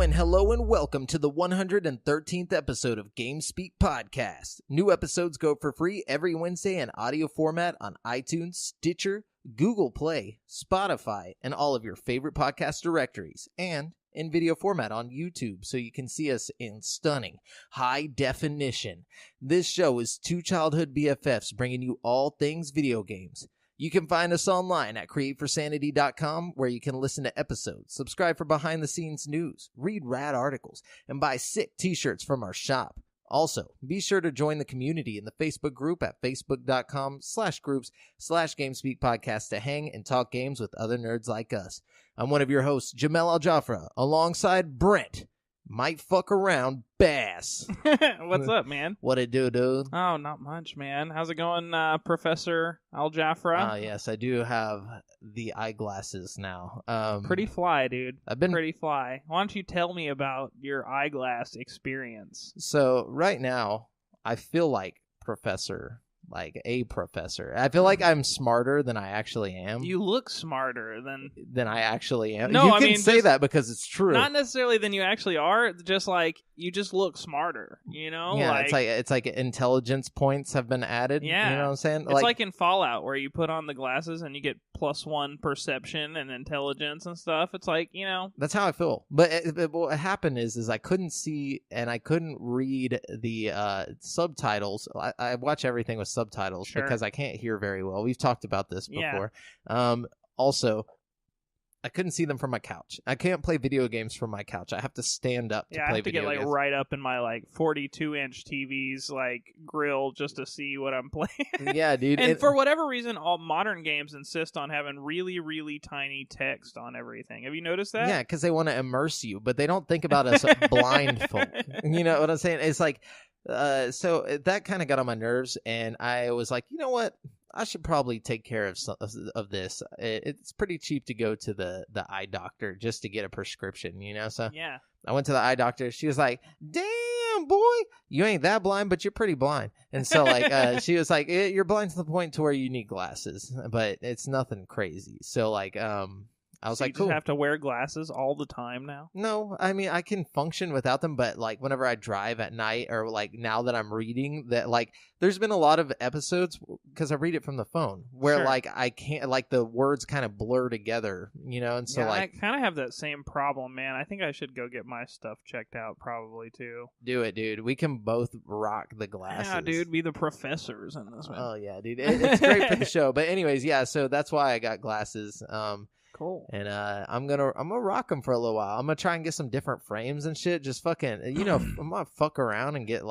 and hello and welcome to the 113th episode of GameSpeak Podcast. New episodes go for free every Wednesday in audio format on iTunes, Stitcher, Google Play, Spotify, and all of your favorite podcast directories, and in video format on YouTube so you can see us in stunning high definition. This show is two childhood BFFs bringing you all things video games. You can find us online at createforsanity.com, where you can listen to episodes, subscribe for behind-the-scenes news, read rad articles, and buy sick t-shirts from our shop. Also, be sure to join the community in the Facebook group at facebook.com/groups/GameSpeakPodcast to hang and talk games with other nerds like us. I'm one of your hosts, Jamel Al-Jafra, alongside Brent, Might Fuck Around Bass. What's up, man? What it do, dude? Oh, not much, man. How's it going, Professor Al-Jafra? Yes, I do have the eyeglasses now. Pretty fly, dude. I've been pretty fly. Why don't you tell me about your eyeglass experience? So right now, I feel like a professor. I feel like I'm smarter than I actually am. You look smarter than I actually am. No, you I can mean, say that because it's true. Not necessarily than you actually are. Just like you just look smarter. You know? Yeah, it's like intelligence points have been added. Yeah, you know what I'm saying? It's like in Fallout where you put on the glasses and you get +1 perception and intelligence and stuff. It's like, you know, that's how I feel. But what happened is I couldn't see and I couldn't read the subtitles. I watch everything with subtitles because I can't hear very well. We've talked about this before. Yeah. Also, I couldn't see them from my couch. I can't play video games from my couch. I have to stand up to play video games. I have to get right up in my 42-inch TV's grill just to see what I'm playing. Yeah, dude. And for whatever reason, all modern games insist on having really, really tiny text on everything. Have you noticed that? Yeah, because they want to immerse you, but they don't think about us blind folk. You know what I'm saying? It's like, so that kind of got on my nerves, and I was like, you know what? I should probably take care of this. It's pretty cheap to go to the eye doctor just to get a prescription, you know? So yeah, I went to the eye doctor. She was like, damn, boy, you ain't that blind, but you're pretty blind. And so she was like, you're blind to the point to where you need glasses, but it's nothing crazy. So I was so like, cool. You just have to wear glasses all the time now? No, I mean, I can function without them, but whenever I drive at night or now that I'm reading, that there's been a lot of episodes because I read it from the phone where I can't, the words kind of blur together, you know? And so I kind of have that same problem, man. I think I should go get my stuff checked out probably too. Do it, dude. We can both rock the glasses. Yeah, dude, be the professors in this one. Oh yeah, dude. It's great for the show. But anyways, yeah, so that's why I got glasses. Cool. And I'm gonna rock them for a little while. I'm gonna try and get some different frames and shit. Just fucking, I'm gonna fuck around and get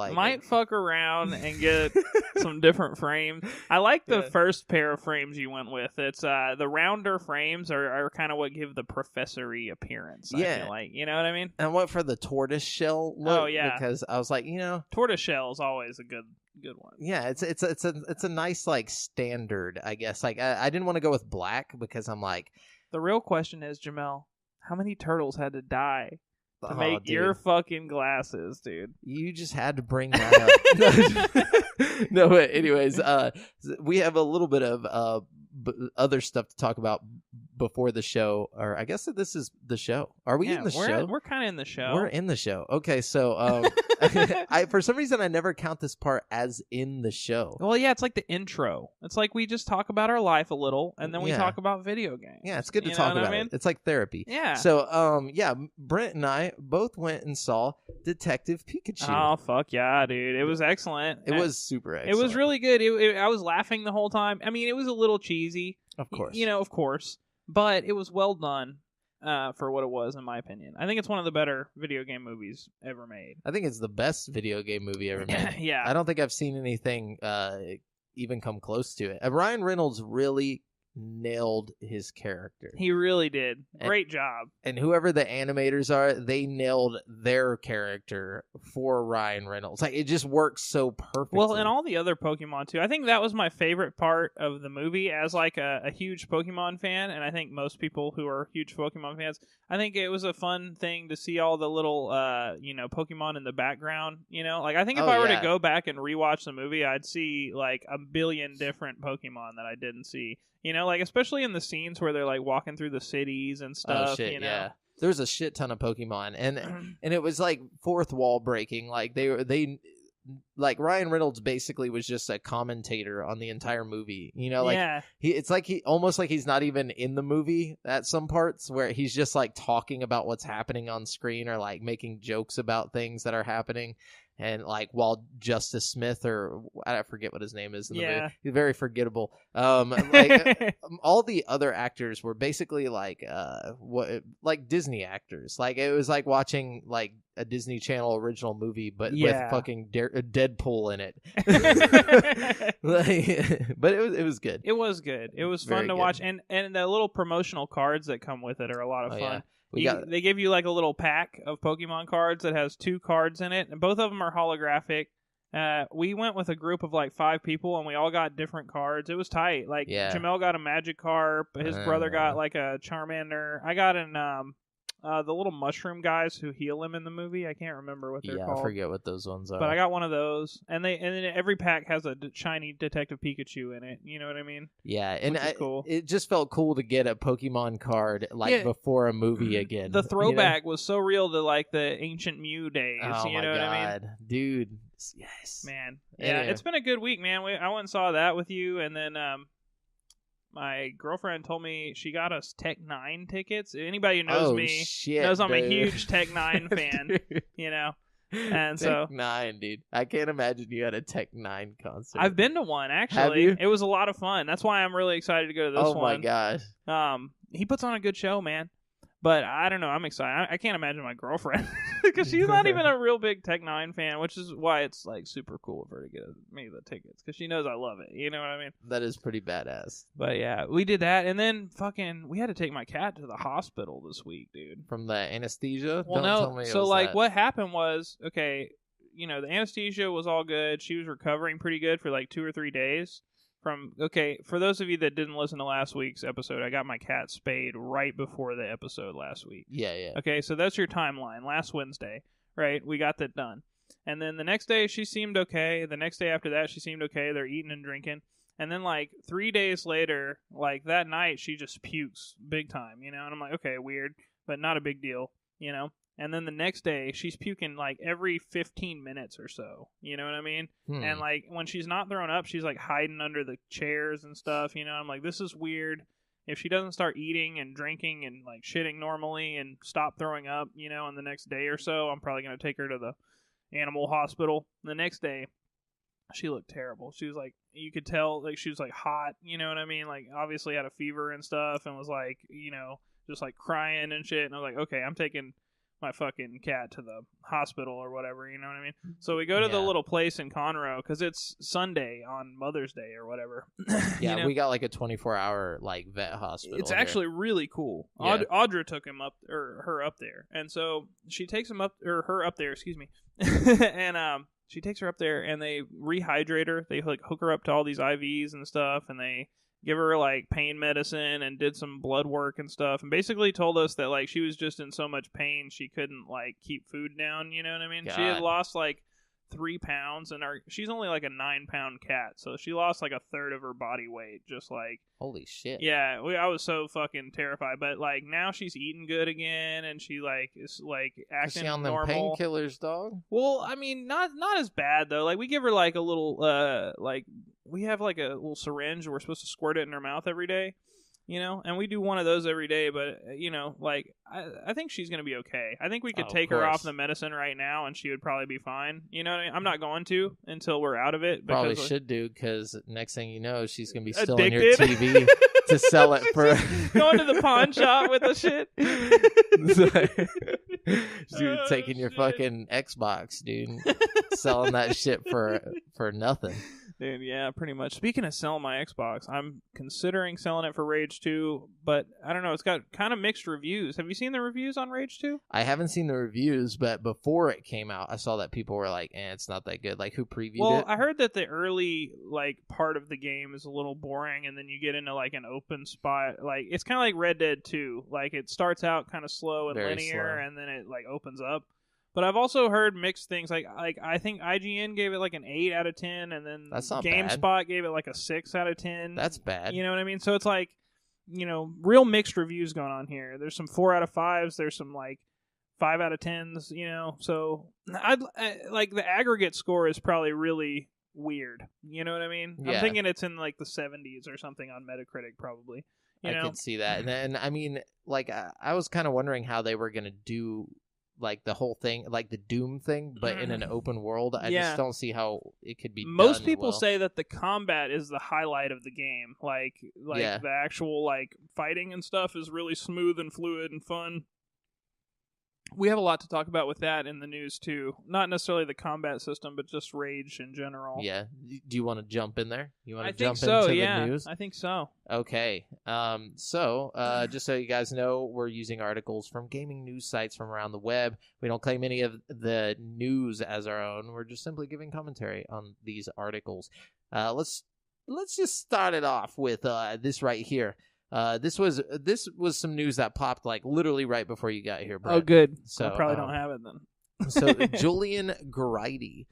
fuck around and get some different frames. I like the first pair of frames you went with. It's the rounder frames are kind of what give the professory appearance. I feel like, you know what I mean? And I went for the tortoise shell look. Oh yeah, because I was like, tortoise shell is always a good one. Yeah, it's a nice standard, I guess. I didn't want to go with black because I'm like. The real question is, Jamel, how many turtles had to die to make your fucking glasses, dude? You just had to bring that up. No, but anyways, we have a little bit of other stuff to talk about before the show, or I guess that this is the show. Are we in the show? We're kind of in the show. We're in the show. Okay, so for some reason I never count this part as in the show. Well, yeah, it's like the intro. It's like we just talk about our life a little, and then we talk about video games. Yeah, it's good to talk about it. It's like therapy. Yeah. So, Brent and I both went and saw Detective Pikachu. Oh, fuck yeah, dude. It was excellent. It was super excellent. It was really good. I was laughing the whole time. I mean, it was a little cheesy. Of course. Of course. But it was well done for what it was, in my opinion. I think it's one of the better video game movies ever made. I think it's the best video game movie ever made. Yeah. I don't think I've seen anything even come close to it. Ryan Reynolds really nailed his character. He really did. Great job. And whoever the animators are, they nailed their character for Ryan Reynolds. It just works so perfectly. Well, and all the other Pokemon too. I think that was my favorite part of the movie as a huge Pokemon fan, and I think most people who are huge Pokemon fans, I think it was a fun thing to see all the little Pokemon in the background, I think if I were to go back and rewatch the movie, I'd see a billion different Pokemon that I didn't see. Especially in the scenes where they're walking through the cities and stuff. Oh, shit, yeah. There's a shit ton of Pokemon, and it was like fourth wall breaking. Like they like Ryan Reynolds basically was just a commentator on the entire movie. You know, like it's like he almost like he's not even in the movie at some parts, where he's just like talking about what's happening on screen or like making jokes about things that are happening. And like while Justice Smith, or I forget what his name is in the movie, he's very forgettable. Like all the other actors were basically like like Disney actors. Like it was like watching like a Disney Channel original movie, but with fucking Deadpool in it. But it was good. It was good. It was fun to watch, and the little promotional cards that come with it are a lot of fun. Yeah. They give you like a little pack of Pokemon cards that has 2 cards in it, and both of them are holographic. We went with a group of like 5 people, and we all got different cards. It was tight. Like Jamel got a Magikarp, his brother got like a Charmander. I got the little mushroom guys who heal him in the movie. I can't remember what they're called. I forget what those ones are. But I got one of those, and then every pack has a shiny Detective Pikachu in it. You know what I mean? Yeah, and cool. It just felt cool to get a Pokemon card like before a movie again. The throwback was so real to like the ancient Mew days. Oh you know my what I God, mean? Dude, yes, man. Yeah, it's been a good week, man. I went and saw that with you, and then my girlfriend told me she got us Tech 9 tickets. Anybody who knows me knows I'm a huge Tech 9 fan, you know? And Tech 9, dude. I can't imagine you had a Tech 9 concert. I've been to one, actually. Have you? It was a lot of fun. That's why I'm really excited to go to this one. Oh, my gosh. He puts on a good show, man. But I don't know. I'm excited. I can't imagine my girlfriend because she's not even a real big Tech 9 fan, which is why it's like super cool of her to get me the tickets because she knows I love it. You know what I mean? That is pretty badass. But yeah, we did that, and then we had to take my cat to the hospital this week, dude. From the anesthesia? Well, no. So like, what happened was, okay, you know, the anesthesia was all good. She was recovering pretty good for like 2 or 3 days. For those of you that didn't listen to last week's episode, I got my cat spayed right before the episode last week. Yeah. Okay, so that's your timeline. Last Wednesday, right? We got that done. And then the next day, she seemed okay. The next day after that, she seemed okay. They're eating and drinking. And then, like, 3 days later, like, that night, she just pukes big time, you know? And I'm like, okay, weird, but not a big deal, you know? And then the next day, she's puking, like, every 15 minutes or so. You know what I mean? And, like, when she's not thrown up, she's, like, hiding under the chairs and stuff, you know? I'm like, this is weird. If she doesn't start eating and drinking and, like, shitting normally and stop throwing up, you know, in the next day or so, I'm probably going to take her to the animal hospital. The next day, she looked terrible. She was, like, you could tell, like, she was, like, hot, you know what I mean? Like, obviously had a fever and stuff and was, like, you know, just, like, crying and shit. And I was like, okay, I'm taking my fucking cat to the hospital or whatever, you know what I mean? So we go to the little place in Conroe because it's Sunday on Mother's Day or whatever. Yeah, you know? We got like a 24-hour like vet hospital. It's actually really cool. Yeah. Audra took him up, or her up there, and so she takes him up, or her up there, excuse me, and she takes her up there and they rehydrate her. They like hook her up to all these IVs and stuff, and they give her like pain medicine and did some blood work and stuff, and basically told us that like she was just in so much pain she couldn't like keep food down, you know what I mean? God. She had lost like 3 pounds, and she's only like a 9-pound cat, so she lost like a third of her body weight, just like, holy shit. Yeah, I was so fucking terrified, but like now she's eating good again, and she like is like acting on normal. Them painkillers, dog? Well, I mean, not as bad though. Like we give her like a little like we have like a little syringe we're supposed to squirt it in her mouth every day, you know, and we do one of those every day, but you know, like I think she's gonna be okay. I think we could take her off the medicine right now and she would probably be fine, you know what I mean? I'm not going to until we're out of it. Probably should do, because next thing you know she's gonna be stealing your TV to sell it for going to the pawn shop with the shit. Dude, taking your fucking Xbox, dude, selling that shit for nothing. Dude, yeah, pretty much. Speaking of selling my Xbox, I'm considering selling it for Rage 2, but I don't know, it's got kind of mixed reviews. Have you seen the reviews on Rage 2? I haven't seen the reviews, but before it came out, I saw that people were like, it's not that good. Like, who previewed it? Well, I heard that the early, like, part of the game is a little boring, and then you get into, like, an open spot. Like, it's kind of like Red Dead 2. Like, it starts out kind of slow and very linear, slow. and then it, like, opens up. But I've also heard mixed things. Like I think IGN gave it like an 8 out of 10, and then that's not GameSpot bad. Gave it like a 6 out of 10. That's bad. You know what I mean? So it's like real mixed reviews going on here. There's some 4 out of 5s. There's some like 5 out of 10s. So I like the aggregate score is probably really weird. You know what I mean? Yeah. I'm thinking it's in like the 70s or something on Metacritic, probably. I could see that, and I mean, like I was kind of wondering how they were gonna do like the whole thing, like the Doom thing, but in an open world. I just don't see how it could be. Most done people well. say that the combat is the highlight of the game. Like the actual like fighting and stuff is really smooth and fluid and fun. We have a lot to talk about with that in the news too. Not necessarily the combat system, but just Rage in general. Yeah. Do you want to jump in there? You want to jump so, into yeah. the news? I think so. Okay. So just so you guys know, we're using articles from gaming news sites from around the web. We don't claim any of the news as our own. We're just simply giving commentary on these articles. Let's just start it off with this right here. This was some news that popped like literally right before you got here, Brett. Oh, good. So I probably don't have it then. So Julian Grady,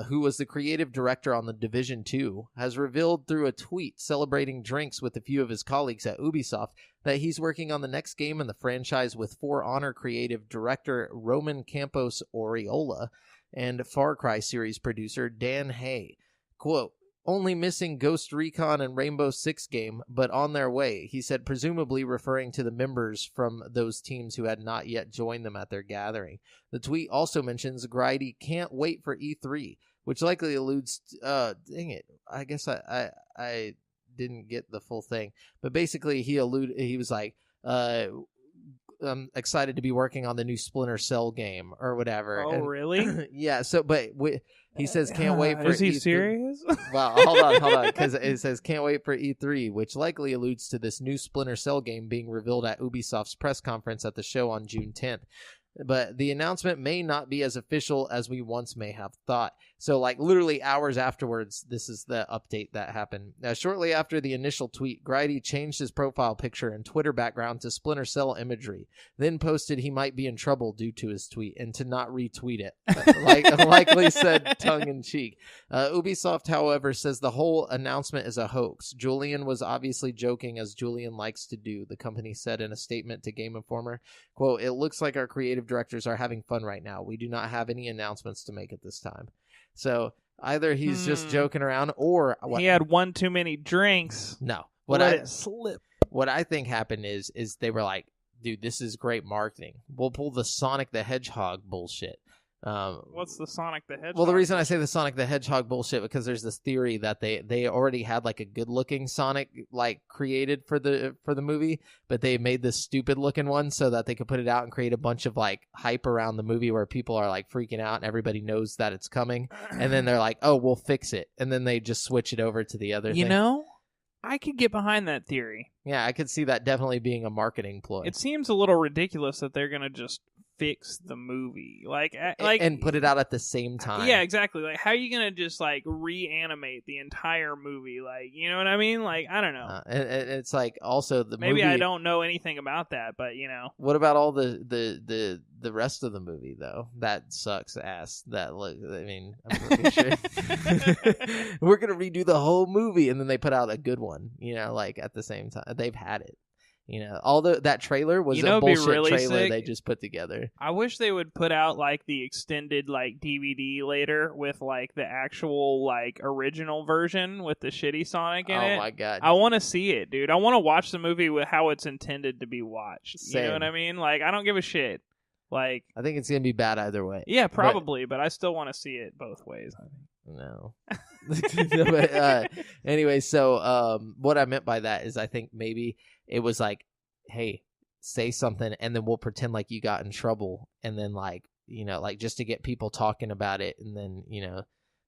who was the creative director on The Division 2, has revealed through a tweet celebrating drinks with a few of his colleagues at Ubisoft that he's working on the next game in the franchise with For Honor creative director Roman Campos Oriola and Far Cry series producer Dan Hay. Quote, "Only missing Ghost Recon and Rainbow Six game, but on their way," he said, presumably referring to the members from those teams who had not yet joined them at their gathering. The tweet also mentions Grady can't wait for E3, which likely alludes to, dang it, I guess I didn't get the full thing. But basically he was like, I'm excited to be working on the new Splinter Cell game or whatever. Oh, really? Yeah, so, but he says can't wait for Is he E3. serious? Well, hold on, because it says can't wait for E3, which likely alludes to this new Splinter Cell game being revealed at Ubisoft's press conference at the show on June 10th. But the announcement may not be as official as we once may have thought. So, like, literally hours afterwards, this is the update that happened. Shortly after the initial tweet, Grady changed his profile picture and Twitter background to Splinter Cell imagery, then posted he might be in trouble due to his tweet and to not retweet it, likely said tongue-in-cheek. Ubisoft, however, says the whole announcement is a hoax. Julian was obviously joking, as Julian likes to do, the company said in a statement to Game Informer. Quote, "It looks like our creative directors are having fun right now. We do not have any announcements to make at this time." So either he's just joking around, or he had one too many drinks. No, Let it slip. What I think happened is they were like, "Dude, this is great marketing. We'll pull the Sonic the Hedgehog bullshit." What's the Sonic the Hedgehog? Well, the reason I say the Sonic the Hedgehog bullshit because there's this theory that they already had like a good looking Sonic like created for the movie, but they made this stupid looking one so that they could put it out and create a bunch of like hype around the movie where people are like freaking out and everybody knows that it's coming, and then they're like, "Oh, we'll fix it," and then they just switch it over to the other thing. You know, I could get behind that theory. Yeah, I could see that definitely being a marketing ploy. It seems a little ridiculous that they're gonna just fix the movie and put it out at the same time. Yeah, exactly. Like, how are you gonna just like reanimate the entire movie? Like, you know what I mean? Like, I don't know. And it's like also the maybe movie, I don't know anything about that, but you know. What about all the rest of the movie though? That sucks ass. That look. I mean, I'm pretty sure we're gonna redo the whole movie, and then they put out a good one. You know, like at the same time, they've had it. You know, although that trailer was a bullshit really trailer sick. They just put together. I wish they would put out like the extended like DVD later with like the actual like original version with the shitty Sonic in it. Oh my god. I want to see it, dude. I want to watch the movie with how it's intended to be watched. Same. You know what I mean? Like, I don't give a shit. Like, I think it's going to be bad either way. Yeah, probably, but I still want to see it both ways, I think. No. But, anyway, so what I meant by that is I think maybe it was like, hey, say something and then we'll pretend like you got in trouble, and then like, you know, like just to get people talking about it, and then, you know,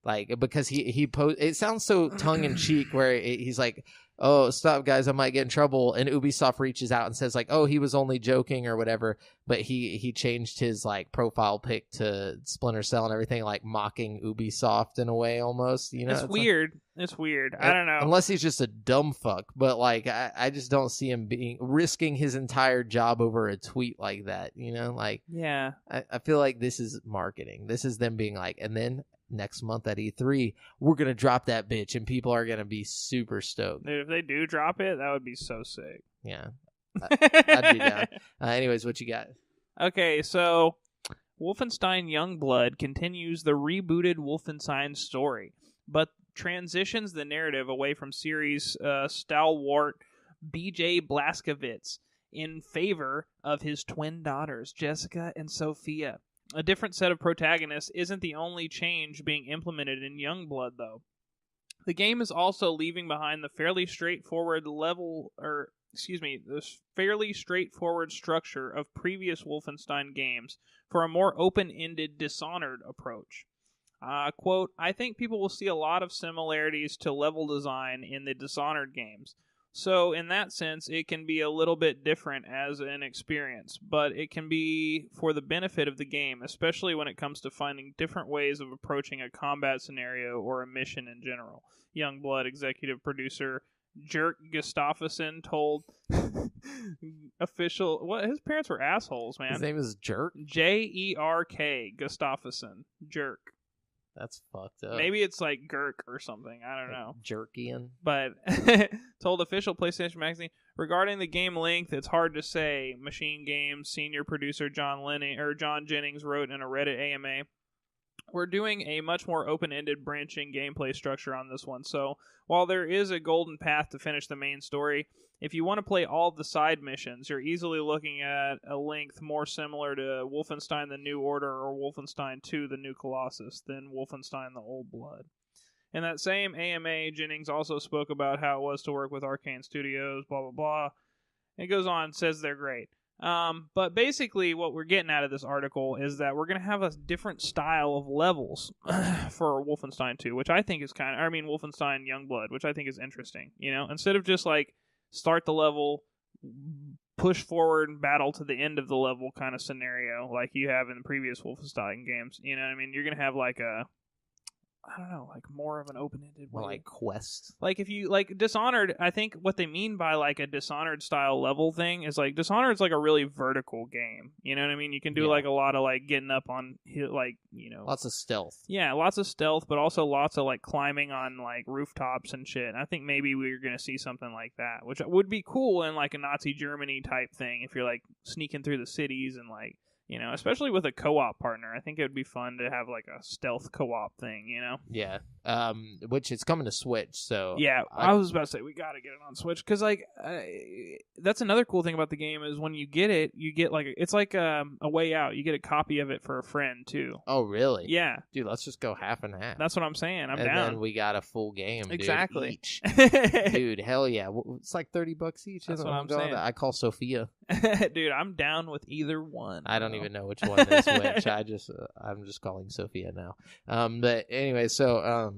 like because it sounds so tongue in cheek where he's like, "Oh, stop guys, I might get in trouble," and Ubisoft reaches out and says like, "Oh, he was only joking" or whatever, but he changed his like profile pic to Splinter Cell and everything, like mocking Ubisoft in a way almost, you know. It's weird. Like, it's weird. I don't know. Unless he's just a dumb fuck, but like I just don't see him risking his entire job over a tweet like that, you know? Like, yeah. I feel like this is marketing. This is them being like, and then next month at E3, we're going to drop that bitch and people are going to be super stoked. Dude, if they do drop it, that would be so sick. Yeah. I'd be down. Anyways, what you got? Okay, so Wolfenstein Youngblood continues the rebooted Wolfenstein story, but transitions the narrative away from series stalwart BJ Blazkowicz in favor of his twin daughters, Jessica and Sophia. A different set of protagonists isn't the only change being implemented in Youngblood, though. The game is also leaving behind the fairly straightforward structure of previous Wolfenstein games for a more open-ended Dishonored approach. Quote, I think people will see a lot of similarities to level design in the Dishonored games. So in that sense, it can be a little bit different as an experience, but it can be for the benefit of the game, especially when it comes to finding different ways of approaching a combat scenario or a mission in general. Youngblood executive producer Jerk Gustafsson told official... What? His parents were assholes, man. His name is Jerk? Jerk Gustafsson. Jerk. That's fucked up. Maybe it's like Gurk or something. I don't know. Jerkian. But told official PlayStation Magazine, regarding the game length, it's hard to say. Machine Games senior producer John Jennings wrote in a Reddit AMA, we're doing a much more open-ended branching gameplay structure on this one. So while there is a golden path to finish the main story, if you want to play all of the side missions, you're easily looking at a length more similar to Wolfenstein the New Order or Wolfenstein 2 the New Colossus than Wolfenstein the Old Blood. In that same AMA, Jennings also spoke about how it was to work with Arcane Studios, blah, blah, blah. It goes on and says they're great. But basically what we're getting out of this article is that we're going to have a different style of levels for Wolfenstein 2, which I think is Wolfenstein Youngblood, which I think is interesting. You know, instead of just like start the level, push forward and battle to the end of the level kind of scenario like you have in the previous Wolfenstein games. You know what I mean? You're going to have like more of an open-ended way. Like quest. Like if you like Dishonored, I think what they mean by like a Dishonored style level thing is like Dishonored's like a really vertical game. You know what I mean? You can do like a lot of like getting up on lots of stealth. Yeah, lots of stealth, but also lots of like climbing on like rooftops and shit. And I think maybe we're gonna see something like that, which would be cool in like a Nazi Germany type thing if you're like sneaking through the cities and like. You know, especially with a co-op partner. I think it would be fun to have like a stealth co-op thing, you know? Yeah. Which is coming to Switch, so... Yeah, I was about to say, we gotta get it on Switch, because like, that's another cool thing about the game is when you get it, you get like, it's like a Way Out. You get a copy of it for a friend, too. Oh, really? Yeah. Dude, let's just go half and half. That's what I'm saying. I'm down. And then we got a full game, dude, exactly. each. Dude, hell yeah. It's like $30 each. That's what I'm saying. I call Sophia. Dude, I'm down with either one. I don't even know which one is which. I'm just calling Sophia now. But anyway, so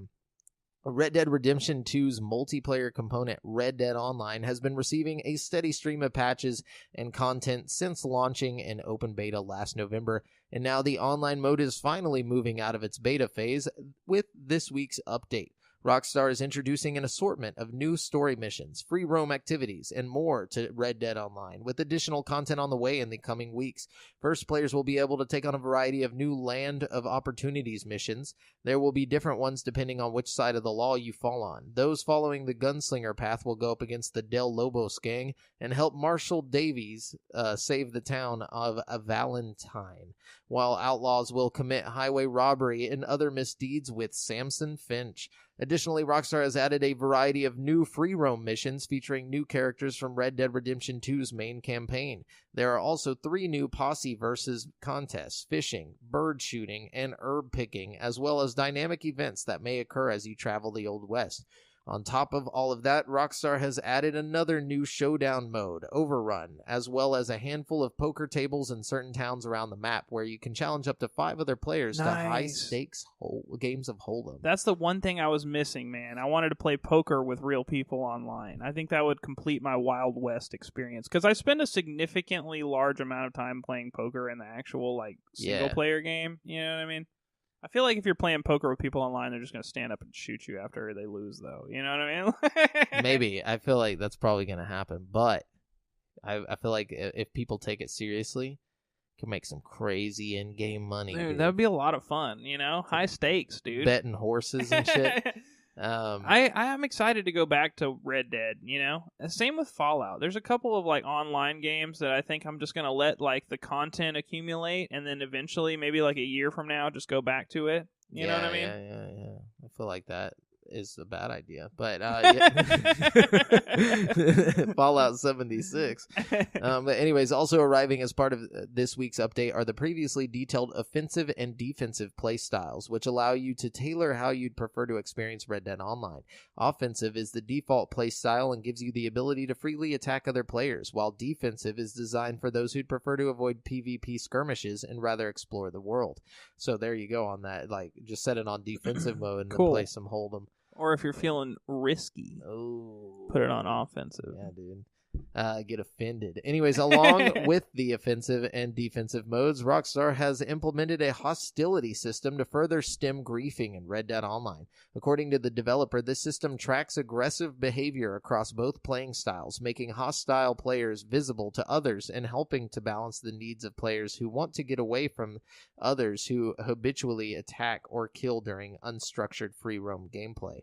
Red Dead Redemption 2's multiplayer component, Red Dead Online, has been receiving a steady stream of patches and content since launching in open beta last November, and now the online mode is finally moving out of its beta phase with this week's update. Rockstar is introducing an assortment of new story missions, free roam activities, and more to Red Dead Online, with additional content on the way in the coming weeks. First, players will be able to take on a variety of new Land of Opportunities missions. There will be different ones depending on which side of the law you fall on. Those following the gunslinger path will go up against the Del Lobos gang and help Marshal Davies save the town of Valentine, while outlaws will commit highway robbery and other misdeeds with Samson Finch. Additionally, Rockstar has added a variety of new free roam missions featuring new characters from Red Dead Redemption 2's main campaign. There are also 3 new posse versus contests, fishing, bird shooting, and herb picking, as well as dynamic events that may occur as you travel the Old West. On top of all of that, Rockstar has added another new showdown mode, Overrun, as well as a handful of poker tables in certain towns around the map where you can challenge up to 5 other players to high-stakes games of Hold'em. That's the one thing I was missing, man. I wanted to play poker with real people online. I think that would complete my Wild West experience, because I spend a significantly large amount of time playing poker in the actual like single-player game. You know what I mean? I feel like if you're playing poker with people online, they're just going to stand up and shoot you after they lose, though. You know what I mean? Maybe. I feel like that's probably going to happen. But I feel like if people take it seriously, Can make some crazy in-game money, Dude, dude. that would be a lot of fun, you know? High stakes, dude. Betting horses and shit. I am excited to go back to Red Dead, you know? Same with Fallout. There's a couple of like online games that I think I'm just going to let like the content accumulate and then eventually maybe like a year from now just go back to it. You know what I mean? Yeah. I feel like that is a bad idea, but Fallout 76. But anyways, also arriving as part of this week's update are the previously detailed offensive and defensive play styles, which allow you to tailor how you'd prefer to experience Red Dead Online. Offensive is the default play style and gives you the ability to freely attack other players, while defensive is designed for those who'd prefer to avoid PvP skirmishes and rather explore the world. So there you go on that. Like, just set it on defensive mode and Cool. then play some Hold'em. Or if you're feeling risky, put it on offensive. Yeah, dude. Get offended. Anyways, along with the offensive and defensive modes, Rockstar has implemented a hostility system to further stem griefing in Red Dead Online. According to the developer, this system tracks aggressive behavior across both playing styles, making hostile players visible to others and helping to balance the needs of players who want to get away from others who habitually attack or kill during unstructured free roam gameplay.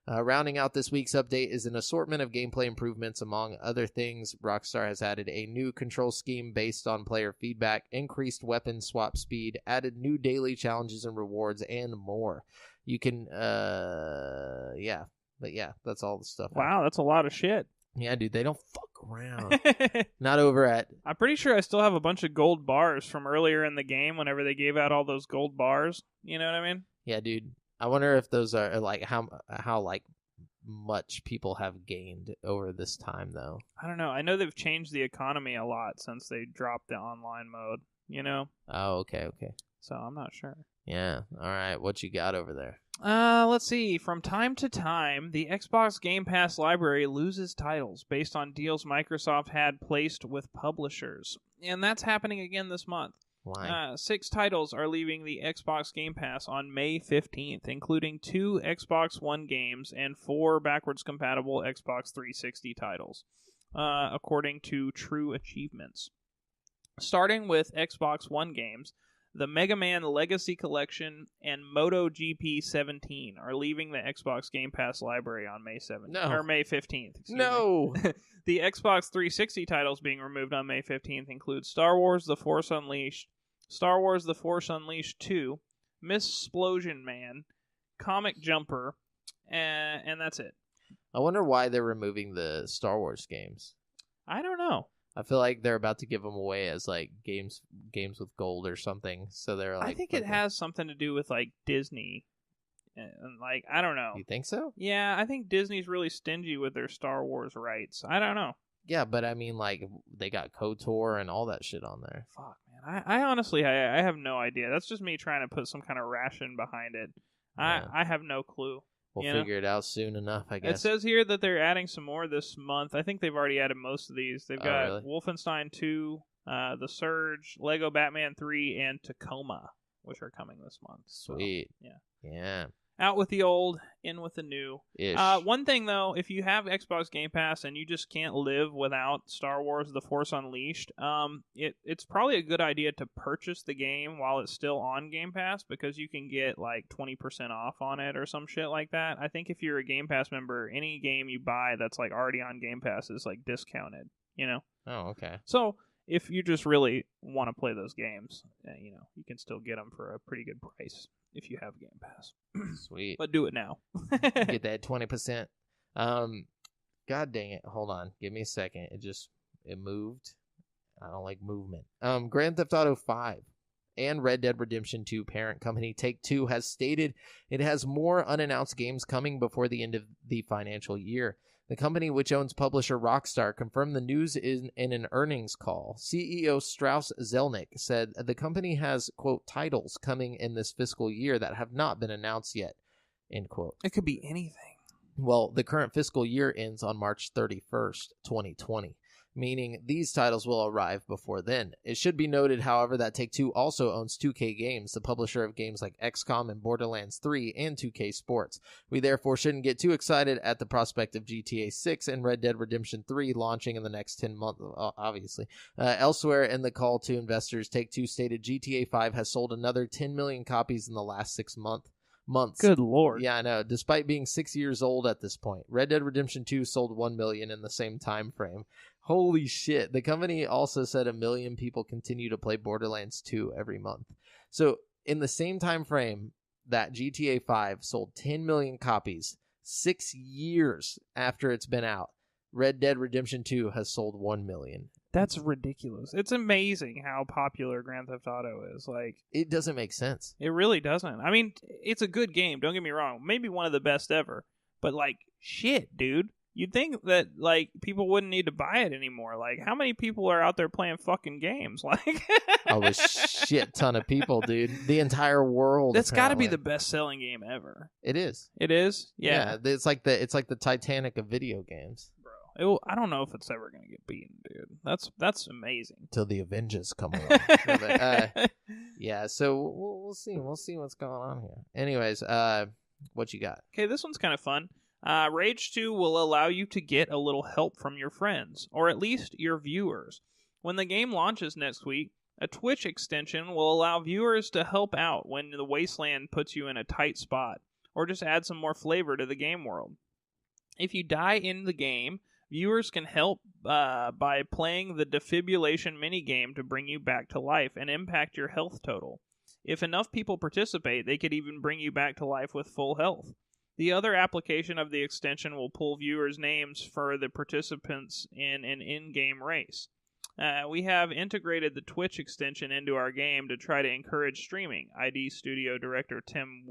Rounding out this week's update is an assortment of gameplay improvements. Among other things, Rockstar has added a new control scheme based on player feedback, increased weapon swap speed, added new daily challenges and rewards, and more. You can, that's all the stuff. Wow, that's a lot of shit. Yeah, dude, they don't fuck around. Not over at... I'm pretty sure I still have a bunch of gold bars from earlier in the game whenever they gave out all those gold bars. You know what I mean? Yeah, dude. I wonder if those are like how like much people have gained over this time, though. I don't know. I know they've changed the economy a lot since they dropped the online mode, you know? Oh, okay. So I'm not sure. Yeah. All right. What you got over there? Let's see. From time to time, the Xbox Game Pass library loses titles based on deals Microsoft had placed with publishers. And that's happening again this month. Why? 6 titles are leaving the Xbox Game Pass on May 15th, including 2 Xbox One games and 4 backwards-compatible Xbox 360 titles, according to True Achievements. Starting with Xbox One games, the Mega Man Legacy Collection and MotoGP 17 are leaving the Xbox Game Pass library on May 15th. No. The Xbox 360 titles being removed on May 15th include Star Wars The Force Unleashed, Star Wars The Force Unleashed 2, Missplosion Man, Comic Jumper, and that's it. I wonder why they're removing the Star Wars games. I don't know. I feel like they're about to give them away as like games with gold or something. So they're like, I think it has something to do with like Disney. And like, I don't know. You think so? Yeah, I think Disney's really stingy with their Star Wars rights. I don't know. Yeah, but I mean, like, they got KOTOR and all that shit on there. Fuck, man. I honestly, I have no idea. That's just me trying to put some kind of ration behind it. Yeah. I have no clue. We'll figure it out soon enough, I guess. It says here that they're adding some more this month. I think they've already added most of these. They've got really? Wolfenstein 2, The Surge, Lego Batman 3, and Tacoma, which are coming this month. Sweet. So, yeah. Out with the old, in with the new. Ish. One thing, though, if you have Xbox Game Pass and you just can't live without Star Wars The Force Unleashed, it's probably a good idea to purchase the game while it's still on Game Pass because you can get like 20% off on it or some shit like that. I think if you're a Game Pass member, any game you buy that's like already on Game Pass is like discounted, you know? Oh, okay. So if you just really want to play those games, you know, you can still get them for a pretty good price if you have Game Pass. Sweet. But do it now. Get that 20%. God dang it. Hold on. Give me a second. It moved. I don't like movement. Grand Theft Auto 5 and Red Dead Redemption 2 parent company Take-Two has stated it has more unannounced games coming before the end of the financial year. The company, which owns publisher Rockstar, confirmed the news in an earnings call. CEO Strauss Zelnick said the company has, quote, titles coming in this fiscal year that have not been announced yet, end quote. It could be anything. Well, the current fiscal year ends on March 31st, 2020. meaning these titles will arrive before then. It should be noted, however, that Take-Two also owns 2K Games, the publisher of games like XCOM and Borderlands 3 and 2K Sports. We therefore shouldn't get too excited at the prospect of GTA 6 and Red Dead Redemption 3 launching in the next 10 months, obviously. Elsewhere in the call to investors, Take-Two stated GTA 5 has sold another 10 million copies in the last 6 months. Good lord. Yeah, I know. Despite being 6 years old at this point, Red Dead Redemption 2 sold 1 million in the same time frame. Holy shit. The company also said 1 million people continue to play Borderlands 2 every month. So in the same time frame that GTA 5 sold 10 million copies, 6 years after it's been out, Red Dead Redemption 2 has sold 1 million. That's ridiculous. It's amazing how popular Grand Theft Auto is. Like, it doesn't make sense. It really doesn't. I mean, it's a good game. Don't get me wrong. Maybe one of the best ever. But like, shit, dude. You'd think that like people wouldn't need to buy it anymore. Like, how many people are out there playing fucking games? Like, a shit ton of people, dude. The entire world. That's got to be the best-selling game ever. It is. It is. Yeah. It's like the Titanic of video games. I don't know if it's ever going to get beaten, dude. That's amazing. Till the Avengers come along. Yeah, so we'll see. We'll see what's going on here. Anyways, what you got? Okay, this one's kind of fun. Rage 2 will allow you to get a little help from your friends, or at least your viewers. When the game launches next week, a Twitch extension will allow viewers to help out when the wasteland puts you in a tight spot, or just add some more flavor to the game world. If you die in the game, viewers can help by playing the defibrillation minigame to bring you back to life and impact your health total. If enough people participate, they could even bring you back to life with full health. The other application of the extension will pull viewers' names for the participants in an in-game race. We have integrated the Twitch extension into our game to try to encourage streaming, ID Studio Director Tim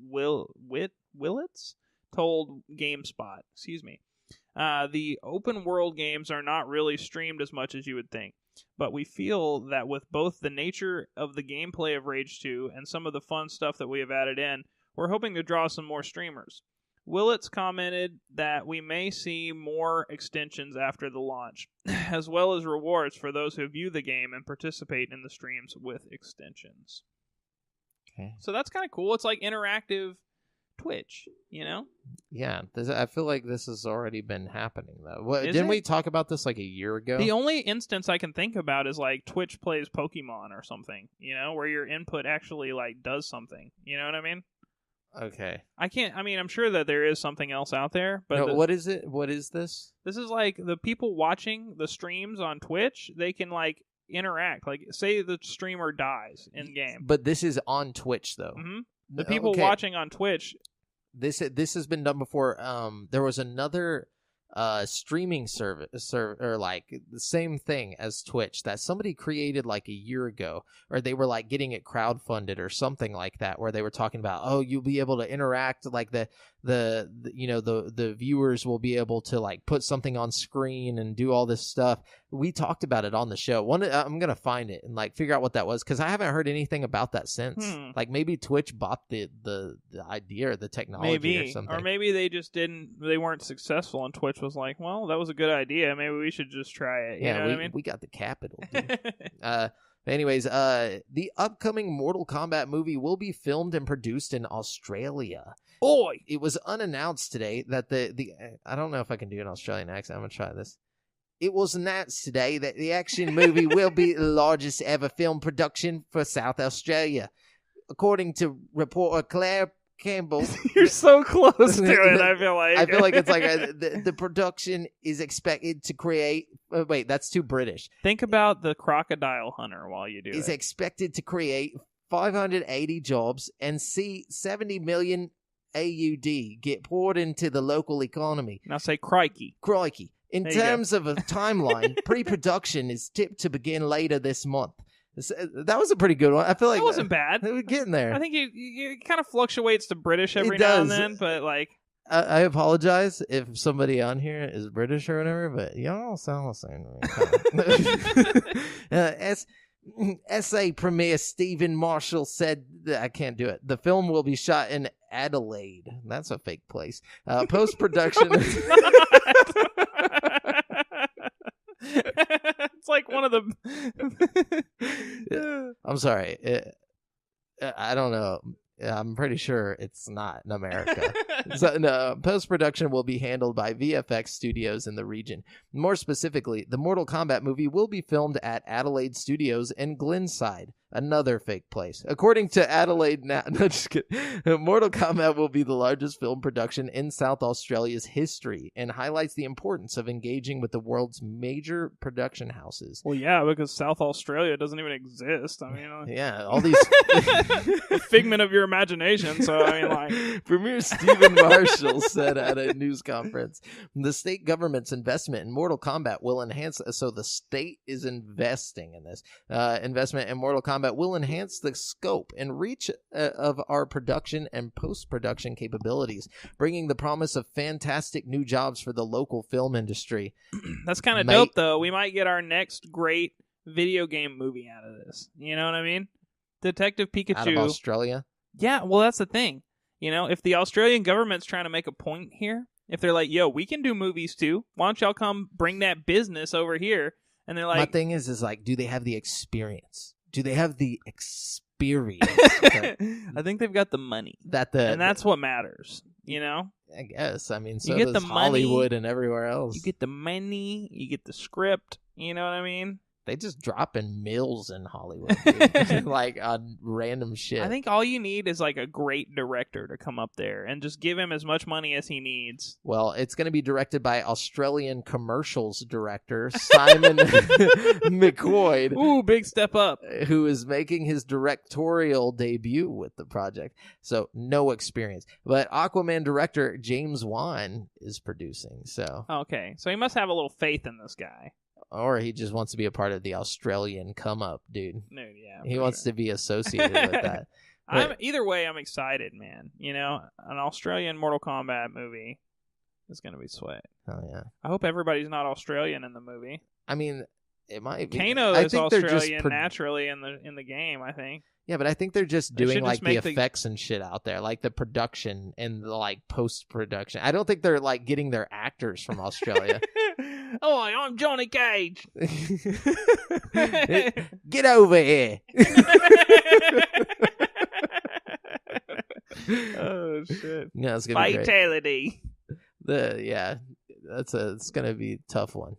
Willits told GameSpot. The open world games are not really streamed as much as you would think, but we feel that with both the nature of the gameplay of Rage 2 and some of the fun stuff that we have added in, we're hoping to draw some more streamers. Willits commented that we may see more extensions after the launch, as well as rewards for those who view the game and participate in the streams with extensions. Okay. So that's kind of cool. It's like interactive Twitch, you know? Yeah, I feel like this has already been happening, though. Didn't we talk about this like a year ago? The only instance I can think about is like Twitch plays Pokemon or something, you know, where your input actually like does something. You know what I mean? Okay. I'm sure that there is something else out there, but what is it? What is this? This is like the people watching the streams on Twitch, they can like interact. Like, say the streamer dies in game. But this is on Twitch, though. Mm-hmm. The people watching on Twitch. This has been done before. There was another streaming service or like the same thing as Twitch that somebody created like a year ago, or they were like getting it crowdfunded or something like that, where they were talking about, oh, you'll be able to interact, like the viewers will be able to like put something on screen and do all this stuff. We talked about it on the show. I'm gonna find it and like figure out what that was, because I haven't heard anything about that since. Like maybe Twitch bought the idea or the technology or something, or maybe they weren't successful and Twitch was like, well, that was a good idea, maybe we should just try it. You know what I mean? We got the capital, dude. Anyways, the upcoming Mortal Kombat movie will be filmed and produced in Australia. Boy, it was unannounced today that the I don't know if I can do an Australian accent. I'm gonna try this. It was announced today that the action movie will be the largest ever film production for South Australia, according to reporter Claire Campbell. You're so close to it. I feel like it's like the production is expected to create. Wait, that's too British. Think about the crocodile hunter while you do it. Is expected to create 580 jobs and see 70 million AUD get poured into the local economy. Now say crikey. Crikey. In terms of a timeline, pre-production is tipped to begin later this month. That was a pretty good one. I feel like that wasn't bad. We're getting there. I think it kind of fluctuates to British every now and then, but like... I apologize if somebody on here is British or whatever, but y'all sound the same. SA Premier Stephen Marshall said, I can't do it. The film will be shot in Adelaide. That's a fake place. Post-production... It's like one of the... I'm sorry. I don't know. I'm pretty sure it's not in America. So, no, post-production will be handled by VFX studios in the region. More specifically, the Mortal Kombat movie will be filmed at Adelaide Studios in Glenside, another fake place. According to Adelaide now, no, just kidding. Mortal Kombat will be the largest film production in South Australia's history and highlights the importance of engaging with the world's major production houses. Well, yeah, because South Australia doesn't even exist. I mean, yeah, all these a figment of your imagination. So I mean, like, Premier Stephen Marshall said at a news conference, the state government's investment in Mortal Kombat will enhance. So the state is investing in this investment in Mortal Kombat will enhance the scope and reach of our production and post-production capabilities, bringing the promise of fantastic new jobs for the local film industry. That's kind of dope, though. We might get our next great video game movie out of this. You know what I mean? Detective Pikachu. Out of Australia? Yeah, well, that's the thing. You know, if the Australian government's trying to make a point here, if they're like, yo, we can do movies too, why don't y'all come bring that business over here? And they're like... My thing is like, do they have the experience? Do they have the experience? I think they've got the money. And that's what matters, you know? I guess. I mean, so you get does the Hollywood money, and everywhere else. You get the money, you get the script, you know what I mean? They just drop in mills in Hollywood, dude. Like on random shit. I think all you need is like a great director to come up there and just give him as much money as he needs. Well, it's going to be directed by Australian commercials director Simon McCoy. Ooh, big step up. Who is making his directorial debut with the project. So no experience. But Aquaman director James Wan is producing. So okay, so he must have a little faith in this guy. Or he just wants to be a part of the Australian come-up, dude. No, yeah. He wants to be associated with that. Either way, I'm excited, man. You know, an Australian Mortal Kombat movie is going to be sweet. Oh, yeah. I hope everybody's not Australian in the movie. I mean, it might be. Kano is Australian naturally in the game, I think. Yeah, but I think they're just doing like the effects and shit out there, like the production and the like post-production. I don't think they're like getting their actors from Australia. Oh, I'm Johnny Cage. Get over here. Oh shit! Yeah, it's gonna Vitality. Be great. It's gonna be a tough one.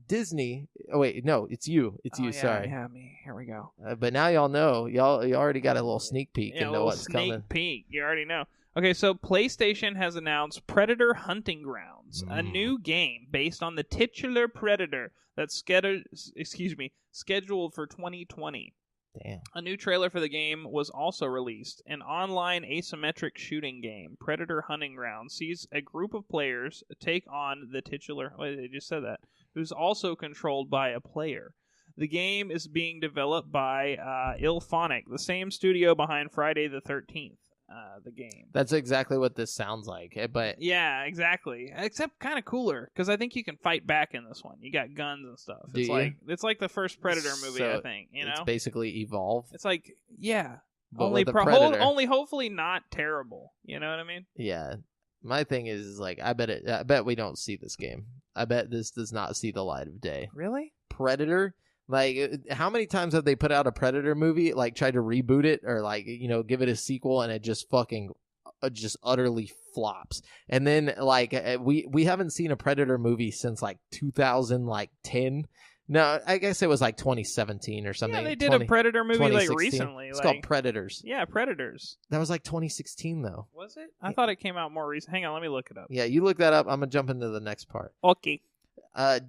Disney. Oh wait, no, it's you. It's you. Yeah, sorry. Yeah, me. Here we go. But now y'all know. You already got a little sneak peek into what's coming. Sneak peek. You already know. Okay, so PlayStation has announced Predator Hunting Grounds, a new game based on the titular Predator that's scheduled for 2020. Damn. A new trailer for the game was also released. An online asymmetric shooting game, Predator Hunting Grounds, sees a group of players take on the titular... Wait, they just said that. Who's also controlled by a player. The game is being developed by Ilphonic, the same studio behind Friday the 13th. The game. That's exactly what this sounds like, but yeah, exactly. Except kind of cooler because I think you can fight back in this one. You got guns and stuff. It's like the first Predator movie. So I think it's basically Evolve. It's like but only hopefully not terrible. You know what I mean? Yeah. My thing is like I bet we don't see this game. I bet this does not see the light of day. Really? Predator. Like, how many times have they put out a Predator movie, like, tried to reboot it or, like, you know, give it a sequel and it just fucking just utterly flops? And then, like, we haven't seen a Predator movie since, like, 2010. No, I guess it was, like, 2017 or something. Yeah, they did a Predator movie, like, recently. It's called Predators. Yeah, Predators. That was, like, 2016, though. Was it? I thought it came out more recent. Hang on, let me look it up. Yeah, you look that up. I'm going to jump into the next part. Okay.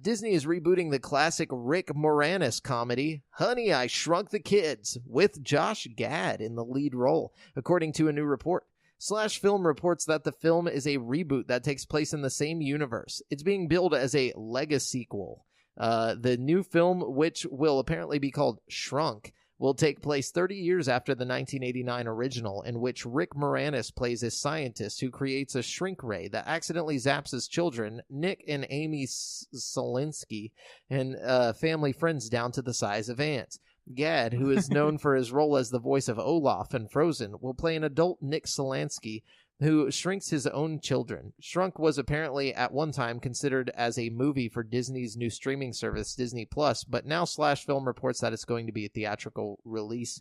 Disney is rebooting the classic Rick Moranis comedy, Honey, I Shrunk the Kids, with Josh Gad in the lead role, according to a new report. Slash Film reports that the film is a reboot that takes place in the same universe. It's being billed as a Legasequel. The new film, which will apparently be called Shrunk, will take place 30 years after the 1989 original, in which Rick Moranis plays a scientist who creates a shrink ray that accidentally zaps his children, Nick and Amy Solinsky, and family friends down to the size of ants. Gad, who is known for his role as the voice of Olaf in Frozen, will play an adult Nick Solinsky, who shrinks his own children. Shrunk was apparently at one time considered as a movie for Disney's new streaming service, Disney Plus, but now Slash Film reports that it's going to be a theatrical release.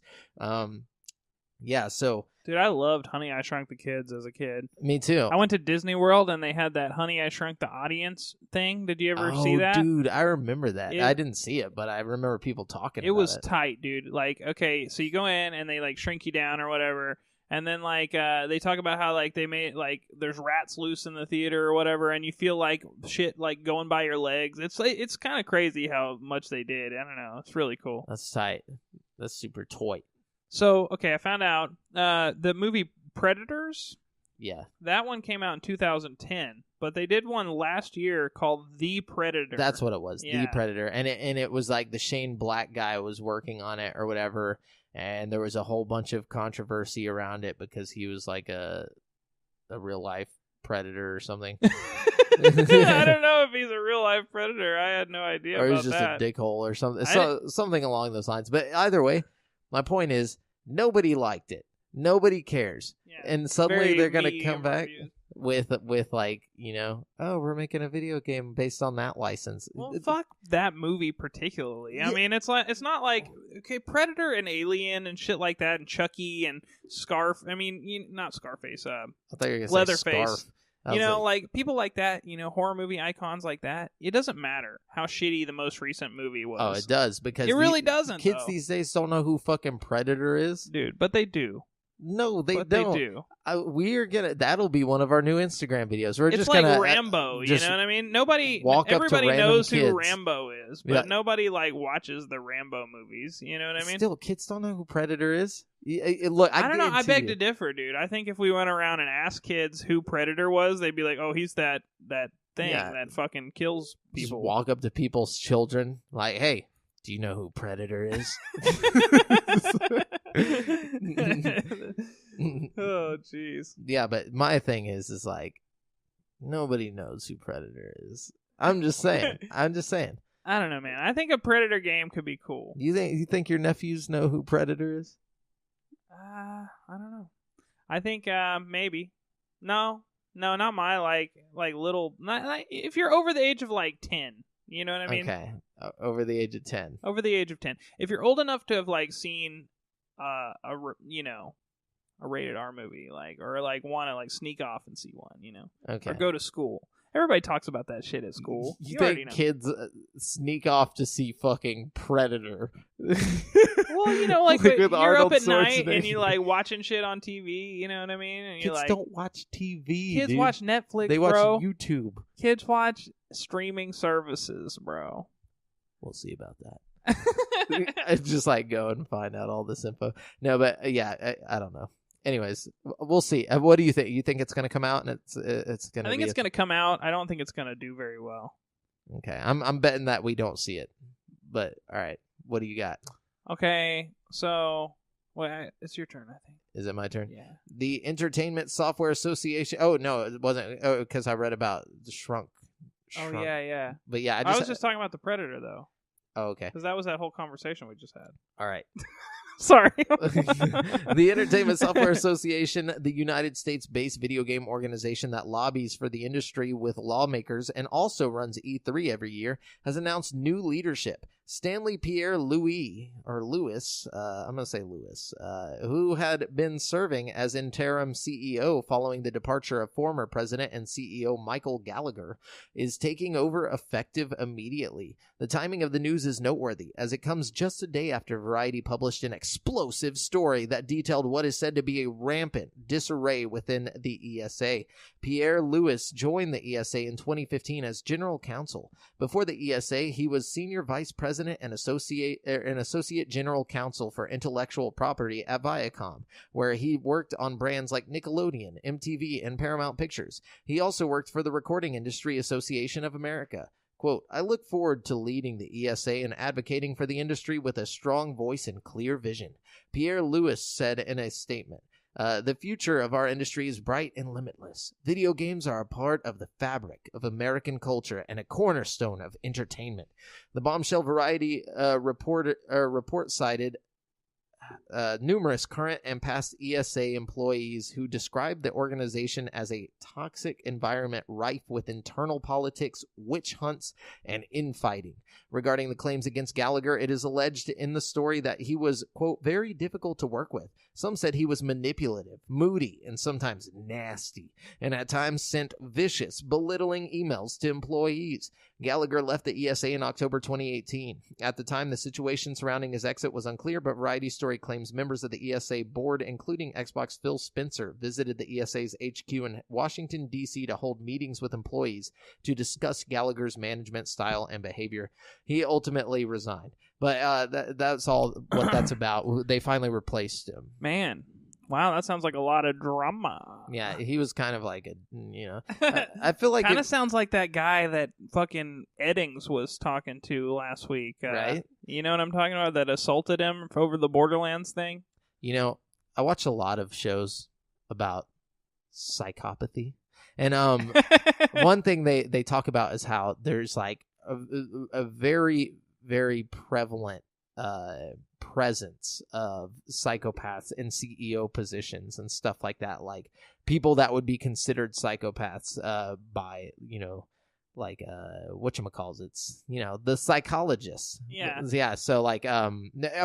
Yeah, so... Dude, I loved Honey, I Shrunk the Kids as a kid. Me too. I went to Disney World, and they had that Honey, I Shrunk the Audience thing. Did you ever see that? Dude, I remember that. I didn't see it, but I remember people talking about it. It was tight, dude. Like, okay, so you go in, and they, like, shrink you down or whatever, and then, like, they talk about how, like, they made, like, there's rats loose in the theater or whatever, and you feel like shit, like, going by your legs. It's kind of crazy how much they did. I don't know. It's really cool. That's tight. That's super toy. So, okay, I found out the movie Predators. Yeah. That one came out in 2010, but they did one last year called The Predator. That's what it was, yeah. The Predator. And it was like the Shane Black guy was working on it or whatever, and there was a whole bunch of controversy around it because he was like a real-life predator or something. I don't know if he's a real-life predator. I had no idea or about he's just that. a dickhole or something. Something along those lines. But either way, my point is, nobody liked it. Nobody cares. Yeah, and suddenly they're going to come back with like, you know, oh, we're making a video game based on that license. Well, fuck that movie particularly. I mean, it's not like, okay, Predator and Alien and shit like that, and Chucky and not Scarface, I thought you were going to say Leatherface. Scarf. You know, like, people like that, you know, horror movie icons like that, it doesn't matter how shitty the most recent movie was. Oh, it does, because it really doesn't, kids these days don't know who fucking Predator is. Dude, but they do. No, they don't. They do. That'll be one of our new Instagram videos. It's just like Rambo, you know what I mean? Everybody knows who Rambo is, but nobody like watches the Rambo movies, you know what I mean? Still, kids don't know who Predator is. Look, I don't know. I beg to differ, dude. I think if we went around and asked kids who Predator was, they'd be like, "Oh, he's that thing that fucking kills people." Just walk up to people's children, like, "Hey, do you know who Predator is?" Oh, jeez. Yeah, but my thing is like, nobody knows who Predator is. I'm just saying. I don't know, man. I think a Predator game could be cool. You think your nephews know who Predator is? I don't know. I think maybe. No, not my like little. Not like, if you're over the age of like 10, you know what I mean? Okay, over the age of 10. Over the age of 10. If you're old enough to have like seen a rated R movie, like, or like want to like sneak off and see one, you know, okay, or go to school. Everybody talks about that shit at school. You think kids sneak off to see fucking Predator? Well, you know, like you're Arnold up at night and you like watching shit on TV. You know what I mean? And kids don't watch TV. Kids dude. watch Netflix. They watch YouTube. Kids watch streaming services, bro. We'll see about that. I just like go and find out all this info. No, but yeah, I don't know. Anyways, we'll see. What do you think? You think it's going to come out and it's going to? I think it's going to come out. I don't think it's going to do very well. Okay, I'm betting that we don't see it. But all right, what do you got? Okay, so it's your turn, I think. Is it my turn? Yeah. The Entertainment Software Association. Oh no, it wasn't. Oh, because I read about the Shrunk. Oh yeah. But yeah, I was just talking about the Predator though. Oh, okay. Because that was that whole conversation we just had. All right. Sorry. The Entertainment Software Association, the United States-based video game organization that lobbies for the industry with lawmakers and also runs E3 every year, has announced new leadership. Stanley Pierre Lewis, I'm going to say Lewis, who had been serving as interim CEO following the departure of former president and CEO Michael Gallagher, is taking over effective immediately. The timing of the news is noteworthy, as it comes just a day after Variety published an explosive story that detailed what is said to be a rampant disarray within the ESA. Pierre Lewis joined the ESA in 2015 as general counsel. Before the ESA, he was senior vice president and associate general counsel for intellectual property at Viacom, where he worked on brands like Nickelodeon, MTV, and Paramount Pictures. He also worked for the Recording Industry Association of America. Quote, I look forward to leading the ESA and advocating for the industry with a strong voice and clear vision, Pierre Lewis said in a statement. The future of our industry is bright and limitless. Video games are a part of the fabric of American culture and a cornerstone of entertainment. The bombshell Variety report cited numerous current and past ESA employees who described the organization as a toxic environment rife with internal politics, witch hunts, and infighting. Regarding the claims against Gallagher, it is alleged in the story that he was, quote, very difficult to work with. Some said he was manipulative, moody, and sometimes nasty, and at times sent vicious, belittling emails to employees. Gallagher left the ESA in October 2018. At the time, the situation surrounding his exit was unclear, but Variety Story claims members of the ESA board, including Xbox Phil Spencer, visited the ESA's HQ in Washington, D.C. to hold meetings with employees to discuss Gallagher's management style and behavior. He ultimately resigned. But that's all what that's about. They finally replaced him. Man. Wow, that sounds like a lot of drama. Yeah, he was kind of like I feel like kind of sounds like that guy that fucking Eddings was talking to last week. Right? You know what I'm talking about? That assaulted him over the Borderlands thing? I watch a lot of shows about psychopathy. And one thing they talk about is how there's like a very, very prevalent presence of psychopaths in CEO positions and stuff like that, like people that would be considered psychopaths by whatchamacallits, the psychologists. Yeah. So like I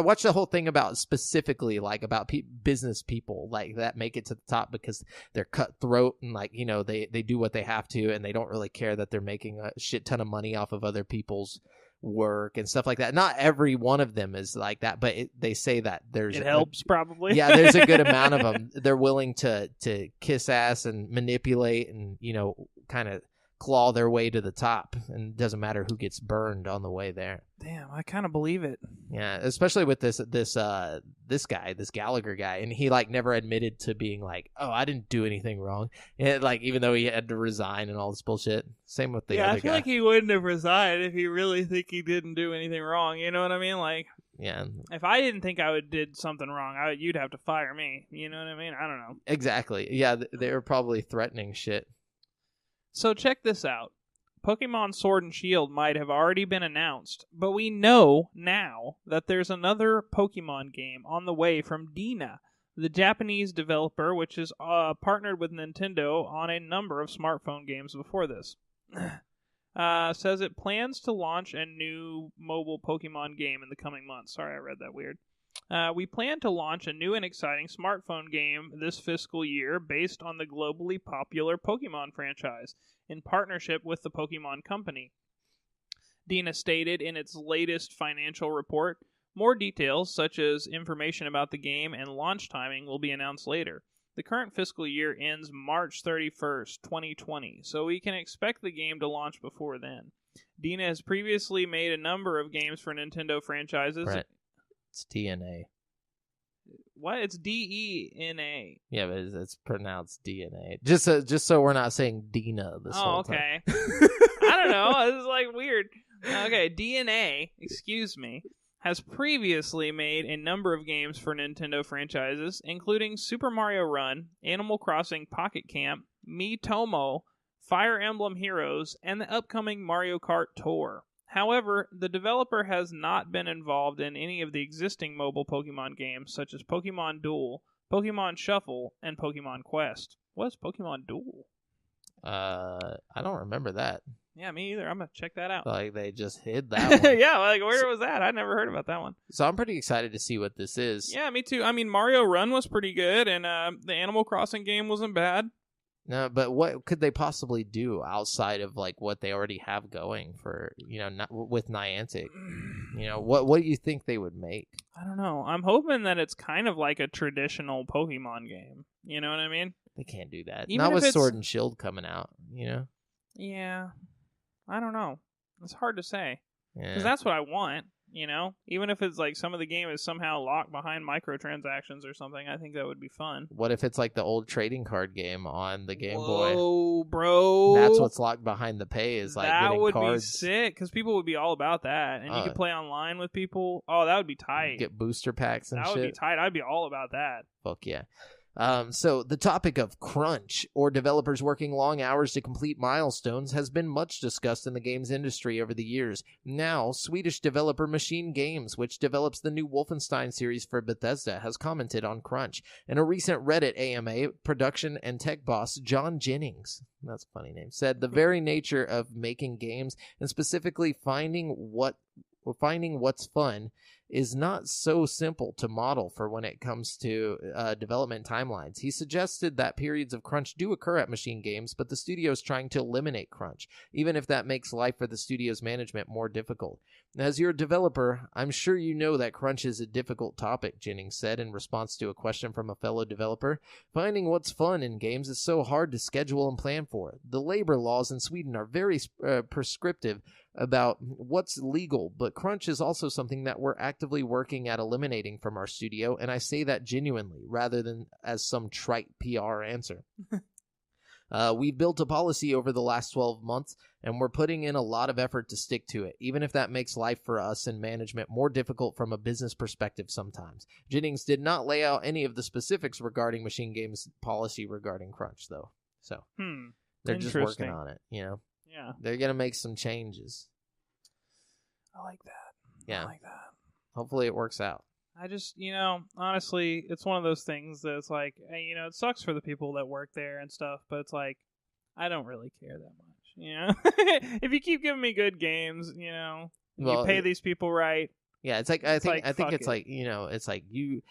watched the whole thing about specifically like about business people like that make it to the top because they're cutthroat and like they do what they have to and they don't really care that they're making a shit ton of money off of other people's work and stuff like that. Not every one of them is like that, but they say that it helps probably. Yeah, there's a good amount of them. They're willing to kiss ass and manipulate and kind of claw their way to the top, and it doesn't matter who gets burned on the way there. Damn, I kind of believe it. Yeah, especially with this guy, this Gallagher guy, and he like never admitted to being like, "Oh, I didn't do anything wrong," and like even though he had to resign and all this bullshit. Same with the other guy. I feel like he wouldn't have resigned if he really think he didn't do anything wrong. You know what I mean? Like, yeah, if I didn't think I did something wrong, you'd have to fire me. You know what I mean? I don't know. Exactly. Yeah, they were probably threatening shit. So check this out. Pokemon Sword and Shield might have already been announced, but we know now that there's another Pokemon game on the way from Dina, the Japanese developer, which is partnered with Nintendo on a number of smartphone games before this. Says it plans to launch a new mobile Pokemon game in the coming months. Sorry, I read that weird. We plan to launch a new and exciting smartphone game this fiscal year based on the globally popular Pokemon franchise in partnership with the Pokemon Company. Dina stated in its latest financial report, more details such as information about the game and launch timing will be announced later. The current fiscal year ends March 31st, 2020, so we can expect the game to launch before then. Dina has previously made a number of games for Nintendo franchises. Right. It's DNA. What? It's D-E-N-A. Yeah, but it's pronounced DNA. Just so we're not saying Dina this whole time. Okay. I don't know. This is like weird. Okay, DNA, excuse me, has previously made a number of games for Nintendo franchises, including Super Mario Run, Animal Crossing Pocket Camp, Miitomo, Fire Emblem Heroes, and the upcoming Mario Kart Tour. However, the developer has not been involved in any of the existing mobile Pokemon games, such as Pokemon Duel, Pokemon Shuffle, and Pokemon Quest. What's Pokemon Duel? I don't remember that. Yeah, me either. I'm going to check that out. Like, they just hid that one. Yeah, like, where was that? I never heard about that one. So I'm pretty excited to see what this is. Yeah, me too. I mean, Mario Run was pretty good, and the Animal Crossing game wasn't bad. No, but what could they possibly do outside of like what they already have going for with Niantic? What do you think they would make? I don't know. I'm hoping that it's kind of like a traditional Pokemon game. You know what I mean? They can't do that. Even not with it's... Sword and Shield coming out. Yeah, I don't know. It's hard to say because Yeah. that's what I want. Even if it's like some of the game is somehow locked behind microtransactions or something, I think that would be fun. What if it's like the old trading card game on the Game Boy? Oh, bro. That's what's locked behind the pay is like that getting would cards. be sick because people would be all about that, and you could play online with people. Oh, that would be tight. Get booster packs and that shit. would be tight. I'd be all about that. Fuck yeah. So the topic of crunch, or developers working long hours to complete milestones, has been much discussed in the games industry over the years. Now, Swedish developer Machine Games, which develops the new Wolfenstein series for Bethesda, has commented on crunch. In a recent Reddit AMA, production and tech boss John Jennings, that's a funny name, said the very nature of making games, and specifically finding what's fun, is not so simple to model for when it comes to development timelines. He suggested that periods of crunch do occur at Machine Games, but the studio is trying to eliminate crunch, even if that makes life for the studio's management more difficult. As your developer, I'm sure you know that crunch is a difficult topic, Jennings said in response to a question from a fellow developer. Finding what's fun in games is so hard to schedule and plan for. The labor laws in Sweden are very prescriptive about what's legal, but crunch is also something that we're actively working at eliminating from our studio, and I say that genuinely rather than as some trite PR answer. We've built a policy over the last 12 months, and we're putting in a lot of effort to stick to it, even if that makes life for us and management more difficult from a business perspective sometimes. Jennings did not lay out any of the specifics regarding Machine Games' policy regarding crunch, though. So they're just working on it, you know? Yeah. They're going to make some changes. I like that. Yeah. I like that. Hopefully it works out. I just, honestly, it's one of those things that it's like, it sucks for the people that work there and stuff, but it's like, I don't really care that much, If you keep giving me good games, you pay these people right. Yeah, it's like, I think it's like, it's like you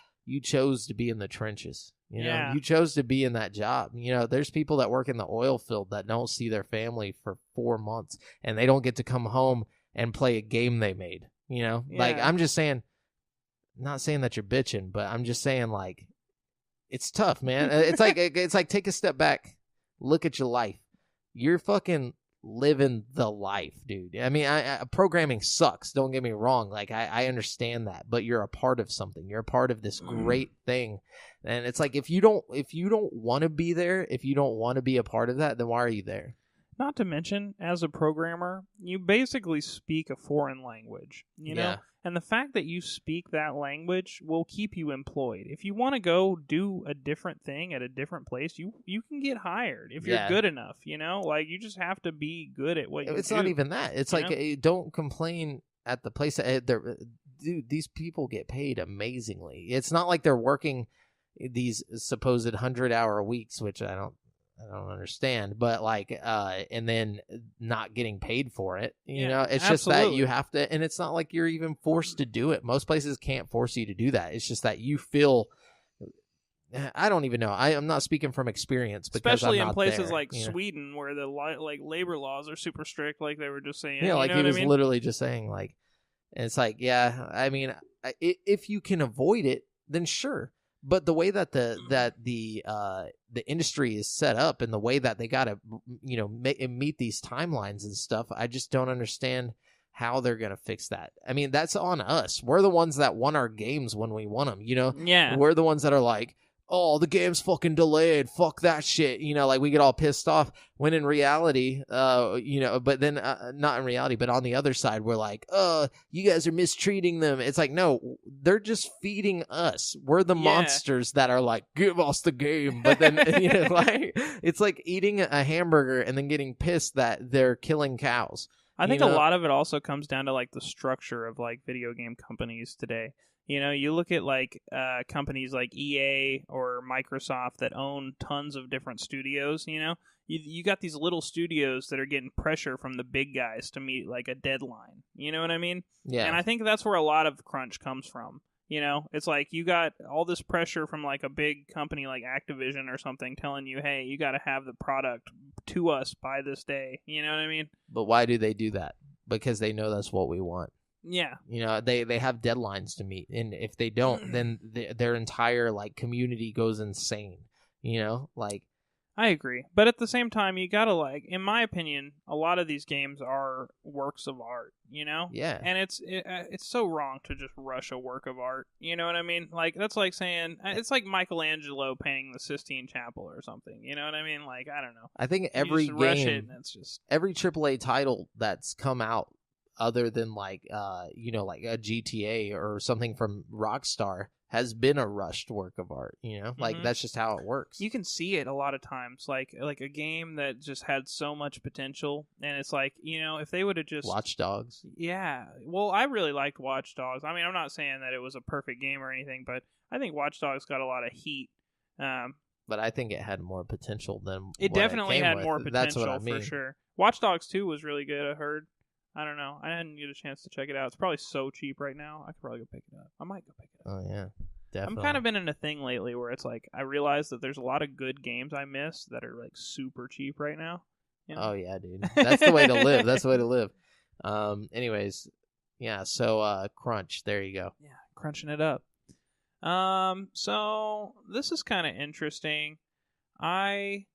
chose to be in the trenches. You chose to be in that job. There's people that work in the oil field that don't see their family for 4 months, and they don't get to come home and play a game they made. Like, I'm just saying, not saying that you're bitching, but I'm just saying, like, it's tough, man. It's like take a step back, look at your life. You're fucking living the life, dude. I mean, programming sucks. Don't get me wrong. Like, I understand that, but you're a part of something. You're a part of this great thing. And it's like, if you don't want to be there, if you don't want to be a part of that, then why are you there? Not to mention, as a programmer, you basically speak a foreign language, know? And the fact that you speak that language will keep you employed. If you want to go do a different thing at a different place, you can get hired if you're good enough, Like, you just have to be good at what you do. It's not even that. It's like, don't complain at the place. Dude, these people get paid amazingly. It's not like they're working these supposed 100-hour weeks, which I don't understand, but like, and then not getting paid for it. It's just that you have to, and it's not like you're even forced to do it. Most places can't force you to do that. It's just that you feel. I don't even know. I'm not speaking from experience, because especially I'm not in places there, like Sweden, where the labor laws are super strict, like they were just saying. Yeah, like he was literally just saying, like, and it's like, yeah, I mean, if you can avoid it, then sure. But the way that the industry is set up, and the way that they got to meet these timelines and stuff, I just don't understand how they're gonna fix that. I mean, that's on us. We're the ones that want our games when we want them. Yeah. We're the ones that are like, oh, the game's fucking delayed. Fuck that shit. Like, we get all pissed off, when in reality, but then not in reality, but on the other side, we're like, you guys are mistreating them. It's like, no, they're just feeding us. We're the monsters that are like, give us the game. But then, like, it's like eating a hamburger and then getting pissed that they're killing cows. I think a lot of it also comes down to, like, the structure of, like, video game companies today. You look at, like, companies like EA or Microsoft that own tons of different studios, You got these little studios that are getting pressure from the big guys to meet, like, a deadline. You know what I mean? Yeah. And I think that's where a lot of crunch comes from. It's like you got all this pressure from, like, a big company like Activision or something telling you, hey, you got to have the product to us by this day. You know what I mean? But why do they do that? Because they know that's what we want. Yeah. They have deadlines to meet, and if they don't, then their entire, like, community goes insane. Like, I agree. But at the same time, you gotta, like, in my opinion, a lot of these games are works of art, Yeah. And it's so wrong to just rush a work of art. You know what I mean? Like, that's like saying, it's like Michelangelo painting the Sistine Chapel or something. You know what I mean? Like, I don't know. I think every rush it game, and it's just... every AAA title that's come out other than like like a GTA or something from Rockstar has been a rushed work of art, like that's just how it works. You can see it a lot of times, like a game that just had so much potential, and it's like, if they would have just Watch Dogs. Yeah, well, I really liked Watch Dogs. I mean, I'm not saying that it was a perfect game or anything, but I think Watch Dogs got a lot of heat. But I think it had more potential than it definitely had more potential. That's what I mean. For sure. Watch Dogs 2 was really good, I heard. I don't know. I didn't get a chance to check it out. It's probably so cheap right now. I could probably go pick it up. I might go pick it up. Oh, yeah. Definitely. I'm kind of been in a thing lately where it's like I realize that there's a lot of good games I miss that are like super cheap right now. Oh, yeah, dude. That's the way to live. That's the way to live. Anyways, yeah, so Crunch. There you go. Yeah, crunching it up. So this is kind of interesting. I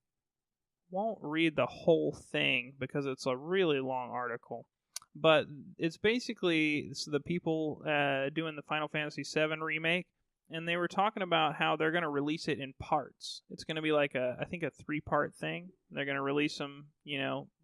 won't read the whole thing because it's a really long article. But it's basically the people doing the Final Fantasy VII remake, and they were talking about how they're going to release it in parts. It's going to be like I think a 3-part thing. They're going to release them,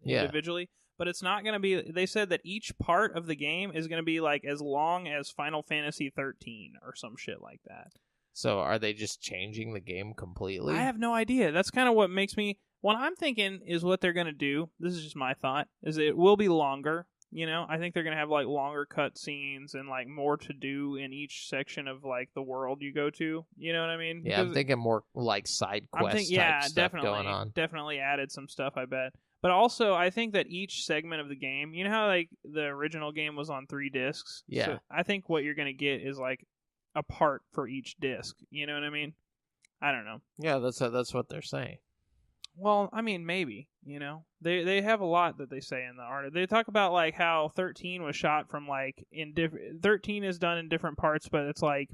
individually. But it's not going to be. They said that each part of the game is going to be like as long as Final Fantasy 13 or some shit like that. So are they just changing the game completely? I have no idea. That's kind of what makes me. What I'm thinking is what they're going to do. This is just my thought. Is it will be longer. I think they're going to have like longer cut scenes and like more to do in each section of like the world you go to. You know what I mean? Yeah, I'm thinking more like side quest type stuff going on. Definitely added some stuff, I bet. But also, I think that each segment of the game, how like the original game was on 3 discs? Yeah. So I think what you're going to get is like a part for each disc. You know what I mean? I don't know. Yeah, that's what they're saying. Well, I mean, maybe, They have a lot that they say in the art. They talk about, like, how 13 was shot from, like, 13 is done in different parts, but it's, like,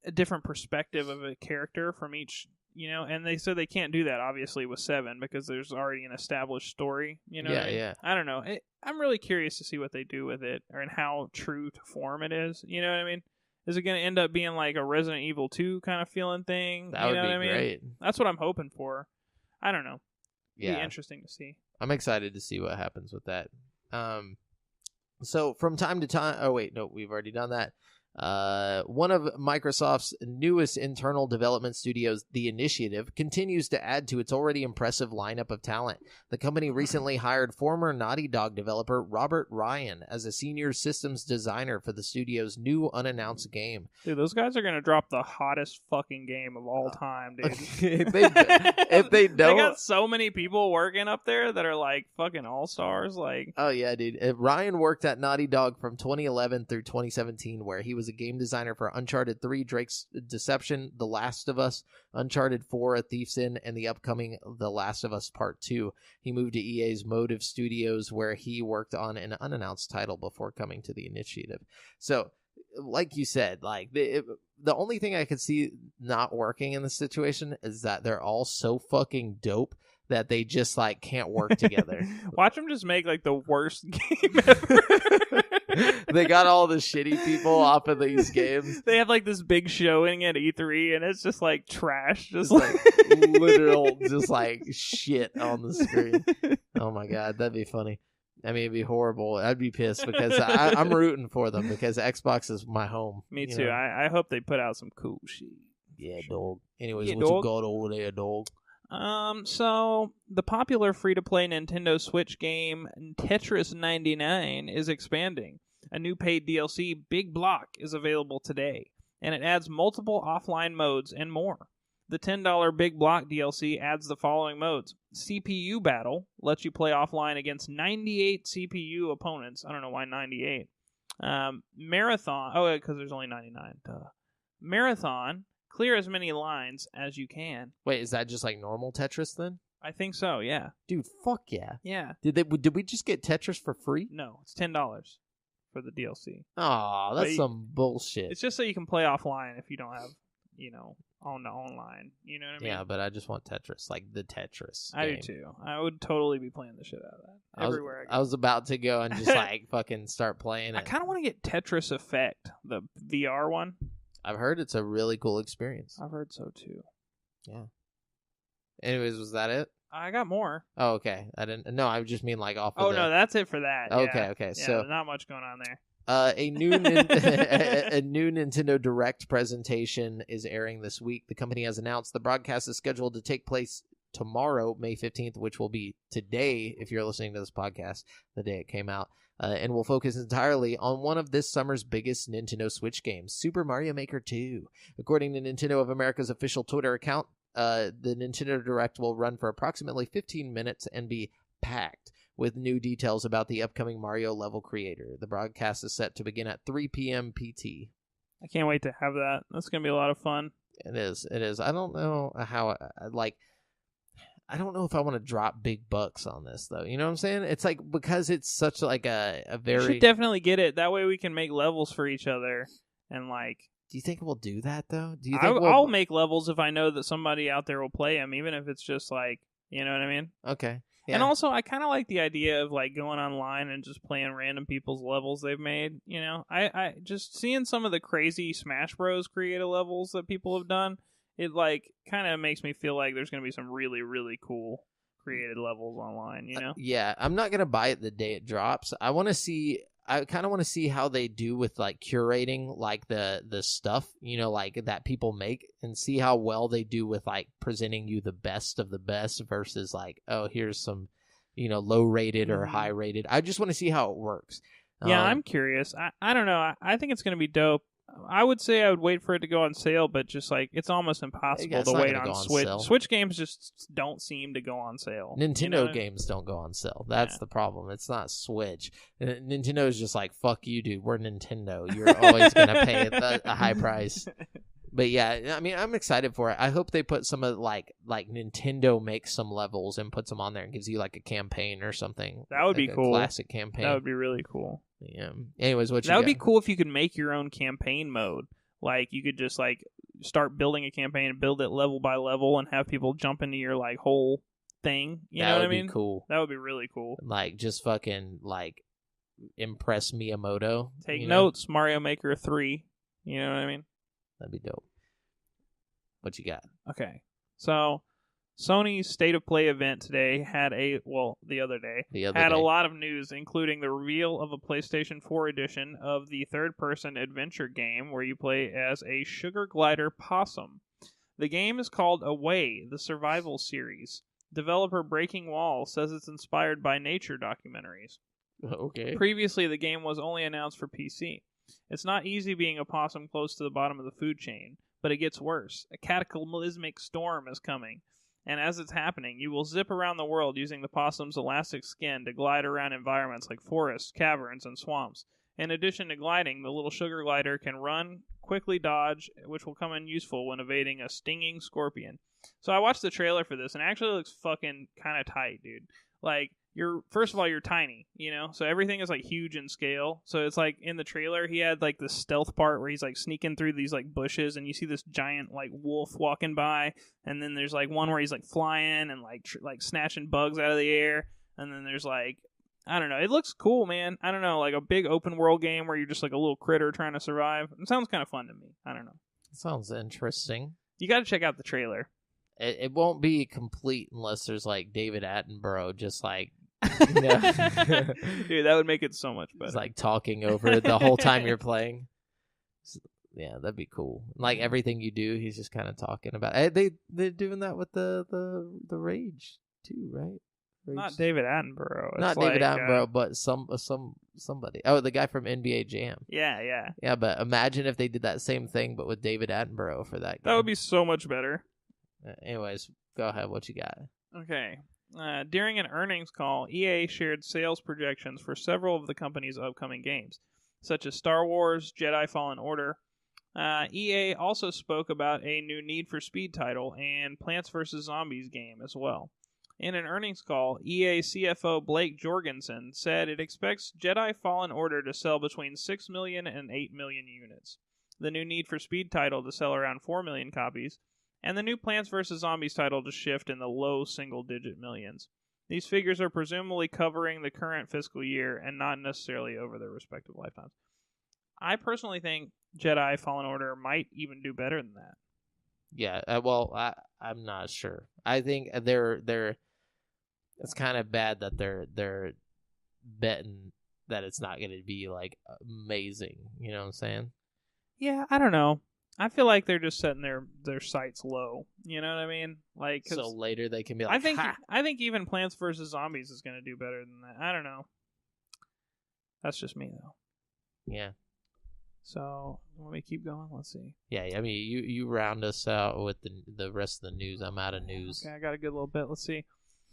a different perspective of a character from each, and they said they can't do that, obviously, with 7, because there's already an established story, Yeah. I don't know. I'm really curious to see what they do with it, and how true to form it is, you know what I mean? Is it going to end up being like a Resident Evil 2 kind of feeling thing? That would be great. That's what I'm hoping for. I don't know. It'd be interesting to see. I'm excited to see what happens with that. So from time to time... Oh, wait. No, we've already done that. One of Microsoft's newest internal development studios, The Initiative, continues to add to its already impressive lineup of talent. The company recently hired former Naughty Dog developer Robert Ryan as a senior systems designer for the studio's new unannounced game. Dude, those guys are going to drop the hottest fucking game of all time, dude. if they don't... They got so many people working up there that are like fucking all-stars. Like, oh, yeah, dude. Ryan worked at Naughty Dog from 2011 through 2017, where he was a game designer for Uncharted 3, Drake's Deception, The Last of Us, Uncharted 4, A Thief's End, and the upcoming The Last of Us Part 2. He moved to EA's Motive Studios, where he worked on an unannounced title before coming to The Initiative. So, like you said, like the only thing I could see not working in this situation is that they're all so fucking dope that they just like can't work together. Watch them just make like the worst game ever. They got all the shitty people off of these games. They have like this big showing at E3 and it's just like trash. Just like literal just like shit on the screen. Oh my god, that'd be funny. I mean, it'd be horrible. I'd be pissed because I'm rooting for them because Xbox is my home. Me too. I hope they put out some cool shit. Yeah, dog. Anyways, yeah, what you got over there, dog? So the popular free-to-play Nintendo Switch game Tetris 99 is expanding. A new paid DLC, Big Block, is available today, and it adds multiple offline modes and more. The $10 Big Block DLC adds the following modes. CPU Battle lets you play offline against 98 CPU opponents. I don't know why 98. Marathon, because there's only 99. Duh. Marathon, clear as many lines as you can. Wait, is that just like normal Tetris then? I think so, yeah. Dude, fuck yeah. Yeah. Did we just get Tetris for free? No, it's $10 for the DLC. Oh, that's some bullshit. It's just so you can play offline if you don't have, on the online. You know what I mean? Yeah, but I just want Tetris, like the Tetris game. I do too. I would totally be playing the shit out of that everywhere I was about to go and just like fucking start playing it. I kind of want to get Tetris Effect, the VR one. I've heard it's a really cool experience. I've heard so too. Yeah. Anyways, was that it? I got more. Oh, okay. I didn't. No, I just mean like off. Oh, of the... no, that's it for that. Okay, Yeah. okay. Yeah, So not much going on there. a new a new Nintendo Direct presentation is airing this week. The company has announced the broadcast is scheduled to take place tomorrow, May 15th, which will be today if you're listening to this podcast, the day it came out, and will focus entirely on one of this summer's biggest Nintendo Switch games, Super Mario Maker 2. According to Nintendo of America's official Twitter account, the Nintendo Direct will run for approximately 15 minutes and be packed with new details about the upcoming Mario level creator. The broadcast is set to begin at 3 p.m. PT. I can't wait to have that. That's going to be a lot of fun. It is. I don't know how, I don't know if I want to drop big bucks on this, though. You know what I'm saying? It's like, because it's such like a very... You should definitely get it. That way we can make levels for each other. And like... Do you think we'll do that, though? Do you think I'll make levels if I know that somebody out there will play them, even if it's just like, you know what I mean? Okay. Yeah. And also, I kind of like the idea of like going online and just playing random people's levels they've made. You know, I just seeing some of the crazy Smash Bros. Creative levels that people have done. It like kind of makes me feel like there's going to be some really, really cool created levels online. You know? Yeah, I'm not gonna buy it the day it drops. I kind of want to see how they do with like curating like the stuff, you know, like that people make, and see how well they do with like presenting you the best of the best versus like, oh, here's some, you know, low rated or high rated. I just want to see how it works. Yeah, I'm curious. I don't know. I think it's going to be dope. I would say I would wait for it to go on sale, but just like it's almost impossible to wait on Switch. Sale. Switch games just don't seem to go on sale. Nintendo games don't go on sale. That's the problem. It's not Switch. Nintendo is just like, fuck you, dude. We're Nintendo. You're always going to pay a high price. But yeah, I mean, I'm excited for it. I hope they put some of like Nintendo makes some levels and puts them on there and gives you like a campaign or something. That would like be cool. Classic campaign. That would be really cool. Yeah. Anyways, that would be cool if you could make your own campaign mode. Like you could just like start building a campaign and build it level by level and have people jump into your like whole thing. You know what I mean? That would be cool. That would be really cool. Like just fucking like impress Miyamoto. Take notes, Mario Maker 3. You know what I mean? That'd be dope. What you got? Okay. So Sony's State of Play event today had a lot of news, including the reveal of a PlayStation 4 edition of the third-person adventure game where you play as a sugar glider possum. The game is called Away, the Survival Series. Developer Breaking Wall says it's inspired by nature documentaries. Okay. Previously, the game was only announced for PC. It's not easy being a possum close to the bottom of the food chain, but it gets worse. A cataclysmic storm is coming. And as it's happening, you will zip around the world using the possum's elastic skin to glide around environments like forests, caverns, and swamps. In addition to gliding, the little sugar glider can run, quickly dodge, which will come in useful when evading a stinging scorpion. So I watched the trailer for this, and it actually looks fucking kind of tight, dude. Like, first of all, you're tiny, you know? So everything is, like, huge in scale. So it's like, in the trailer, he had, like, the stealth part where he's, like, sneaking through these, like, bushes, and you see this giant, like, wolf walking by, and then there's, like, one where he's, like, flying and, like, snatching bugs out of the air, and then there's, like, I don't know. It looks cool, man. I don't know, like a big open world game where you're just, like, a little critter trying to survive. It sounds kind of fun to me. I don't know. Sounds interesting. You got to check out the trailer. It won't be complete unless there's, like, David Attenborough just, like, you know? Dude, that would make it so much better. It's like talking over it the whole time you're playing. Yeah, that'd be cool. Like everything you do, he's just kind of talking about. They're doing that with the Rage too, right? Rage. Not David Attenborough. It's not David Attenborough, but somebody. Oh, the guy from NBA Jam. Yeah. Yeah, but imagine if they did that same thing, but with David Attenborough for that game. That would be so much better. Anyways, go ahead. What you got? Okay. During an earnings call, EA shared sales projections for several of the company's upcoming games, such as Star Wars, Jedi Fallen Order. EA also spoke about a new Need for Speed title and Plants vs. Zombies game as well. In an earnings call, EA CFO Blake Jorgensen said it expects Jedi Fallen Order to sell between 6 million and 8 million units, the new Need for Speed title to sell around 4 million copies, and the new Plants vs. Zombies title to shift in the low single-digit millions. These figures are presumably covering the current fiscal year and not necessarily over their respective lifetimes. I personally think Jedi Fallen Order might even do better than that. Yeah, well, I'm not sure. I think they're It's kind of bad that they're betting that it's not going to be like amazing. You know what I'm saying? Yeah, I don't know. I feel like they're just setting their sights low. You know what I mean? Like, so later they can be like, I think even Plants vs Zombies is going to do better than that. I don't know. That's just me though. Yeah. So let me keep going. Let's see. Yeah, I mean, you round us out with the rest of the news. I'm out of news. Okay, I got a good little bit. Let's see.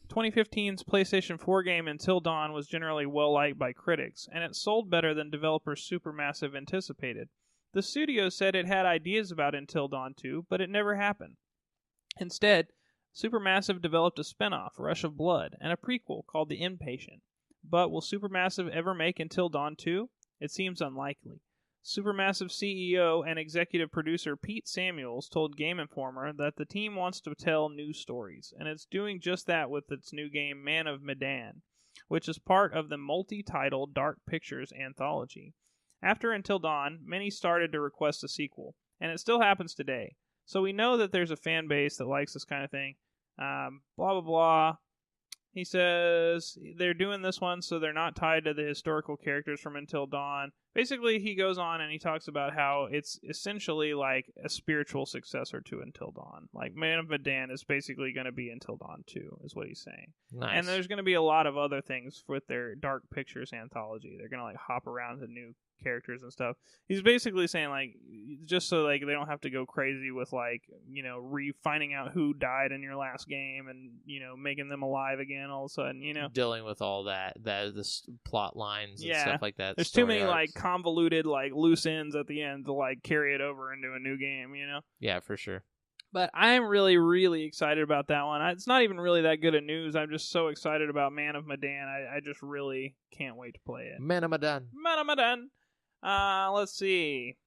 2015's PlayStation 4 game Until Dawn was generally well-liked by critics, and it sold better than developers Supermassive anticipated. The studio said it had ideas about Until Dawn 2, but it never happened. Instead, Supermassive developed a spin-off, Rush of Blood, and a prequel called The Inpatient. But will Supermassive ever make Until Dawn 2? It seems unlikely. Supermassive CEO and executive producer Pete Samuels told Game Informer that the team wants to tell new stories, and it's doing just that with its new game Man of Medan, which is part of the multi-title Dark Pictures anthology. After Until Dawn, many started to request a sequel, and it still happens today. So we know that there's a fan base that likes this kind of thing. Blah, blah, blah. He says they're doing this one so they're not tied to the historical characters from Until Dawn. Basically, he goes on and he talks about how it's essentially like a spiritual successor to Until Dawn. Like, Man of Medan is basically going to be Until Dawn 2, is what he's saying. Nice. And there's going to be a lot of other things with their Dark Pictures anthology. They're going to like hop around to new characters and stuff. He's basically saying like just so like they don't have to go crazy with like, you know, finding out who died in your last game and, you know, making them alive again all of a sudden, you know, dealing with all the plot lines and stuff like that. There's too many like convoluted like loose ends at the end to like carry it over into a new game, you know. Yeah, for sure. But I'm really, really excited about that one. It's not even really that good of news. I'm just so excited about Man of Medan. I just really can't wait to play it. Man of Medan. Man of Medan. Let's see.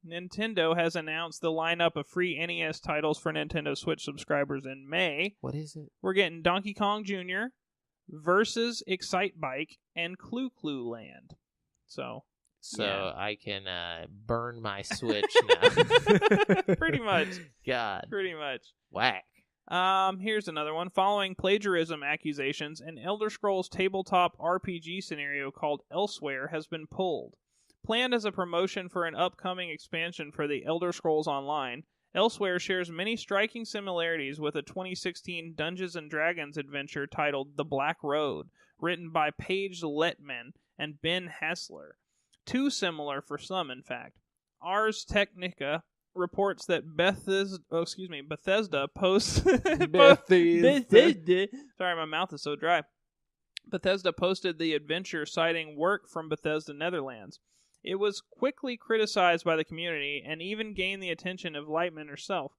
Nintendo has announced the lineup of free NES titles for Nintendo Switch subscribers in May. What is it? We're getting Donkey Kong Jr., Versus Excite Bike, and Clue Clue Land. So yeah. I can burn my Switch now. Pretty much. God. Pretty much. Whack. Here's another one. Following plagiarism accusations, an Elder Scrolls tabletop RPG scenario called Elsewhere has been pulled. Planned as a promotion for an upcoming expansion for the Elder Scrolls Online, Elsewhere shares many striking similarities with a 2016 Dungeons & Dragons adventure titled The Black Road, written by Paige Letman and Ben Hassler. Too similar for some, in fact. Ars Technica reports that Bethesda posts... Bethesda. Sorry, my mouth is so dry. Bethesda posted the adventure citing work from Bethesda Netherlands. It was quickly criticized by the community and even gained the attention of Lightman herself.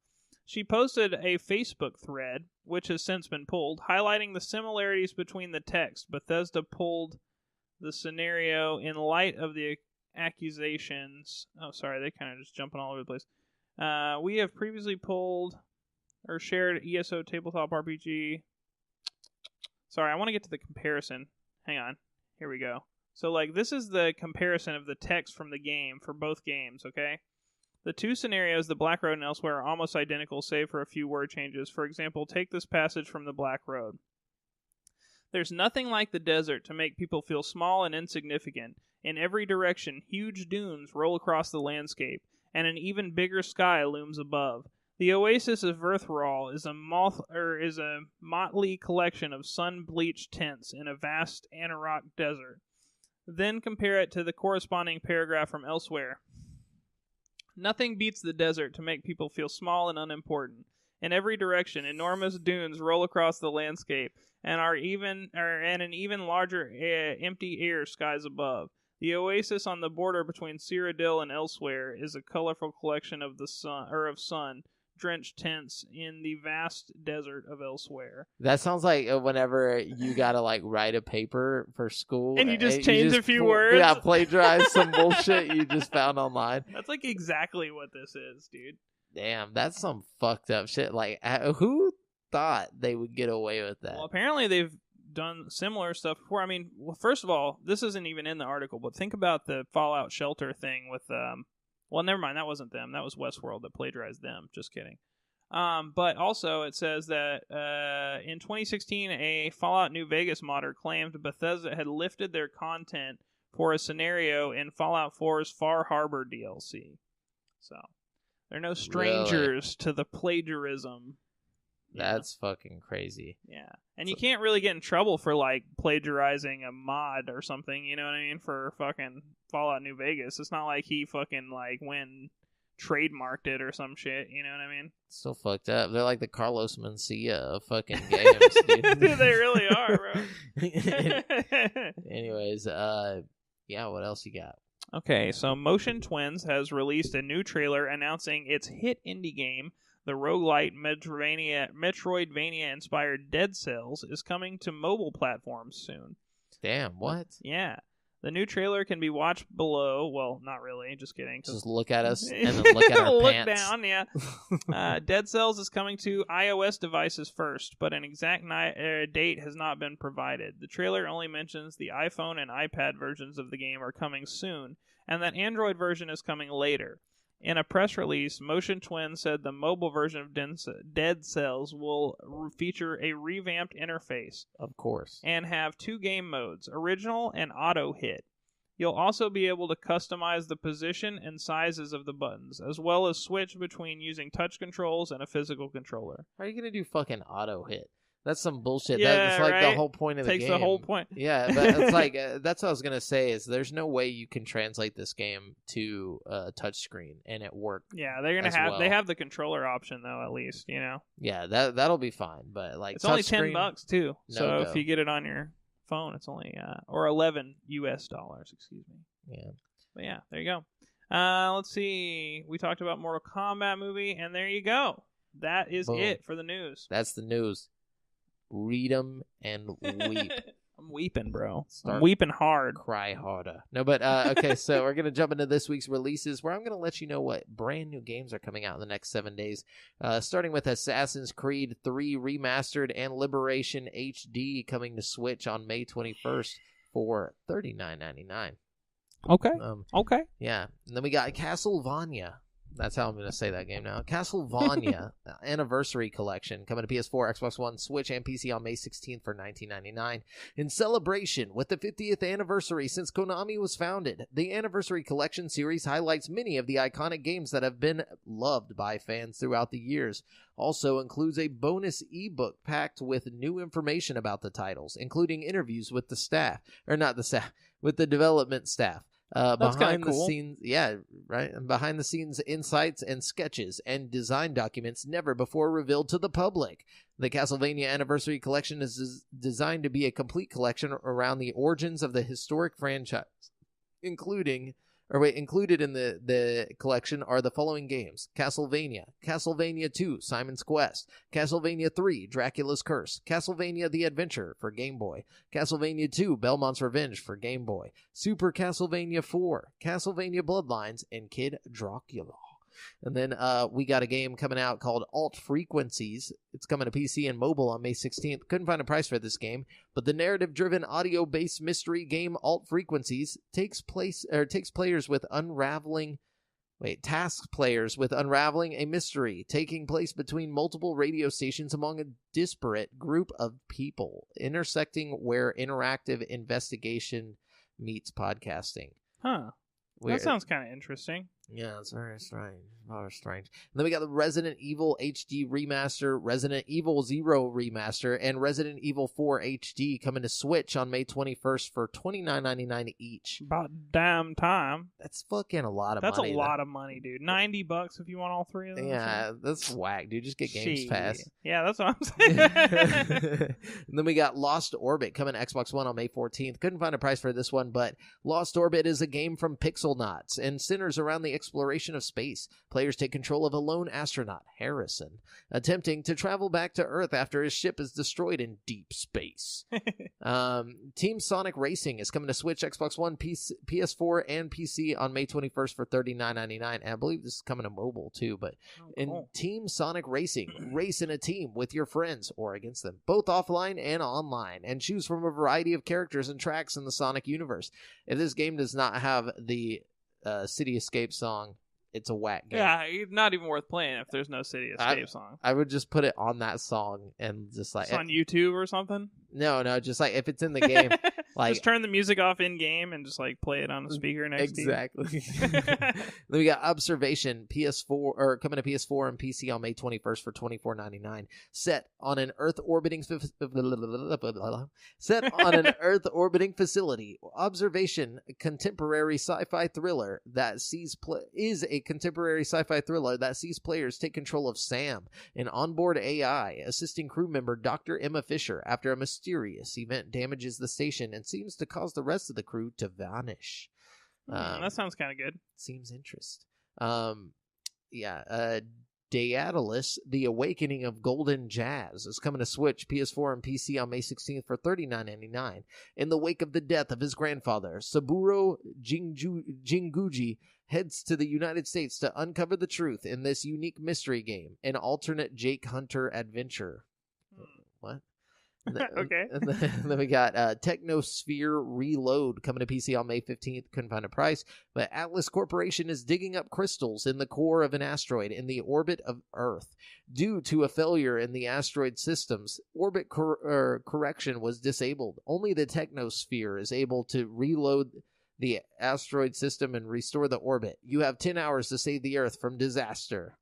She posted a Facebook thread, which has since been pulled, highlighting the similarities between the text. Bethesda pulled the scenario in light of the accusations. Oh, sorry, they kind of just jumping all over the place. We have previously pulled or shared ESO Tabletop RPG. Sorry, I want to get to the comparison. Hang on. Here we go. So, like, this is the comparison of the text from the game for both games, okay? The two scenarios, the Black Road and Elsewhere, are almost identical, save for a few word changes. For example, take this passage from the Black Road. There's nothing like the desert to make people feel small and insignificant. In every direction, huge dunes roll across the landscape, and an even bigger sky looms above. The oasis of Verthral is a motley collection of sun-bleached tents in a vast Anarok desert. Then compare it to the corresponding paragraph from Elsewhere. Nothing beats the desert to make people feel small and unimportant. In every direction, enormous dunes roll across the landscape, and an even larger empty air skies above. The oasis on the border between Cyrodiil and Elsewhere is a colorful collection of sun-drenched tents in the vast desert of Elsewhere. That sounds like whenever you gotta like write a paper for school and you just change a few words. Yeah, plagiarize some bullshit you just found online. That's like exactly what this is, dude. Damn, that's some fucked up shit. Like, who thought they would get away with that? Well, apparently they've done similar stuff before. I mean, well, first of all, this isn't even in the article, but think about the Fallout Shelter thing with well, never mind, that wasn't them. That was Westworld that plagiarized them. Just kidding. But also it says that in 2016, a Fallout New Vegas modder claimed Bethesda had lifted their content for a scenario in Fallout 4's Far Harbor DLC. So they're no strangers to the plagiarism. That's fucking crazy. Yeah. And you can't really get in trouble for, like, plagiarizing a mod or something, you know what I mean, for fucking Fallout New Vegas. It's not like he fucking, like, trademarked it or some shit, you know what I mean? So fucked up. They're like the Carlos Mencia of fucking games, dude. They really are, bro. Anyways, yeah, what else you got? Okay, so Motion Twins has released a new trailer announcing its hit indie game, the roguelite Metroidvania-inspired Dead Cells, is coming to mobile platforms soon. Damn, what? Yeah. The new trailer can be watched below. Well, not really. Just kidding. Just look at us and then look at our look pants. Down, yeah. Dead Cells is coming to iOS devices first, but an exact date has not been provided. The trailer only mentions the iPhone and iPad versions of the game are coming soon, and that Android version is coming later. In a press release, Motion Twin said the mobile version of Dead Cells will feature a revamped interface. Of course. And have 2 game modes, Original and Auto Hit. You'll also be able to customize the position and sizes of the buttons, as well as switch between using touch controls and a physical controller. How are you going to do fucking Auto Hit? That's some bullshit. Yeah, that's like right? the whole point of the game. Takes the whole point. Yeah, but it's like that's what I was gonna say. Is there's no way you can translate this game to a touchscreen and it work. Yeah, they're gonna have they have the controller option though, at least, you know. Yeah, that'll be fine. But like it's only $10 too. So no if you get it on your phone, it's only or $11 US, excuse me. Yeah. But yeah, there you go. Let's see. We talked about Mortal Kombat movie, and there you go. That is it for the news. That's the news. Read them and weep. I'm weeping, bro. I'm weeping hard. Cry harder. No, but okay, so we're going to jump into this week's releases where I'm going to let you know what brand new games are coming out in the next 7 days. Starting with Assassin's Creed 3 Remastered and Liberation HD coming to Switch on May 21st for $39.99. Okay. Okay. Yeah. And then we got Castlevania. That's how I'm going to say that game now. Castlevania Anniversary Collection coming to PS4, Xbox One, Switch, and PC on May 16th for $19.99. In celebration with the 50th anniversary since Konami was founded, the Anniversary Collection series highlights many of the iconic games that have been loved by fans throughout the years. Also includes a bonus ebook packed with new information about the titles, including interviews with the with the development staff. That's behind the cool. scenes, yeah, right. And behind the scenes insights and sketches and design documents never before revealed to the public. The Castlevania Anniversary Collection is designed to be a complete collection around the origins of the historic franchise, included in the collection are the following games: Castlevania, Castlevania 2, Simon's Quest, Castlevania 3, Dracula's Curse, Castlevania The Adventure for Game Boy, Castlevania 2, Belmont's Revenge for Game Boy, Super Castlevania 4, Castlevania Bloodlines, and Kid Dracula. And then we got a game coming out called Alt Frequencies. It's coming to PC and mobile on May 16th. Couldn't find a price for this game, but the narrative-driven audio-based mystery game Alt Frequencies tasks players with unraveling a mystery taking place between multiple radio stations among a disparate group of people, intersecting where interactive investigation meets podcasting. Huh. Weird. That sounds kind of interesting. Yeah, it's very strange. Very strange. And then we got the Resident Evil HD Remaster, Resident Evil 0 Remaster, and Resident Evil 4 HD coming to Switch on May 21st for $29.99 each. About damn time. That's fucking a lot of money. money. That's a lot of money, dude. $90 if you want all 3 of them. Yeah, that's whack, dude. Just get Games Pass. Yeah, that's what I'm saying. And then we got Lost Orbit coming to Xbox One on May 14th. Couldn't find a price for this one, but Lost Orbit is a game from Pixelnots and centers around the exploration of space. Players take control of a lone astronaut, Harrison, attempting to travel back to Earth after his ship is destroyed in deep space. Team Sonic Racing is coming to Switch, Xbox One, PS4, and PC on May 21st for $39.99. And I believe this is coming to mobile too. But in Team Sonic Racing, race in a team with your friends or against them, both offline and online, and choose from a variety of characters and tracks in the Sonic universe. If this game does not have the City Escape song, it's a whack game. Yeah, not even worth playing if there's no City Escape song. I would just put it on that song and just like... It's on YouTube or something? No, just like if it's in the game. Like, just turn the music off in game and just like play it on the speaker next to you. Exactly. Then we got Observation, PS4 or coming to PS4 and PC on May 21st for $24.99. Set on an Earth orbiting facility. Observation, contemporary sci-fi thriller that sees players take control of Sam, an onboard AI, assisting crew member Dr. Emma Fisher after a mysterious event damages the station and seems to cause the rest of the crew to vanish. That sounds kind of good. Seems interest. Daedalus, The Awakening of Golden Jazz is coming to Switch, PS4, and PC on May 16th for $39.99. In the wake of the death of his grandfather, Saburo Jinguji heads to the United States to uncover the truth in this unique mystery game, an alternate Jake Hunter adventure. What? Okay. And then we got Technosphere Reload coming to PC on May 15th. Couldn't find a price. But Atlas Corporation is digging up crystals in the core of an asteroid in the orbit of Earth. Due to a failure in the asteroid systems, orbit correction was disabled. Only the Technosphere is able to reload the asteroid system and restore the orbit. You have 10 hours to save the Earth from disaster.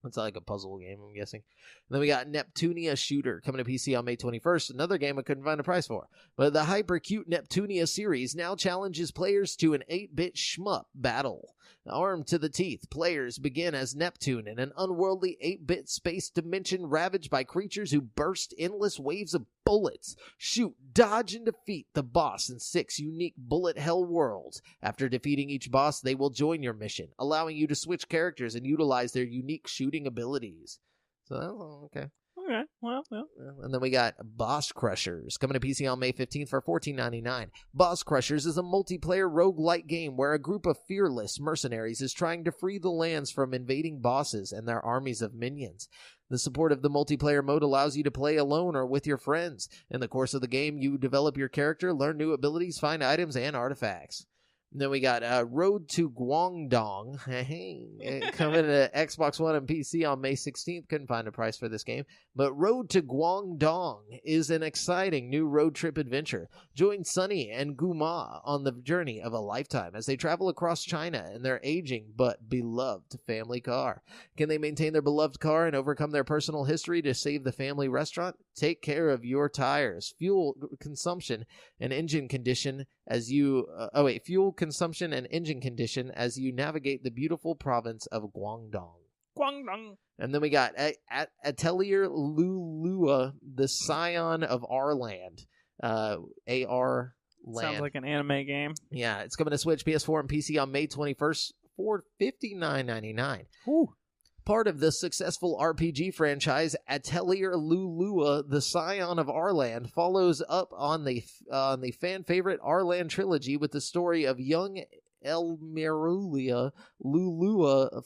It's like a puzzle game, I'm guessing. And then we got Neptunia Shooter coming to PC on May 21st. Another game I couldn't find a price for. But the hyper-cute Neptunia series now challenges players to an 8-bit shmup battle. Armed to the teeth, players begin as Neptune in an unworldly 8-bit space dimension ravaged by creatures who burst endless waves of bullets, shoot, dodge, and defeat the boss in 6 unique bullet hell worlds. After defeating each boss, they will join your mission, allowing you to switch characters and utilize their unique shooting abilities. So, okay. Okay, well. And then we got Boss Crushers coming to PC on May 15th for $14.99. Boss Crushers is a multiplayer roguelike game where a group of fearless mercenaries is trying to free the lands from invading bosses and their armies of minions. The support of the multiplayer mode allows you to play alone or with your friends. In the course of the game, you develop your character, learn new abilities, find items, and artifacts. And then we got Road to Guangdong coming to Xbox One and PC on May 16th. Couldn't find a price for this game. But Road to Guangdong is an exciting new road trip adventure. Join Sunny and Guma on the journey of a lifetime as they travel across China in their aging but beloved family car. Can they maintain their beloved car and overcome their personal history to save the family restaurant? Take care of your tires, fuel consumption, and engine condition as you navigate the beautiful province of Guangdong. And then we got Atelier Lulua, the Scion of Arland. AR Land. Sounds like an anime game. Yeah, it's coming to Switch, PS4, and PC on May 21st for $59.99. Ooh. Part of the successful RPG franchise, Atelier Lulua, the Scion of Arland, follows up on the fan-favorite Arland trilogy with the story of young Elmirulia Lulua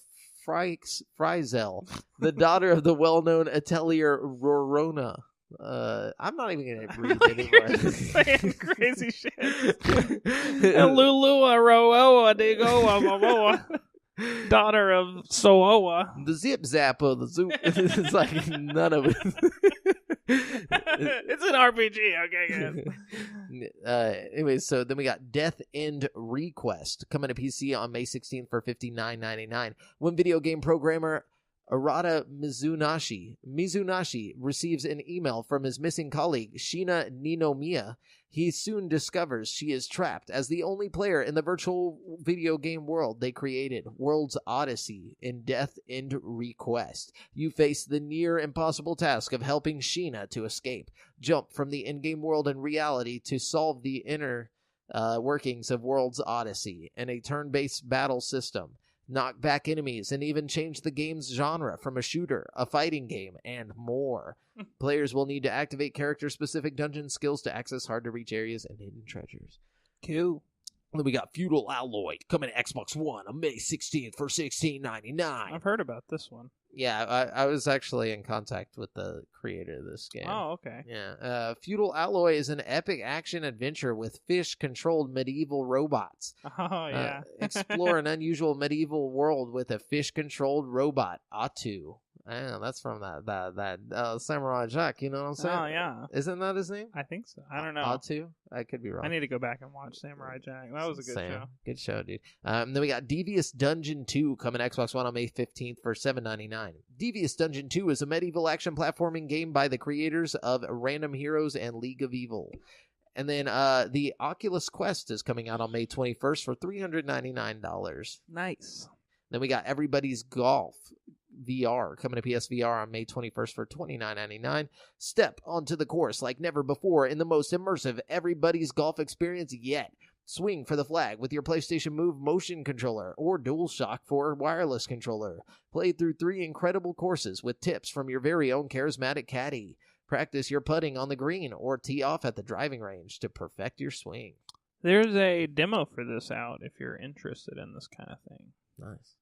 Frizel, the daughter of the well-known Atelier Rorona. I'm not even going to read anymore. Just saying crazy shit. Lulua Roa Digoa daughter of Sooa. The zip zap of the zoop. It's like none of it. It's an RPG, okay, guys. Anyways, so then we got Death End Request coming to PC on May 16th for $59.99. When video game programmer Arata Mizunashi receives an email from his missing colleague, Shina Ninomiya. He soon discovers she is trapped as the only player in the virtual video game world they created, World's Odyssey, in Death End Request. You face the near impossible task of helping Sheena to escape, jump from the in-game world and reality to solve the inner workings of World's Odyssey in a turn-based battle system. Knock back enemies, and even change the game's genre from a shooter, a fighting game, and more. Players will need to activate character-specific dungeon skills to access hard-to-reach areas and hidden treasures. Cool. Then we got Feudal Alloy coming to Xbox One on May 16th for $16.99. I've heard about this one. Yeah, I was actually in contact with the creator of this game. Oh, okay. Yeah. Feudal Alloy is an epic action adventure with fish-controlled medieval robots. Oh, yeah. Explore an unusual medieval world with a fish-controlled robot, Atu. That's from that Samurai Jack, you know what I'm saying? Oh, yeah. Isn't that his name? I think so. I don't know. Atu? I could be wrong. I need to go back and watch Samurai Jack. That was a good show. Good show, dude. Then we got Devious Dungeon 2 coming to Xbox One on May 15th for $7.99. Devious Dungeon 2 is a medieval action platforming game by the creators of Random Heroes and League of Evil. And then the Oculus Quest is coming out on May 21st for $399. Nice. Then we got Everybody's Golf VR coming to PSVR on May 21st for $29.99. Step onto the course like never before in the most immersive Everybody's Golf experience yet. Swing for the flag with your PlayStation Move motion controller or DualShock 4 wireless controller. Play through 3 incredible courses with tips from your very own charismatic caddy. Practice your putting on the green or tee off at the driving range to perfect your swing. There's a demo for this out if you're interested in this kind of thing. Nice.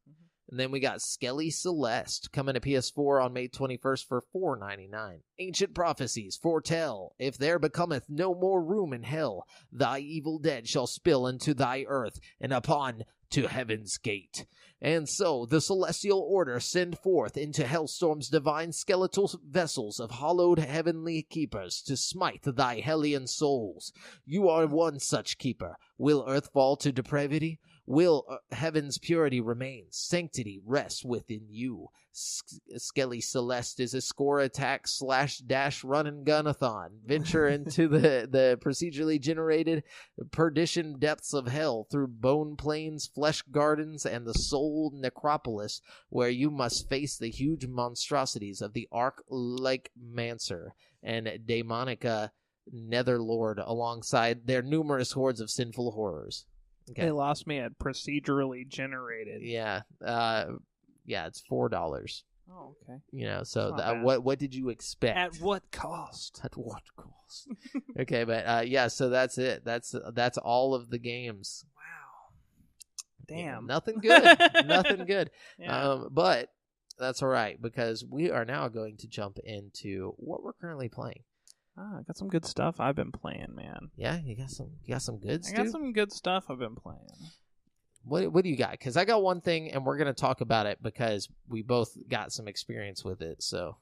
And then we got Skelly Celeste coming to PS4 on May 21st for $4.99. Ancient prophecies foretell, if there becometh no more room in hell, thy evil dead shall spill into thy earth, and upon to heaven's gate. And so the celestial order send forth into Hellstorm's divine skeletal vessels of hallowed heavenly keepers to smite thy hellion souls. You are one such keeper. Will earth fall to depravity? Will heaven's purity remain? Sanctity rests within you. Skelly Celeste is a score attack / dash run and gun-a-thon. Venture into the procedurally generated perdition depths of hell through bone plains, flesh gardens, and the soul necropolis, where you must face the huge monstrosities of the Arc-like Mancer and Daemonica Netherlord alongside their numerous hordes of sinful horrors. Okay. They lost me at procedurally generated. Yeah. It's $4. Oh, okay. You know, so what did you expect? At what cost? At what cost? Okay, but so that's it. That's all of the games. Wow. Damn. Yeah, nothing good. Nothing good. Yeah. But that's all right because we are now going to jump into what we're currently playing. I got some good stuff I've been playing, man. Yeah, you got some goods. I got some good stuff I've been playing. What do you got? Because I got one thing, and we're gonna talk about it because we both got some experience with it. So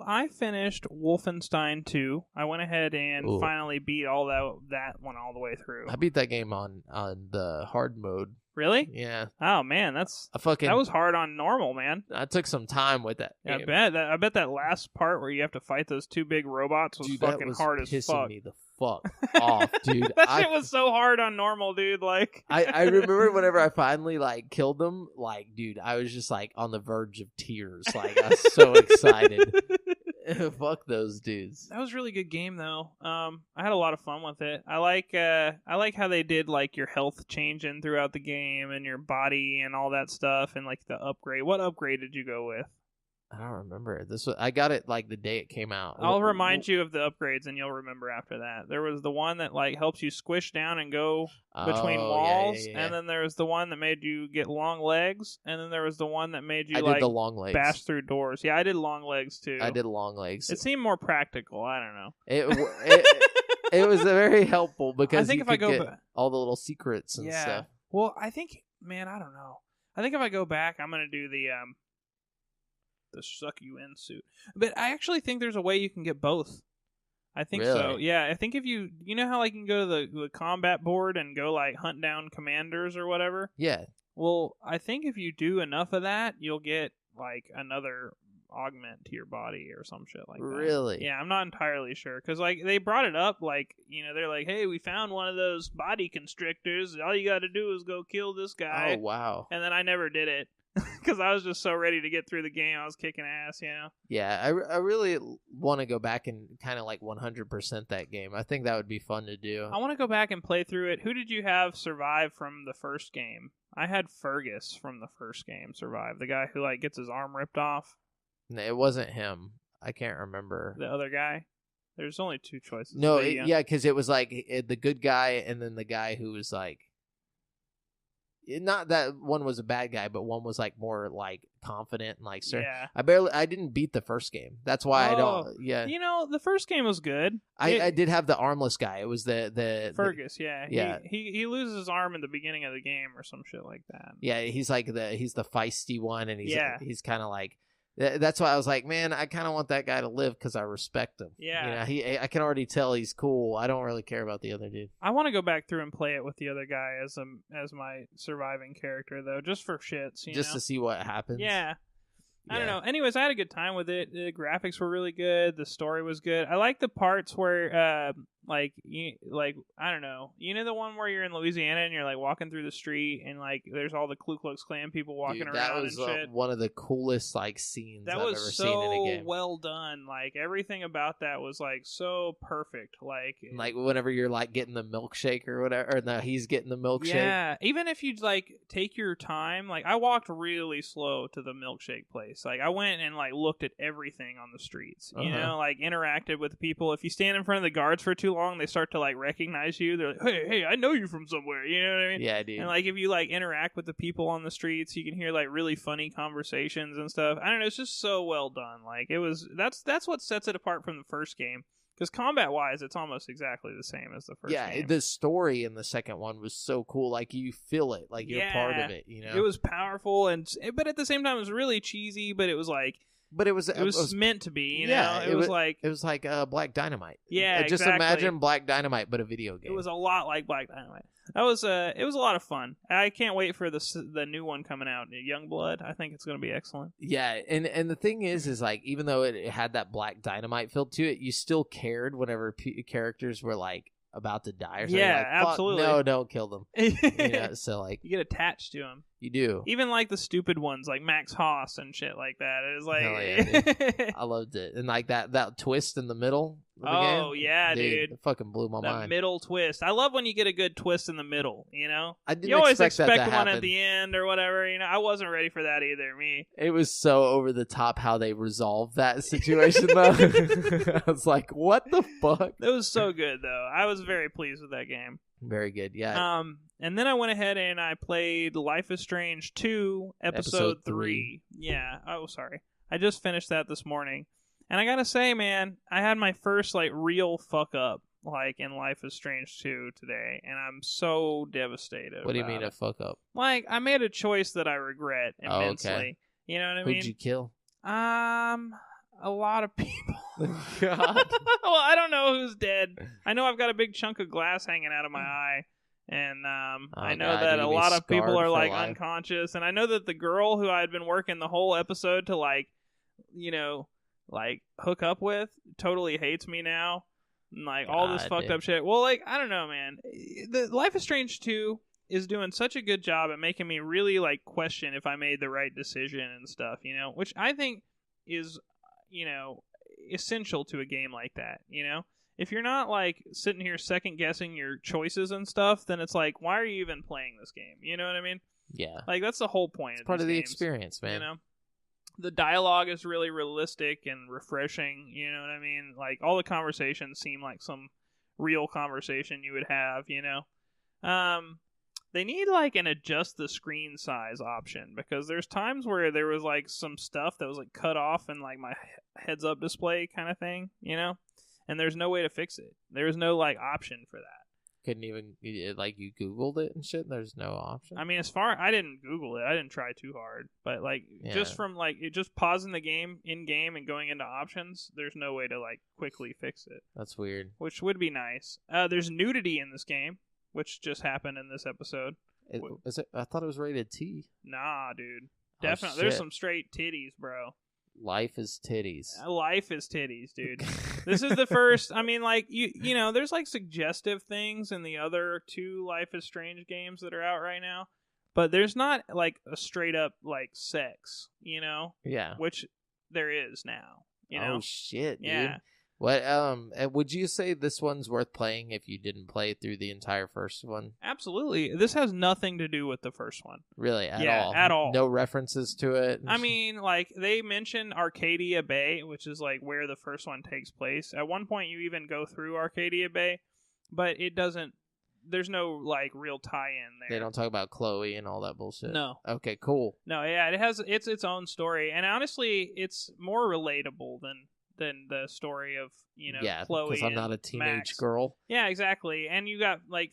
I finished Wolfenstein 2. I went ahead and finally beat all that one all the way through. I beat that game on the hard mode. Really? Yeah. Oh man, that was hard on normal, man. I took some time with that. Yeah, I bet that last part where you have to fight those 2 big robots was fucking hard as fuck. Pissing me the fuck off, dude. That shit was so hard on normal, dude. Like I remember whenever I finally killed them, dude, I was just on the verge of tears. I was so excited. Fuck those dudes. That was a really good game though. I had a lot of fun with it. I like how they did your health changing throughout the game and your body and all that stuff and the upgrade. What upgrade did you go with? I don't remember. I got it the day it came out. I'll remind you of the upgrades and you'll remember after that. There was the one that helps you squish down and go between walls, yeah. and then there was the one that made you get long legs, and then there was the one that made you did the long legs. Bash through doors. Yeah, I did long legs too. I did long legs. It seemed more practical. I don't know. It was very helpful because I think you if I go get all the little secrets and stuff. Well, I think, man, I don't know. I think if I go back, I'm gonna do the suck you in suit. But I actually think there's a way you can get both. I think really? So. Yeah, I think if you know how you can go to the combat board and go hunt down commanders or whatever? Yeah. Well, I think if you do enough of that, you'll get another augment to your body or some shit like that. Really? Yeah, I'm not entirely sure because they brought it up they're like, hey, we found one of those body constrictors. All you got to do is go kill this guy. Oh wow! And then I never did it because I was just so ready to get through the game. I was kicking ass, you know. Yeah, I really want to go back and kind of 100% that game. I think that would be fun to do. I want to go back and play through it. Who did you have survive from the first game? I had Fergus from the first game survive. The guy who gets his arm ripped off. No, it wasn't him. I can't remember. The other guy? There's only 2 choices. No, because it was the good guy and then the guy who was not that one was a bad guy, but one was like more like confident and like, sir. Yeah. I didn't beat the first game. That's why I don't. Yeah. The first game was good. I did have the armless guy. It was the Fergus. Yeah. Yeah. He loses his arm in the beginning of the game or some shit like that. Yeah, he's like he's the feisty one, and he's kind of like. That's why I was like, man, I kind of want that guy to live because I respect him. Yeah. I can already tell he's cool. I don't really care about the other dude. I want to go back through and play it with the other guy as my surviving character, though, just for shits. Just to see what happens. Yeah. I don't know. Anyways, I had a good time with it. The graphics were really good. The story was good. I like the parts where, I don't know. You know the one where you're in Louisiana and you're like walking through the street and like there's all the Ku Klux Klan people walking around that was, and shit. One of the coolest like scenes I've ever seen in a game. Well done. Like everything about that was like so perfect. Like whenever you're like getting the milkshake or whatever, or no, he's getting the milkshake. Yeah. Even if you like take your time, like I walked really slow to the milkshake place. Like I went and like looked at everything on the streets. You know, like interacted with people. If you stand in front of the guards for too long, they start to like recognize you. They're like, hey, I know you from somewhere. You know what I mean? Yeah, dude. And like if you like interact with the people on the streets, you can hear like really funny conversations and stuff. I don't know. It's just so well done. Like it was. That's what sets it apart from the first game. Because combat-wise, it's almost exactly the same as the first game. Yeah, the story in the second one was so cool. Like, you feel it. Like, you're part of it, you know? It was powerful, but at the same time, it was really cheesy, but it was like... But it was meant to be, you know? It was like Black Dynamite. Yeah, just exactly. imagine Black Dynamite, but a video game. It was a lot like Black Dynamite. It was a lot of fun. I can't wait for the new one coming out, Youngblood. I think it's going to be excellent. Yeah, and the thing is like, even though it had that Black Dynamite feel to it, you still cared whenever characters were like about to die or something. Yeah, like, absolutely. No, don't kill them. You know, so like you get attached to them. You do. Even like the stupid ones, like Max Haas and shit like that. It was like, yeah, I loved it, and like that twist in the middle of the game. Oh yeah, dude, it fucking blew my mind. That middle twist. I love when you get a good twist in the middle. You know, you always expect one at the end or whatever. You know, I wasn't ready for that either. Me. It was so over the top how they resolved that situation, though. I was like, what the fuck? It was so good, though. I was very pleased with that game. Very good, yeah. And then I went ahead and I played Life is Strange 2, Episode 3. Yeah. Oh, sorry. I just finished that this morning. And I gotta say, man, I had my first, like, real fuck up, like, in Life is Strange 2 today. And I'm so devastated. What do you mean a fuck up? Like, I made a choice that I regret immensely. Oh, okay. You know what I mean? Who'd you kill? A lot of people. God. Well, I don't know who's dead. I know I've got a big chunk of glass hanging out of my eye. And I know that a lot of people are like unconscious. And I know that the girl who I had been working the whole episode to like, you know, like hook up with totally hates me now. And like all this fucked up shit. Well, like, I don't know, man. The Life is Strange 2 is doing such a good job at making me really like question if I made the right decision and stuff, you know, which I think is, you know, essential to a game like that, you know? If you're not, like, sitting here second-guessing your choices and stuff, then it's like, why are you even playing this game? You know what I mean? Yeah. Like, that's the whole point. It's part of the experience, man. You know? The dialogue is really realistic and refreshing, you know what I mean? Like, all the conversations seem like some real conversation you would have, you know? They need, like, an adjust the screen size option, because there's times where there was, like, some stuff that was, like, cut off in, like, my heads-up display kind of thing, you know? And there's no way to fix it. There's no, like, option for that. Couldn't even, like, you Googled it and shit? There's no option? I mean, I didn't Google it. I didn't try too hard. But, like, just from, like, just pausing the game in-game and going into options, there's no way to, like, quickly fix it. That's weird. Which would be nice. There's nudity in this game, which just happened in this episode. Is it? I thought it was rated T. Nah, dude. Definitely. There's some straight titties, bro. Life is titties. Life is titties, dude. This is the first. I mean, like you know, there's like suggestive things in the other two Life is Strange games that are out right now, but there's not like a straight up like sex, you know? Yeah. Which there is now. You know? Oh shit, dude. Yeah. What would you say this one's worth playing if you didn't play through the entire first one? Absolutely. This has nothing to do with the first one. Really? At all? At all. No references to it? I mean, like, they mention Arcadia Bay, which is, like, where the first one takes place. At one point, you even go through Arcadia Bay, but it doesn't there's no like real tie-in there. They don't talk about Chloe and all that bullshit. No. Okay, cool. No, yeah, it has its own story, and honestly, it's more relatable than the story of Chloe. Because I'm not a teenage Max. girl. Yeah, exactly. And you got like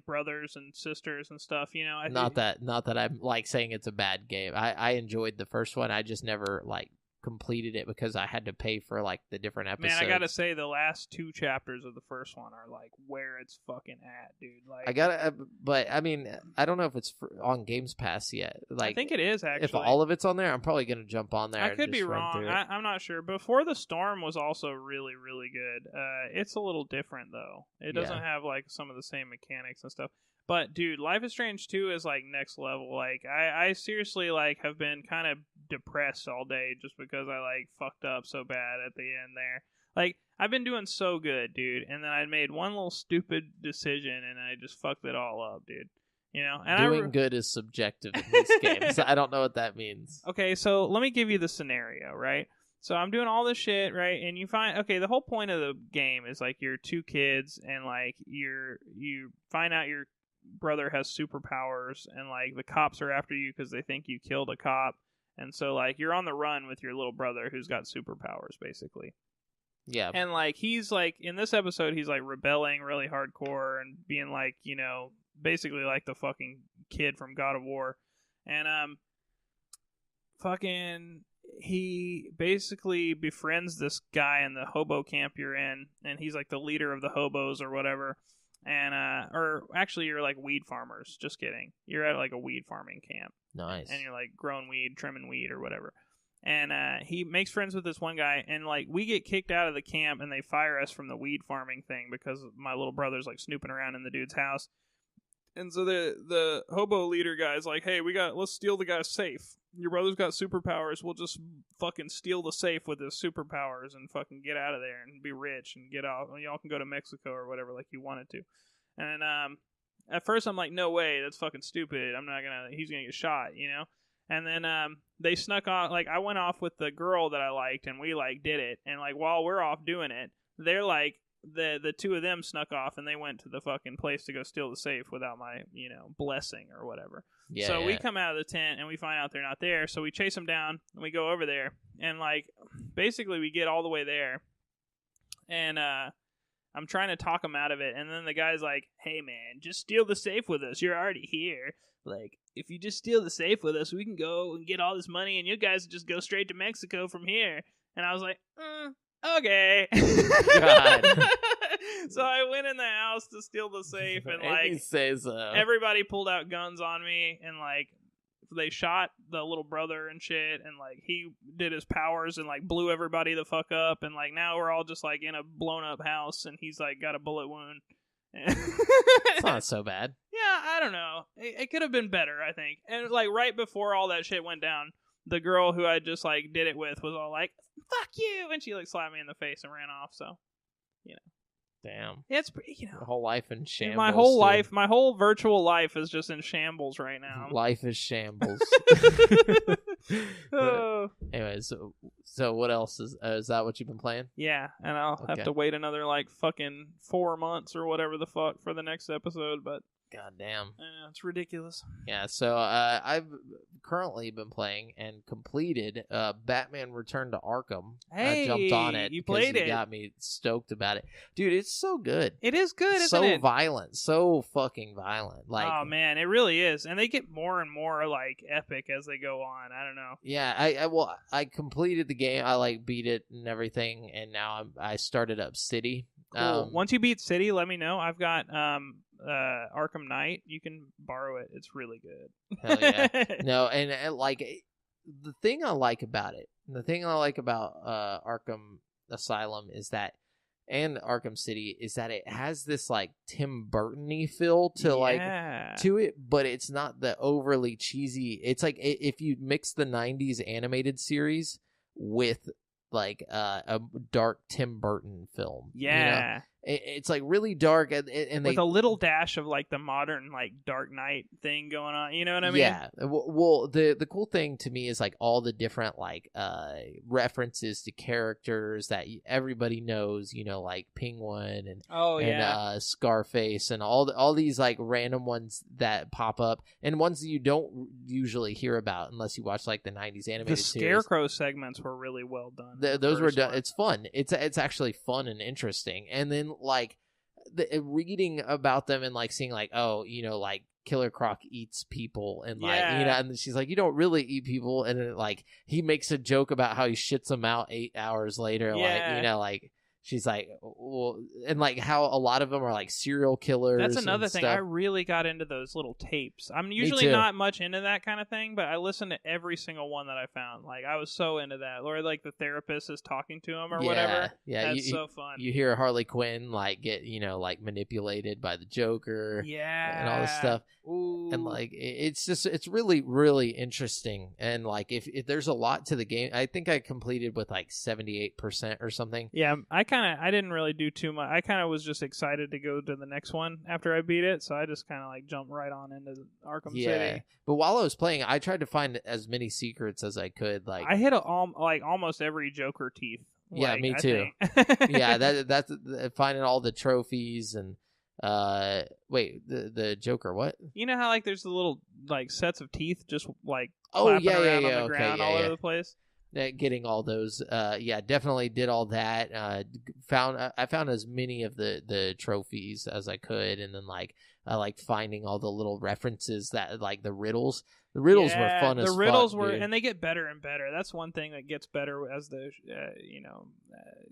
brothers and sisters and stuff. Not that I'm like saying it's a bad game. I enjoyed the first one. I just never like completed it because I had to pay for like the different episodes. Man, I gotta say the last 2 chapters of the first one are like where it's fucking at, dude. Like but I mean, I don't know if it's on Games Pass yet. Like, I think it is actually. If all of it's on there, I'm probably gonna jump on there. I could be wrong. I'm not sure. Before the Storm was also really, really good. It's a little different though. It doesn't have like some of the same mechanics and stuff. But dude, Life is Strange 2 is like next level. Like I seriously like have been kind of depressed all day just because I like fucked up so bad at the end there. Like I've been doing so good, dude, and then I made one little stupid decision and I just fucked it all up, dude. And doing good is subjective in this game, so I don't know what that means. Okay, so let me give you the scenario, right? So I'm doing all this shit, right? And you find, the whole point of the game is like you're 2 kids and like you find out your brother has superpowers and like the cops are after you because they think you killed a cop, and so like you're on the run with your little brother who's got superpowers basically. Yeah. And like he's like in this episode he's like rebelling really hardcore and being like basically like the fucking kid from God of War, and he basically befriends this guy in the hobo camp you're in, and he's like the leader of the hobos or whatever. And or actually you're like weed farmers, just kidding, you're at like a weed farming camp. Nice. And you're like growing weed, trimming weed or whatever. And he makes friends with this one guy, and like we get kicked out of the camp and they fire us from the weed farming thing because my little brother's like snooping around in the dude's house. And so the hobo leader guy's like, hey, let's steal the guy's safe. Your brother's got superpowers. We'll just fucking steal the safe with his superpowers and fucking get out of there and be rich and get out. Y'all can go to Mexico or whatever like you wanted to. And at first I'm like, no way, that's fucking stupid. He's gonna get shot, And then they snuck off. Like I went off with the girl that I liked, and we like did it. And like while we're off doing it, they're like, the 2 of them snuck off and they went to the fucking place to go steal the safe without my blessing or whatever. We come out of the tent and we find out they're not there, so we chase them down and we go over there, and like basically we get all the way there, and I'm trying to talk them out of it, and then the guy's like, hey man, just steal the safe with us, you're already here. Like if you just steal the safe with us, we can go and get all this money and you guys just go straight to Mexico from here. And I was like, okay. God. So I went in the house to steal the safe, and like everybody pulled out guns on me, and like they shot the little brother and shit, and like he did his powers and like blew everybody the fuck up, and like now we're all just like in a blown up house, and he's like got a bullet wound. It's not so bad. Yeah, I don't know. It could have been better, I think. And like right before all that shit went down, the girl who I just like did it with was all like, fuck you, and she like slapped me in the face and ran off. So damn, it's pretty, the whole life in shambles. My whole virtual life is just in shambles right now. Life is shambles. Anyways, so what else is that what you've been playing? Yeah, and I'll have to wait another like fucking 4 months or whatever the fuck for the next episode, but God damn. It's ridiculous. Yeah, so I've currently been playing and completed Batman Return to Arkham. Hey, I jumped on it. You played it. Got me stoked about it. Dude, it's so good. It is good, isn't So it? violent. So fucking violent. Like, oh, man, it really is. And they get more and more, like, epic as they go on. I don't know. Yeah, I completed the game. I, like, beat it and everything, and now I started up City. Cool. Once you beat City, let me know. I've got Arkham Knight. You can borrow it. It's really good. Hell yeah. No, and like the thing I like about Arkham Asylum is that, and Arkham City, is that it has this like Tim Burton-y feel to it, but it's not the overly cheesy. It's like if you mix the 90s animated series with like a dark Tim Burton film. Yeah. it's like really dark, and with a little dash of like the modern like Dark Knight thing going on. You know what I mean? Yeah. Well, the cool thing to me is like all the different like references to characters that everybody knows. You know, like Penguin and Scarface and all these like random ones that pop up and ones that you don't usually hear about unless you watch like the 90s animated series. The series. Scarecrow segments were really well done. Those were done. It's fun. It's actually fun and interesting. And then like reading about them and like seeing like, oh, you know, like Killer Croc eats people and like, you know, and she's like, you don't really eat people. And then like he makes a joke about how he shits them out 8 hours later. Like, you know, like she's like, well, and like how a lot of them are like serial killers. That's another thing. Stuff. I really got into those little tapes. I'm usually not much into that kind of thing, but I listened to every single one that I found. Like I was so into that. Or like the therapist is talking to him or whatever. Yeah, that's so fun. You hear Harley Quinn like get, you know, like manipulated by the Joker. Yeah. And all this stuff. Ooh. And like it's really, really interesting. And like if there's a lot to the game, I think I completed with like 78% or something. Yeah, I didn't really do too much. I kind of was just excited to go to the next one after I beat it, so I just kind of like jumped right on into Arkham City. But while I was playing, I tried to find as many secrets as I could. Like I hit almost every Joker teeth. Yeah, me too. Yeah, that's finding all the trophies and wait, the Joker what? You know how like there's the little like sets of teeth just like around on the ground all over the place? Getting all those, definitely did all that. I found as many of the trophies as I could, and then like I liked finding all the little references that like the riddles. The riddles were fun as fuck. The riddles were, dude. And they get better and better. That's one thing that gets better as the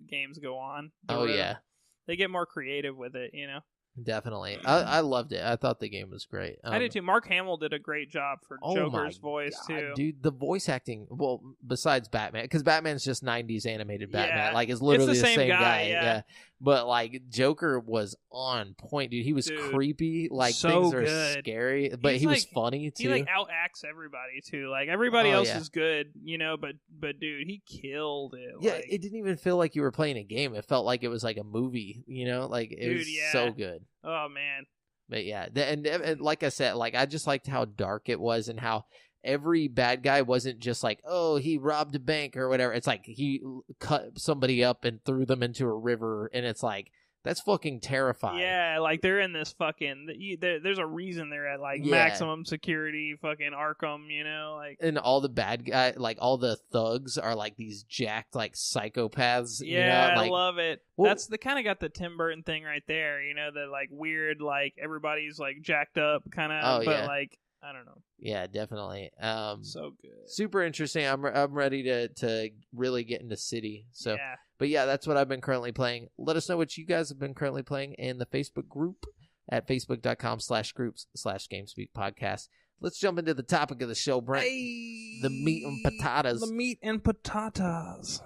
games go on. They get more creative with it. You know. Definitely. I loved it. I thought the game was great. I did too. Mark Hamill did a great job for Joker's voice, too. Dude, the voice acting, well, besides Batman, because Batman's just 90s animated Batman. Like, it's literally the same guy. Yeah. But, like, Joker was on point, dude. He was creepy. Like, so things are scary. But he was funny, too. He, like, outacts everybody, too. Like, everybody else is good, you know, but, dude, he killed it. Yeah, it didn't even feel like you were playing a game. It felt like it was like a movie, you know? Like, it was so good. Oh, man. But yeah, and like I said, like I just liked how dark it was and how every bad guy wasn't just like, oh, he robbed a bank or whatever. It's like he cut somebody up and threw them into a river, and it's like, that's fucking terrifying. Yeah, like they're in this fucking. There's a reason they're at like maximum security, fucking Arkham, you know, like. And all the bad guy, like all the thugs, are like these jacked like psychopaths. Yeah, you know? Like, I love it. Well, that's the kind of got the Tim Burton thing right there. You know, the like weird, like everybody's like jacked up, kind of. Like I don't know. Yeah, definitely. So good. Super interesting. I'm ready to really get into City. So. Yeah. But yeah, that's what I've been currently playing. Let us know what you guys have been currently playing in the Facebook group at facebook.com/groups/GameSpeak podcast. Let's jump into the topic of the show, Brent. Hey, the meat and potatoes. The meat and potatoes.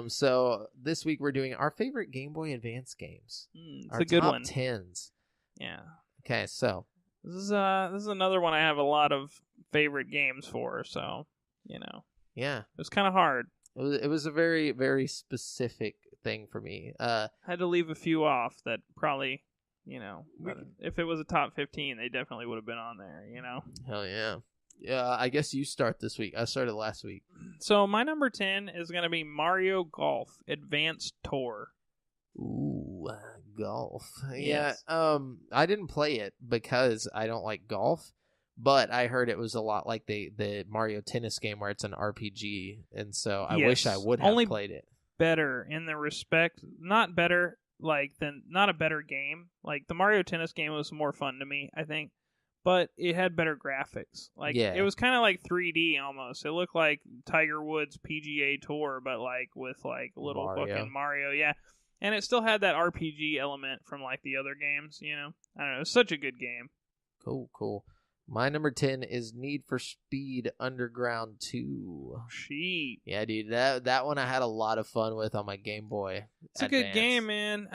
So this week we're doing our favorite Game Boy Advance games. It's a good one. Top 10s. Yeah. Okay, so this is another one I have a lot of favorite games for. So you know. Yeah. It was kind of hard. It was a very, very specific thing for me. Had to leave a few off that probably, you know, if it was a top 15, they definitely would have been on there, you know? Hell yeah. Yeah, I guess you start this week. I started last week. So my number 10 is going to be Mario Golf Advanced Tour. Ooh, golf. Yes. Yeah, I didn't play it because I don't like golf. But I heard it was a lot like the Mario Tennis game where it's an RPG, and so I wish I would have played it. Better in the respect, not better not a better game. Like the Mario Tennis game was more fun to me, I think, but it had better graphics. Like it was kind of like 3D almost. It looked like Tiger Woods PGA Tour, but like with like little fucking Mario, yeah. And it still had that RPG element from like the other games, you know. I don't know. It's such a good game. Cool. My number 10 is Need for Speed Underground 2. Sheet. Yeah, dude, that one I had a lot of fun with on my Game Boy. It's a good game, man.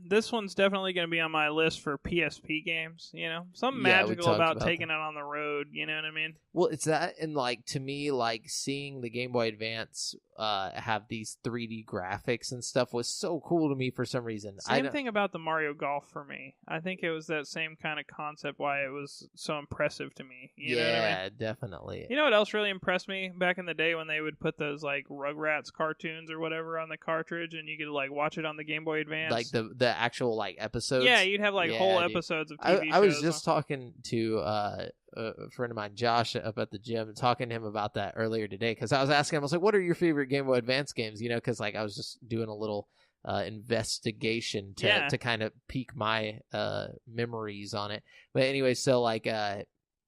This one's definitely going to be on my list for PSP games, you know? Something magical about taking it on the road, you know what I mean? Well, it's that, and like to me, like seeing the Game Boy Advance have these 3D graphics and stuff was so cool to me for some reason. Same thing about the Mario Golf for me. I think it was that same kind of concept why it was so impressive to me. You know what I mean? Definitely. You know what else really impressed me back in the day when they would put those like Rugrats cartoons or whatever on the cartridge and you could like watch it on the Game Boy Advance? Like the actual like episodes? Yeah, you'd have like whole episodes of TV shows. I was just talking to a friend of mine, Josh, up at the gym, talking to him about that earlier today because I was asking him, I was like, what are your favorite Game Boy Advance games? You know, because like I was just doing a little investigation to kind of pique my memories on it. But anyway, so like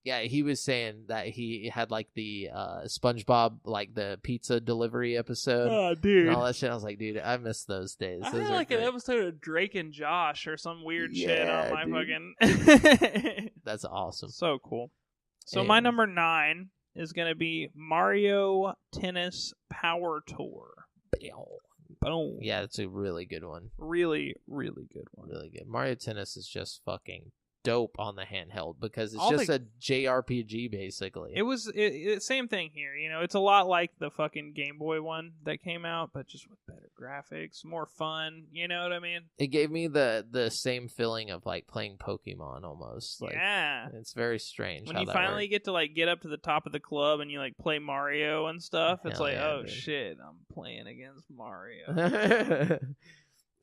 he was saying that he had like the SpongeBob, like the pizza delivery episode. Oh, dude. And all that shit. I was like, dude, I miss those days. I Those had are like great. an episode of Drake and Josh or some weird shit on my dude. fucking... That's awesome. So cool. So And my number 9 is going to be Mario Tennis Power Tour. Boom. Yeah, it's a really good one. Really, really good one. Really good. Mario Tennis is just fucking dope on the handheld because it's All just a JRPG basically. It was same thing here. You know, it's a lot like the fucking Game Boy one that came out, but just with better graphics, more fun. You know what I mean? It gave me the same feeling of like playing Pokemon almost. Like, yeah. It's very strange. When how you that finally worked. get to like get up to the top of the club and you like play Mario and stuff, it's Hell like, yeah, oh dude. shit, I'm playing against Mario.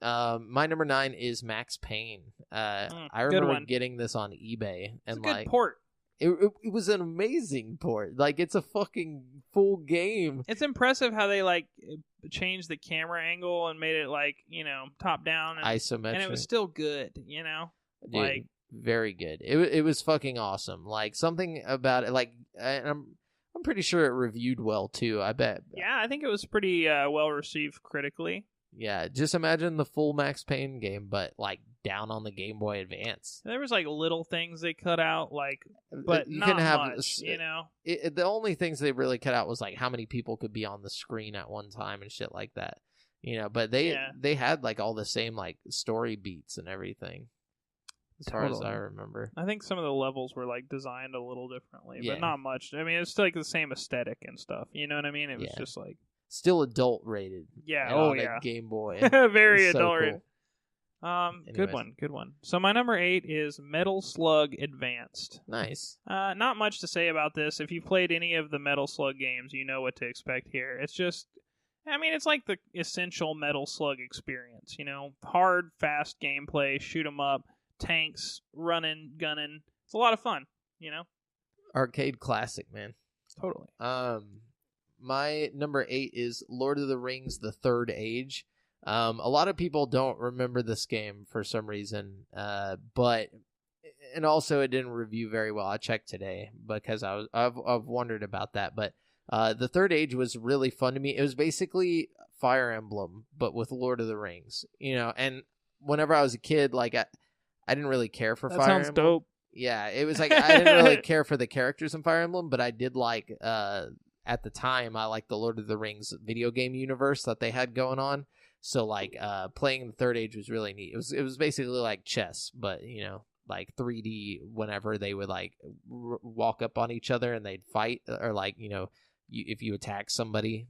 My number 9 is Max Payne. I remember getting this on eBay and It's a good like port. It was an amazing port. Like it's a fucking full game. It's impressive how they like changed the camera angle and made it like, you know, top down and Isometric. and it was still good, you know? Dude, like very good. It was fucking awesome. Like something about it, like I'm pretty sure it reviewed well too. I bet. Yeah, I think it was pretty well received critically. Yeah, just imagine the full Max Payne game, but like down on the Game Boy Advance. There was like little things they cut out, like, but you not can have much, you know. The only things they really cut out was like how many people could be on the screen at one time and shit like that. You know, but they had like all the same like story beats and everything. As far as I remember. I think some of the levels were like designed a little differently, Yeah. but not much. I mean, it's still like the same aesthetic and stuff. You know what I mean? It was just like still adult rated. Yeah. And Oh on a yeah. Game Boy. Very It's so adult rated. cool. Good one. So my number 8 is Metal Slug Advanced. Nice. Not much to say about this. If you've played any of the Metal Slug games, you know what to expect here. It's just, I mean, it's like the essential Metal Slug experience. You know, hard, fast gameplay, shoot 'em up, tanks, running, gunning. It's a lot of fun. You know, Arcade classic, man. totally. My number 8 is Lord of the Rings: The Third Age. A lot of people don't remember this game for some reason, but and also it didn't review very well. I checked today because I've wondered about that. But The Third Age was really fun to me. It was basically Fire Emblem, but with Lord of the Rings. You know, and whenever I was a kid, like I didn't really care for That Fire sounds Emblem. dope. Yeah, it was like I didn't really care for the characters in Fire Emblem, but I did like at the time I liked the Lord of the Rings video game universe that they had going on. So like playing the Third Age was really neat. It was basically like chess, but you know, like 3D. Whenever they would like walk up on each other and they'd fight, or like you know, if you attack somebody,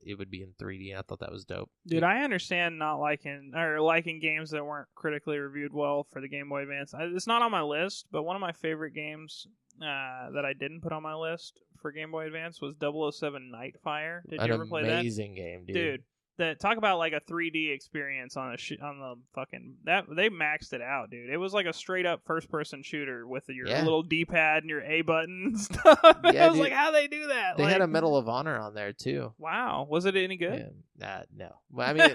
it would be in 3D. I thought that was dope. Dude, I understand not liking games that weren't critically reviewed well for the Game Boy Advance. It's not on my list, but one of my favorite games that I didn't put on my list for Game Boy Advance was 007 Nightfire. Did you ever play that? An amazing game, dude. That talk about like a 3D experience on the fucking that they maxed it out, dude. It was like a straight up first person shooter with your little D-pad and your A button and stuff. Yeah, I was dude. like, how they do that? They like, had a Medal of Honor on there too. Wow, was it any good? Yeah. No, well, I mean,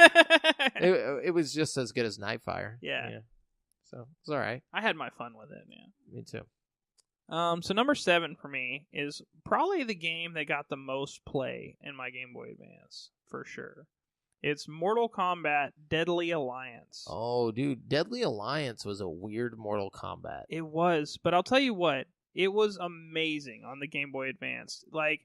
it was just as good as Nightfire. Yeah. So it's all right. I had my fun with it, man. Me too. So number 7 for me is probably the game that got the most play in my Game Boy Advance for sure. It's Mortal Kombat Deadly Alliance. Oh, dude, Deadly Alliance was a weird Mortal Kombat. It was, but I'll tell you what, it was amazing on the Game Boy Advance. Like,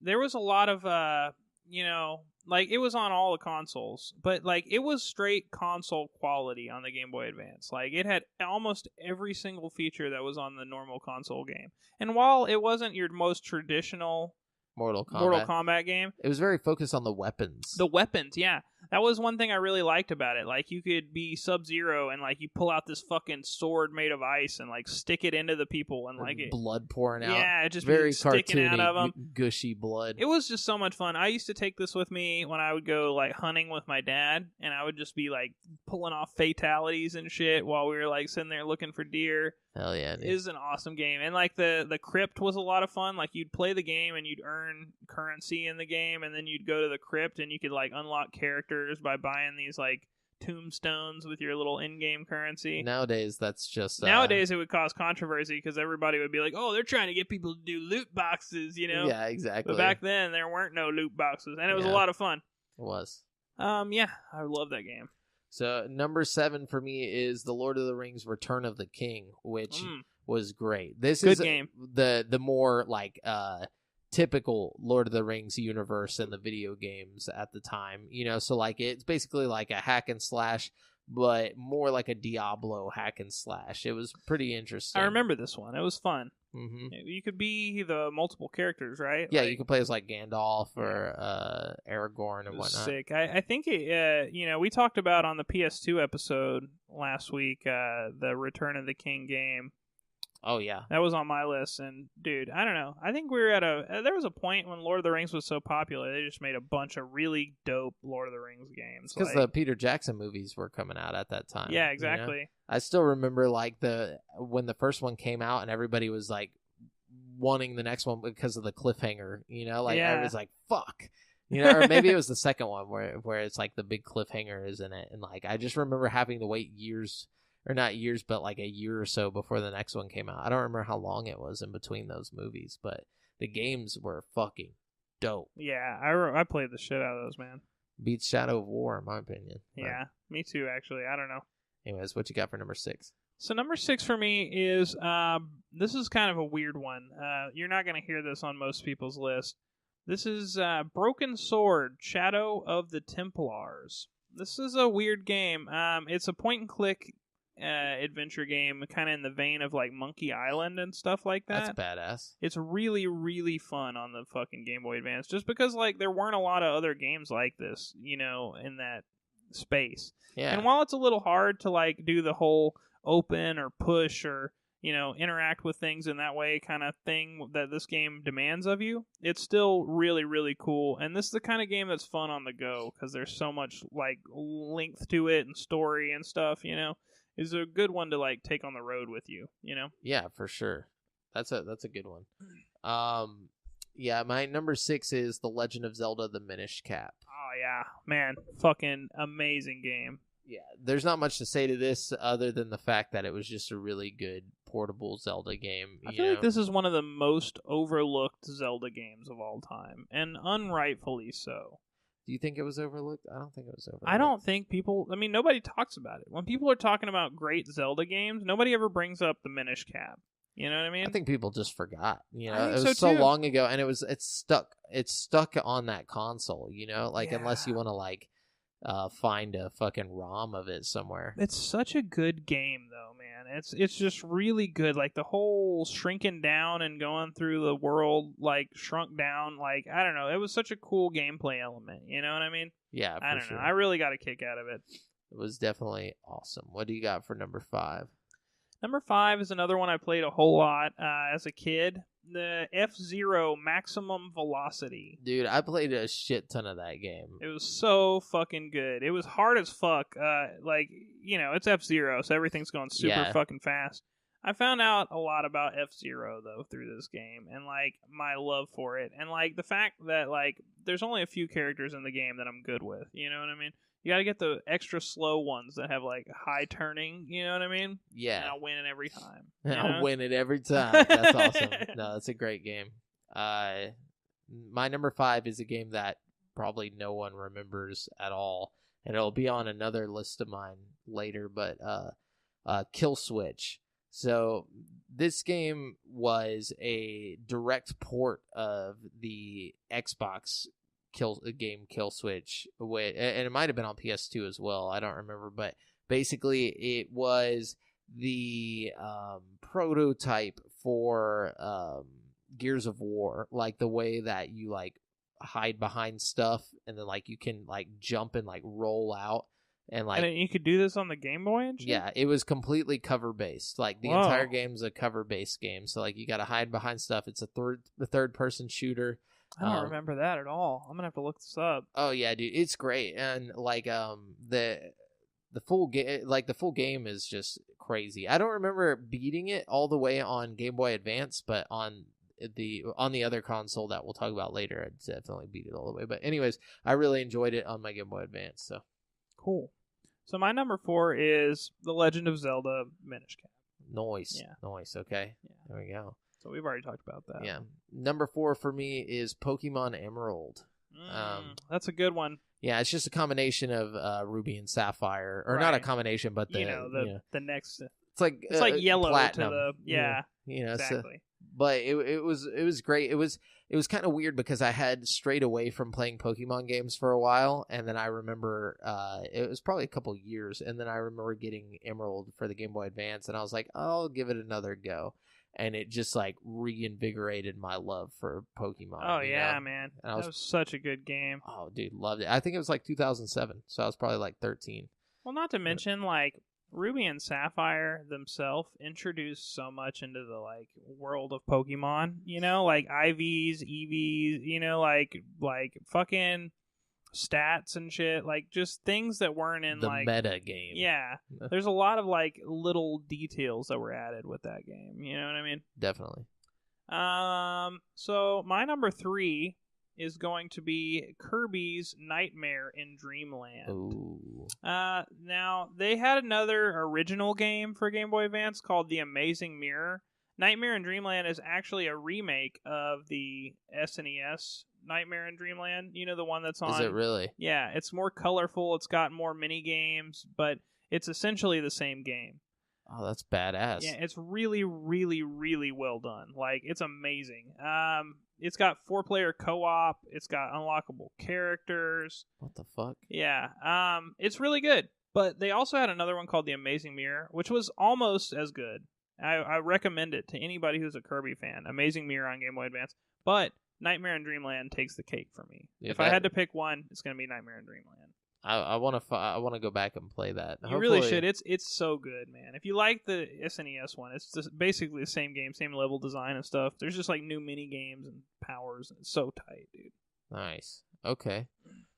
there was a lot of, like, it was on all the consoles, but, like, it was straight console quality on the Game Boy Advance. Like, it had almost every single feature that was on the normal console game. And while it wasn't your most traditional Mortal Kombat game. It was very focused on the weapons. The weapons, yeah. That was one thing I really liked about it. Like, you could be Sub-Zero and, like, you pull out this fucking sword made of ice and, like, stick it into the people and, like, blood pouring out. Yeah, it just very sticking cartoony, out of them. Gushy blood. It was just so much fun. I used to take this with me when I would go, like, hunting with my dad, and I would just be, like, pulling off fatalities and shit while we were, like, sitting there looking for deer. Hell yeah, dude. It is an awesome game. And, like, the crypt was a lot of fun. Like, you'd play the game and you'd earn currency in the game, and then you'd go to the crypt and you could, like, unlock characters by buying these, like, tombstones with your little in-game currency. Nowadays, that's just... Nowadays, it would cause controversy because everybody would be like, oh, they're trying to get people to do loot boxes, you know? Yeah, exactly. But back then, there weren't no loot boxes, and it was a lot of fun. It was. Yeah, I love that game. So, number 7 for me is The Lord of the Rings Return of the King, which was great. This Good is game. The more, like, typical Lord of the Rings universe in the video games at the time, you know, so like it's basically like a hack and slash, but more like a Diablo hack and slash. It was pretty interesting. I remember this one. It was fun. Mm-hmm. You could be the multiple characters, right? Yeah, you could play as like Gandalf or Aragorn and whatnot. Sick. I think it, you know, we talked about on the PS2 episode last week the Return of the King game. Oh, yeah. That was on my list, and, dude, I don't know. I think we were at there was a point when Lord of the Rings was so popular, they just made a bunch of really dope Lord of the Rings games. Because the Peter Jackson movies were coming out at that time. Yeah, exactly. You know? I still remember, like, when the first one came out, and everybody was, like, wanting the next one because of the cliffhanger, you know? Like, I was like, fuck. You know, or maybe it was the second one where it's, like, the big cliffhanger is in it, and, like, I just remember having to wait years... Or not years, but like a year or so before the next one came out. I don't remember how long it was in between those movies, but the games were fucking dope. Yeah, I played the shit out of those, man. Beats Shadow of War, in my opinion. Yeah, me too, actually. I don't know. Anyways, what you got for number 6? So number 6 for me is, this is kind of a weird one. You're not going to hear this on most people's list. This is Broken Sword, Shadow of the Templars. This is a weird game. It's a point-and-click adventure game, kind of in the vein of like Monkey Island and stuff like that. That's badass. It's really, really fun on the fucking Game Boy Advance, just because like there weren't a lot of other games like this, you know, in that space. Yeah. And while it's a little hard to like do the whole open or push or, you know, interact with things in that way kind of thing that this game demands of you, it's still really, really cool. And this is the kind of game that's fun on the go because there's so much like length to it and story and stuff, you know. Is a good one to like take on the road with you, you know? Yeah, for sure. That's a good one. Yeah, my number 6 is The Legend of Zelda: The Minish Cap. Oh yeah, man, fucking amazing game. Yeah, there's not much to say to this other than the fact that it was just a really good portable Zelda game. I feel like this is one of the most overlooked Zelda games of all time, and unrightfully so. Do you think it was overlooked? I don't think it was overlooked. I don't think people... I mean, nobody talks about it. When people are talking about great Zelda games, nobody ever brings up the Minish Cap. You know what I mean? I think people just forgot. You know, I think it was so too. long ago, and it's stuck. It's stuck on that console. You know, like unless you want to like find a fucking ROM of it somewhere. It's such a good game, though, man. It's just really good. Like the whole shrinking down and going through the world, like shrunk down. Like I don't know. It was such a cool gameplay element. You know what I mean? Yeah, I don't know. I really got a kick out of it. It was definitely awesome. What do you got for number 5? Number 5 is another one I played a whole lot as a kid. The F-Zero Maximum Velocity. Dude, I played a shit ton of that game. It was so fucking good. It was hard as fuck. Like, you know, it's F-Zero, so everything's going super fucking fast. I found out a lot about F-Zero, though, through this game, and, like, my love for it. And, like, the fact that, like, there's only a few characters in the game that I'm good with. You know what I mean? You gotta get the extra slow ones that have, like, high turning, you know what I mean? Yeah. And I'll win it every time. I'll win it every time. That's awesome. No, that's a great game. My number 5 is a game that probably no one remembers at all, and it'll be on another list of mine later, but Kill Switch. So this game was a direct port of the Xbox Kill Switch, and it might have been on PS2 as well. I don't remember, but basically it was the prototype for Gears of War, like the way that you like hide behind stuff and then like you can like jump and like roll out and like and you could do this on the Game Boy and shit? yeah, it was completely cover based. Like the entire game's a cover based game. So like you got to hide behind stuff. It's the third person shooter. I don't remember that at all. I'm gonna have to look this up. Oh yeah, dude, it's great. And like the full game is just crazy. I don't remember beating it all the way on Game Boy Advance, but on the other console that we'll talk about later, I'd definitely beat it all the way. But anyways, I really enjoyed it on my Game Boy Advance. So cool. So my number 4 is The Legend of Zelda Minish Cap. Nice. Yeah. Nice. Okay. Yeah. There we go. So we've already talked about that. Yeah. Number 4 for me is Pokemon Emerald. That's a good one. Yeah, it's just a combination of Ruby and Sapphire, or not a combination, but the next. It's like yellow platinum. to the exactly. So, but it was great. It was kind of weird because I had strayed away from playing Pokemon games for a while, and then I remember it was probably a couple years, and then I remember getting Emerald for the Game Boy Advance, and I was like, I'll give it another go. And it just like reinvigorated my love for Pokemon. Oh yeah, man, that was such a good game. Oh, dude, loved it. I think it was like 2007, so I was probably like 13. Well, not to mention like Ruby and Sapphire themselves introduced so much into the like world of Pokemon. You know, like IVs, EVs. You know, like fucking stats and shit, like just things that weren't in the like meta game. Yeah, there's a lot of like little details that were added with that game. You know what I mean? Definitely. So my number 3 is going to be Kirby's Nightmare in Dreamland. Ooh. Now they had another original game for Game Boy Advance called The Amazing Mirror. Nightmare in Dreamland is actually a remake of the SNES Nightmare in Dreamland. You know, the one that's on... Is it really? Yeah, it's more colorful, it's got more mini games, but it's essentially the same game. Oh, that's badass. Yeah, it's really, really, really well done. Like, it's amazing. It's got 4-player co-op, it's got unlockable characters. What the fuck? Yeah, it's really good. But they also had another one called The Amazing Mirror, which was almost as good. I recommend it to anybody who's a Kirby fan. Amazing Mirror on Game Boy Advance. But Nightmare in Dreamland takes the cake for me. Yeah, if I had to pick one, it's going to be Nightmare in Dreamland. I want to go back and play that. You really should. It's so good, man. If you like the SNES one, it's just basically the same game, same level design and stuff. There's just like new mini games and powers. It's so tight, dude. Nice. Okay.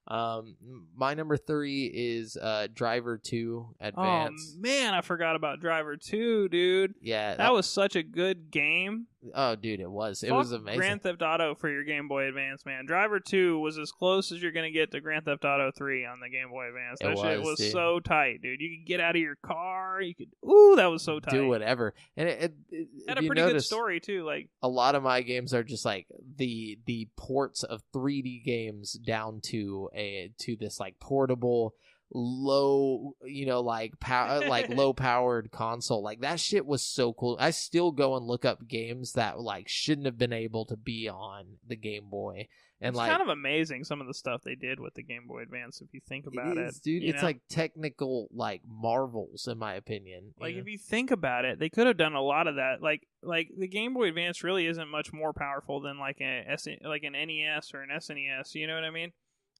My number 3 is Driver 2 Advance. Oh man, I forgot about Driver 2, dude. Yeah, that was such a good game. Oh, dude, it was. It Fuck was amazing. Grand Theft Auto for your Game Boy Advance, man. Driver 2 was as close as you're gonna get to Grand Theft Auto 3 on the Game Boy Advance. That shit was so tight, dude. You could get out of your car. You could. Ooh, that was so tight. Do whatever, and it had a pretty good story too. Like a lot of my games are just like the ports of 3D games down to this like portable low low powered console. Like that shit was so cool. I still go and look up games that like shouldn't have been able to be on the Game Boy, and it's kind of amazing some of the stuff they did with the Game Boy Advance if you think about it, dude. It's like technical like marvels in my opinion. Like if you think about it, they could have done a lot of that. Like the Game Boy Advance really isn't much more powerful than like an NES or an SNES. You know what I mean?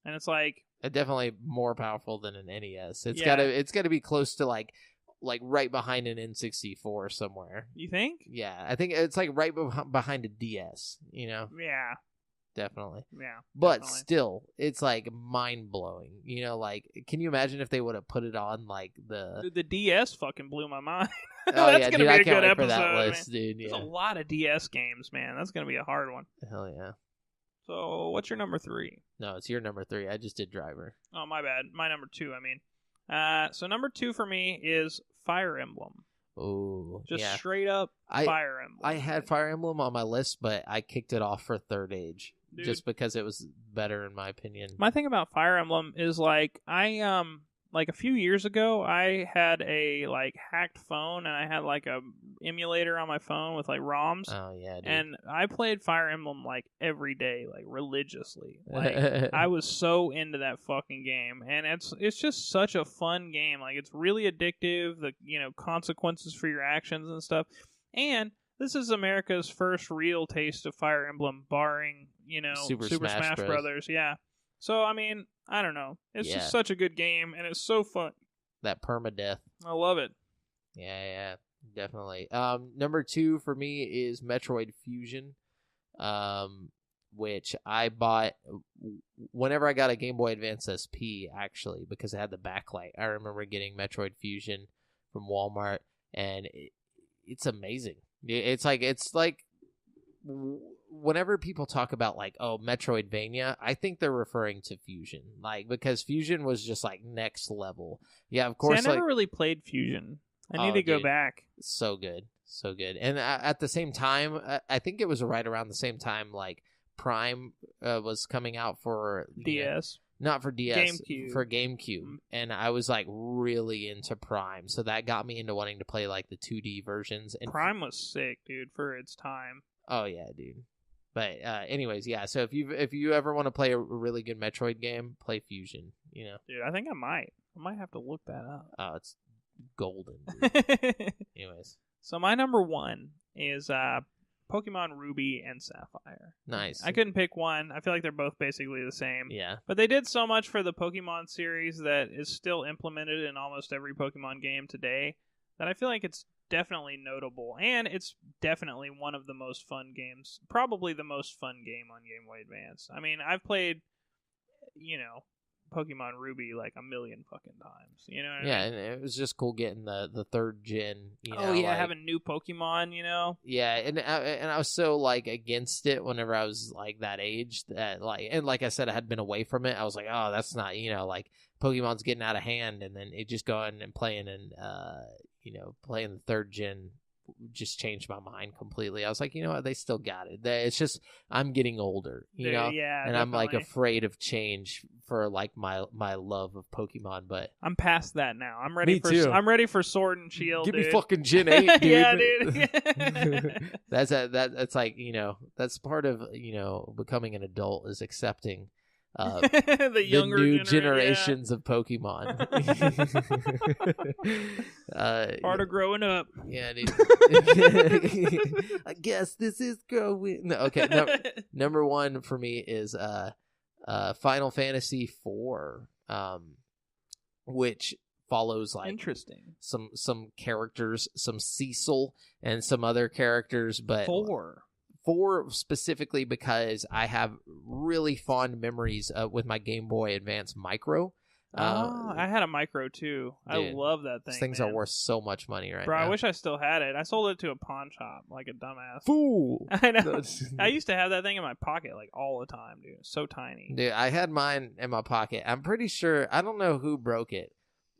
And it's like definitely more powerful than an NES. It's gotta be close to like right behind an N64 somewhere. You think? Yeah, I think it's like right behind a DS. You know? Yeah, definitely. Yeah, but still, it's like mind blowing. You know, like can you imagine if they would have put it on like the DS? Fucking blew my mind. Oh That's yeah, gonna dude, be I a can't good wait episode, for that man. list, dude. Yeah. There's a lot of DS games, man. That's gonna be a hard one. Hell yeah. So, what's your number 3? No, it's your number 3. I just did Driver. Oh, my bad. My number 2, I mean. So, number 2 for me is Fire Emblem. Oh, just straight up Fire Emblem. I had Fire Emblem on my list, but I kicked it off for Third Age. Dude, just because it was better, in my opinion. My thing about Fire Emblem is, like, like a few years ago, I had a like hacked phone, and I had like a emulator on my phone with like ROMs. Oh yeah, dude. And I played Fire Emblem like every day, like religiously. Like I was so into that fucking game, and it's just such a fun game. Like it's really addictive. The consequences for your actions and stuff. And this is America's first real taste of Fire Emblem, barring, Super Smash Bros. Brothers. Yeah. So, I mean, I don't know. It's just such a good game, and it's so fun. That permadeath. I love it. Yeah, definitely. Number 2 for me is Metroid Fusion, which I bought whenever I got a Game Boy Advance SP, actually, because it had the backlight. I remember getting Metroid Fusion from Walmart, and it's amazing. It's like whenever people talk about like, oh, Metroidvania, I think they're referring to Fusion, like, because Fusion was just like next level. Yeah, of course. See, I never really played Fusion. I need to go back. So good. And at the same time, I think it was right around the same time like Prime was coming out for DS. Not for DS, GameCube. for GameCube. And I was like really into Prime, so that got me into wanting to play like the 2D versions. And Prime was sick, dude, for its time. Oh yeah, dude. But anyways, yeah. So if you ever want to play a really good Metroid game, play Fusion. Dude, I think I might have to look that up. Oh, it's golden. Dude. Anyways, so my number 1 is Pokemon Ruby and Sapphire. Nice. I couldn't pick one. I feel like they're both basically the same. Yeah. But they did so much for the Pokemon series that is still implemented in almost every Pokemon game today that I feel like it's definitely notable. And it's definitely one of the most fun games. Probably the most fun game on Game Boy Advance. I mean, I've played, Pokemon Ruby like a million fucking times. You know what I mean? And it was just cool getting the 3rd gen. Having new Pokemon. Yeah, and I was so like against it whenever I was like that age that like I said, I had been away from it. I was like, oh, that's not like Pokemon's getting out of hand, and then it just going and playing and playing the 3rd gen just changed my mind completely. I was like, you know what, they still got it. It's just I'm getting older, Yeah, and definitely. I'm like afraid of change for like my love of Pokemon. But I'm past that now. I'm ready too. I'm ready for Sword and Shield. Give dude. me fucking Gen 8, dude. Yeah, dude. That's like that's part of becoming an adult is accepting the younger new generations of Pokemon. Part of growing up. Yeah, dude. I guess this is growing. No, okay. Number 1 for me is Final Fantasy IV, which follows like interesting some characters, some Cecil and some other characters, but 4 specifically because I have really fond memories with my Game Boy Advance Micro. I had a Micro too. Dude, I love that thing. These things are worth so much money right now. now. I wish I still had it. I sold it to a pawn shop like a dumbass. Fool! I know. I used to have that thing in my pocket like all the time, dude. It's so tiny. Dude, I had mine in my pocket. I'm pretty sure, I don't know who broke it.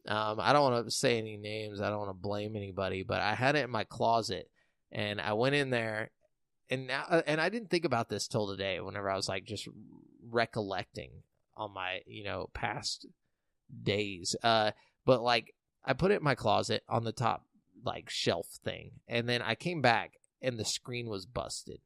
I don't want to say any names. I don't want to blame anybody, but I had it in my closet, and I went in there. And I didn't think about this till today whenever I was like just recollecting on my, past days. But like I put it in my closet on the top like shelf thing. And then I came back and the screen was busted.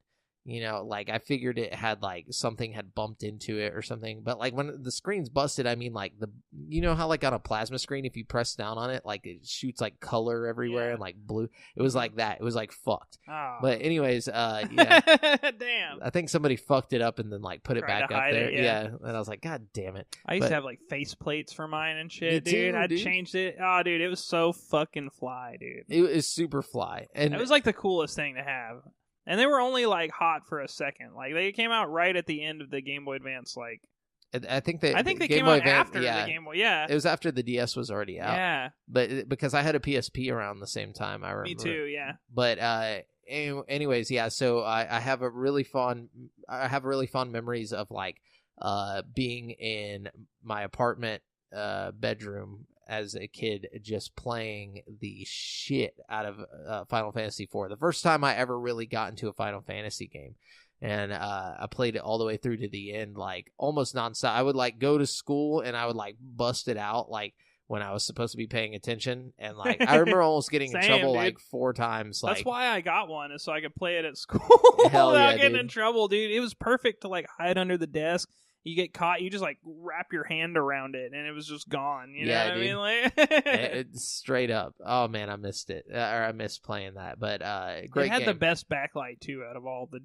Like I figured it had like something had bumped into it or something. But like when the screen's busted, I mean like how like on a plasma screen, if you press down on it, like it shoots like color everywhere and like blue. It was like that. It was like fucked. Oh. But anyways, yeah. Damn. I think somebody fucked it up and then like put it back up there. Yeah. And I was like, God damn it. I used to have like face plates for mine and shit, Me dude. too, I dude. changed it. Oh, dude, it was so fucking fly, dude. It was super fly. And it was like the coolest thing to have. And they were only like hot for a second. Like they came out right at the end of the Game Boy Advance. Like I think they came out after the Game Boy. Yeah, it was after the DS was already out. Yeah, but because I had a PSP around the same time, I remember. Me too. Yeah. But anyways, yeah. So I have really fond memories of like being in my apartment bedroom as a kid, just playing the shit out of Final Fantasy IV. The first time I ever really got into a Final Fantasy game. And I played it all the way through to the end, like almost nonstop. I would like go to school and I would like bust it out like when I was supposed to be paying attention. And like I remember almost getting in trouble dude. like 4 times. Like, that's why I got one, is so I could play it at school Hell without yeah, getting dude. in trouble, dude. It was perfect to like hide under the desk. you get caught, you just like wrap your hand around it, and it was just gone. You know what I mean? Like, it's straight up. Oh man, I missed it, or I missed playing that. But great. It had game. the best backlight too out of all the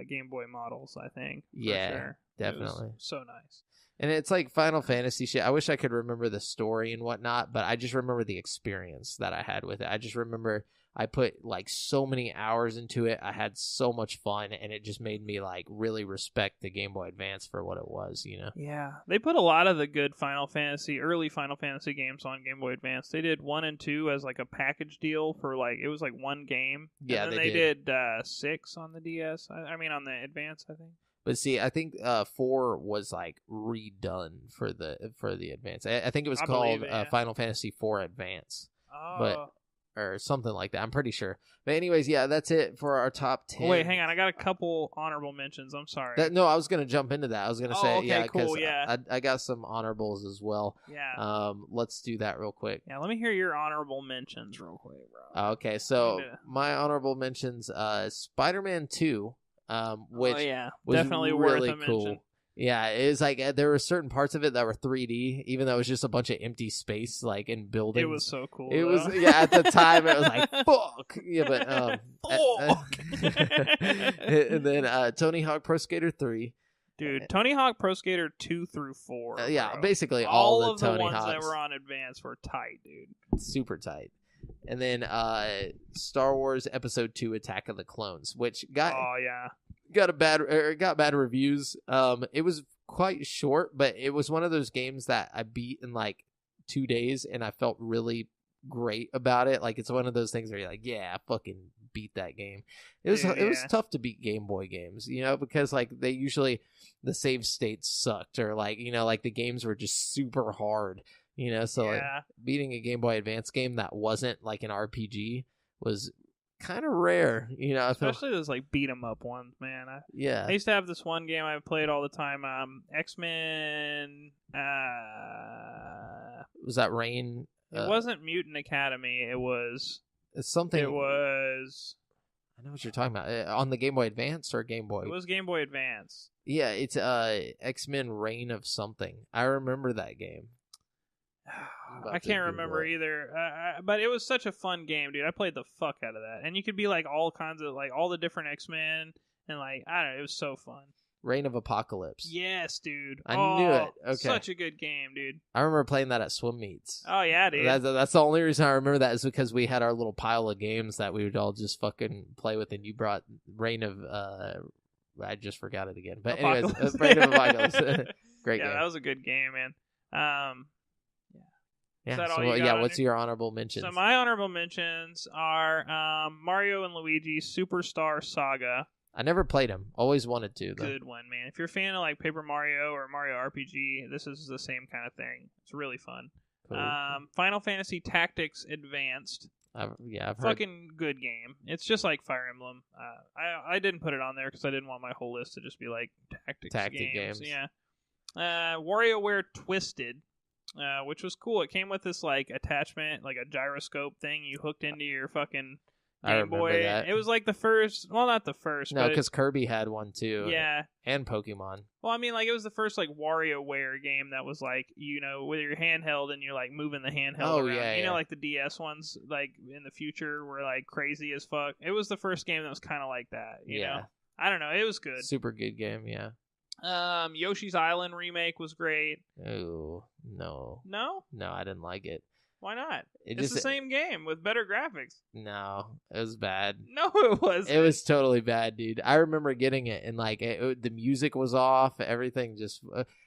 Game Boy models. I think. Yeah, sure. definitely. So nice. And it's like Final Fantasy shit. I wish I could remember the story and whatnot, but I just remember the experience that I had with it. I just remember I put like so many hours into it. I had so much fun, and it just made me like really respect the Game Boy Advance for what it was, you know? Yeah. They put a lot of the good early Final Fantasy games on Game Boy Advance. They did 1 and 2 as like a package deal for like, it was like one game. Yeah, and then they did 6 on the DS. I mean, on the Advance, I think. But see, I think 4 was like redone for the Advance. I think it was called Final Fantasy 4 Advance, or something like that. I'm pretty sure. But anyways, yeah, that's it for our top 10. Wait, hang on. I got a couple honorable mentions. I'm sorry. No, I was gonna jump into that. I was gonna say, okay, yeah, cool, yeah. I got some honorables as well. Yeah. Let's do that real quick. Yeah, let me hear your honorable mentions real quick, bro. Okay, so my honorable mentions: Spider-Man 2. Which was definitely really worth a cool. mention. Yeah, it was like there were certain parts of it that were 3D, even though it was just a bunch of empty space, like in buildings. It was so cool. It was at the time it was like fuck. Yeah, but and then Tony Hawk Pro Skater 3. Dude, Tony Hawk Pro Skater 2 through 4. Yeah, basically all of of Tony the ones Hawks that were on Advance were tight, dude. Super tight. And then Star Wars Episode 2: Attack of the Clones, which got bad reviews. It was quite short, but it was one of those games that I beat in like 2 days, and I felt really great about it. Like, it's one of those things where you're like, yeah, I fucking beat that game. It was tough to beat Game Boy games, you know, because like they usually the save states sucked, or like, you know, like the games were just super hard, you know. So like beating a Game Boy Advance game that wasn't like an RPG was kind of rare, you know. Especially those like beat 'em up ones, man. I used to have this one game I played all the time. X-Men. Was that Rain? It wasn't Mutant Academy. It's something. It was. I know what you're talking about. On the Game Boy Advance or Game Boy? It was Game Boy Advance. Yeah, it's X-Men Reign of something. I remember that game. I can't remember either, but it was such a fun game, dude. I played the fuck out of that, and you could be like all kinds of like all the different X-Men, and like I don't know, it was so fun. Reign of Apocalypse. Yes, dude. I knew it. Okay, such a good game, dude. I remember playing that at swim meets. Oh yeah, dude. That's the only reason I remember that is because we had our little pile of games that we would all just fucking play with, and you brought Reign of I just forgot it again, but Apocalypse. Anyways, Reign of Apocalypse. Great game. Yeah, that was a good game, man. Yeah. So, what's your honorable mentions? So my honorable mentions are Mario and Luigi Superstar Saga. I never played them. Always wanted to, though. Good one, man. If you're a fan of like Paper Mario or Mario RPG, this is the same kind of thing. It's really fun. Cool. Final Fantasy Tactics Advanced. I've heard. Fucking good game. It's just like Fire Emblem. I didn't put it on there because I didn't want my whole list to just be like tactic games. Yeah. WarioWare Twisted. Which was cool. It came with this like attachment, like a gyroscope thing you hooked into your fucking Game Boy. That. It was like the first, well, not the first. No, because Kirby had one too. Yeah. And Pokemon. Well, I mean, like it was the first like WarioWare game that was like, you know, with your handheld and you're like moving the handheld around. Yeah, you know, like the DS ones, like in the future were like crazy as fuck. It was the first game that was kind of like that. You know? I don't know. It was good. Super good game. Yeah. Yoshi's Island remake was great. Oh, no. No? No, I didn't like it. Why not? It's the same game with better graphics. No, it was bad. No, it wasn't. It was totally bad, dude. I remember getting it, and like the music was off. Everything just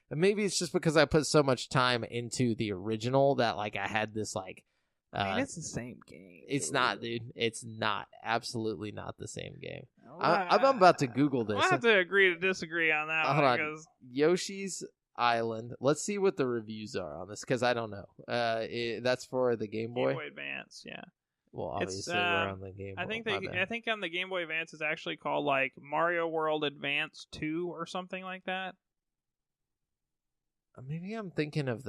maybe it's just because I put so much time into the original that like I had this like. I mean, it's the same game. It's not, dude. It's not. Absolutely not the same game. I'm about to Google this. I have to agree to disagree on that. Hold on. Yoshi's Island. Let's see what the reviews are on this, because I don't know. That's for the Game Boy? Game Boy Advance, yeah. Well, obviously we're on the Game Boy. I think on the Game Boy Advance it's actually called like Mario World Advance 2 or something like that. Maybe I'm thinking of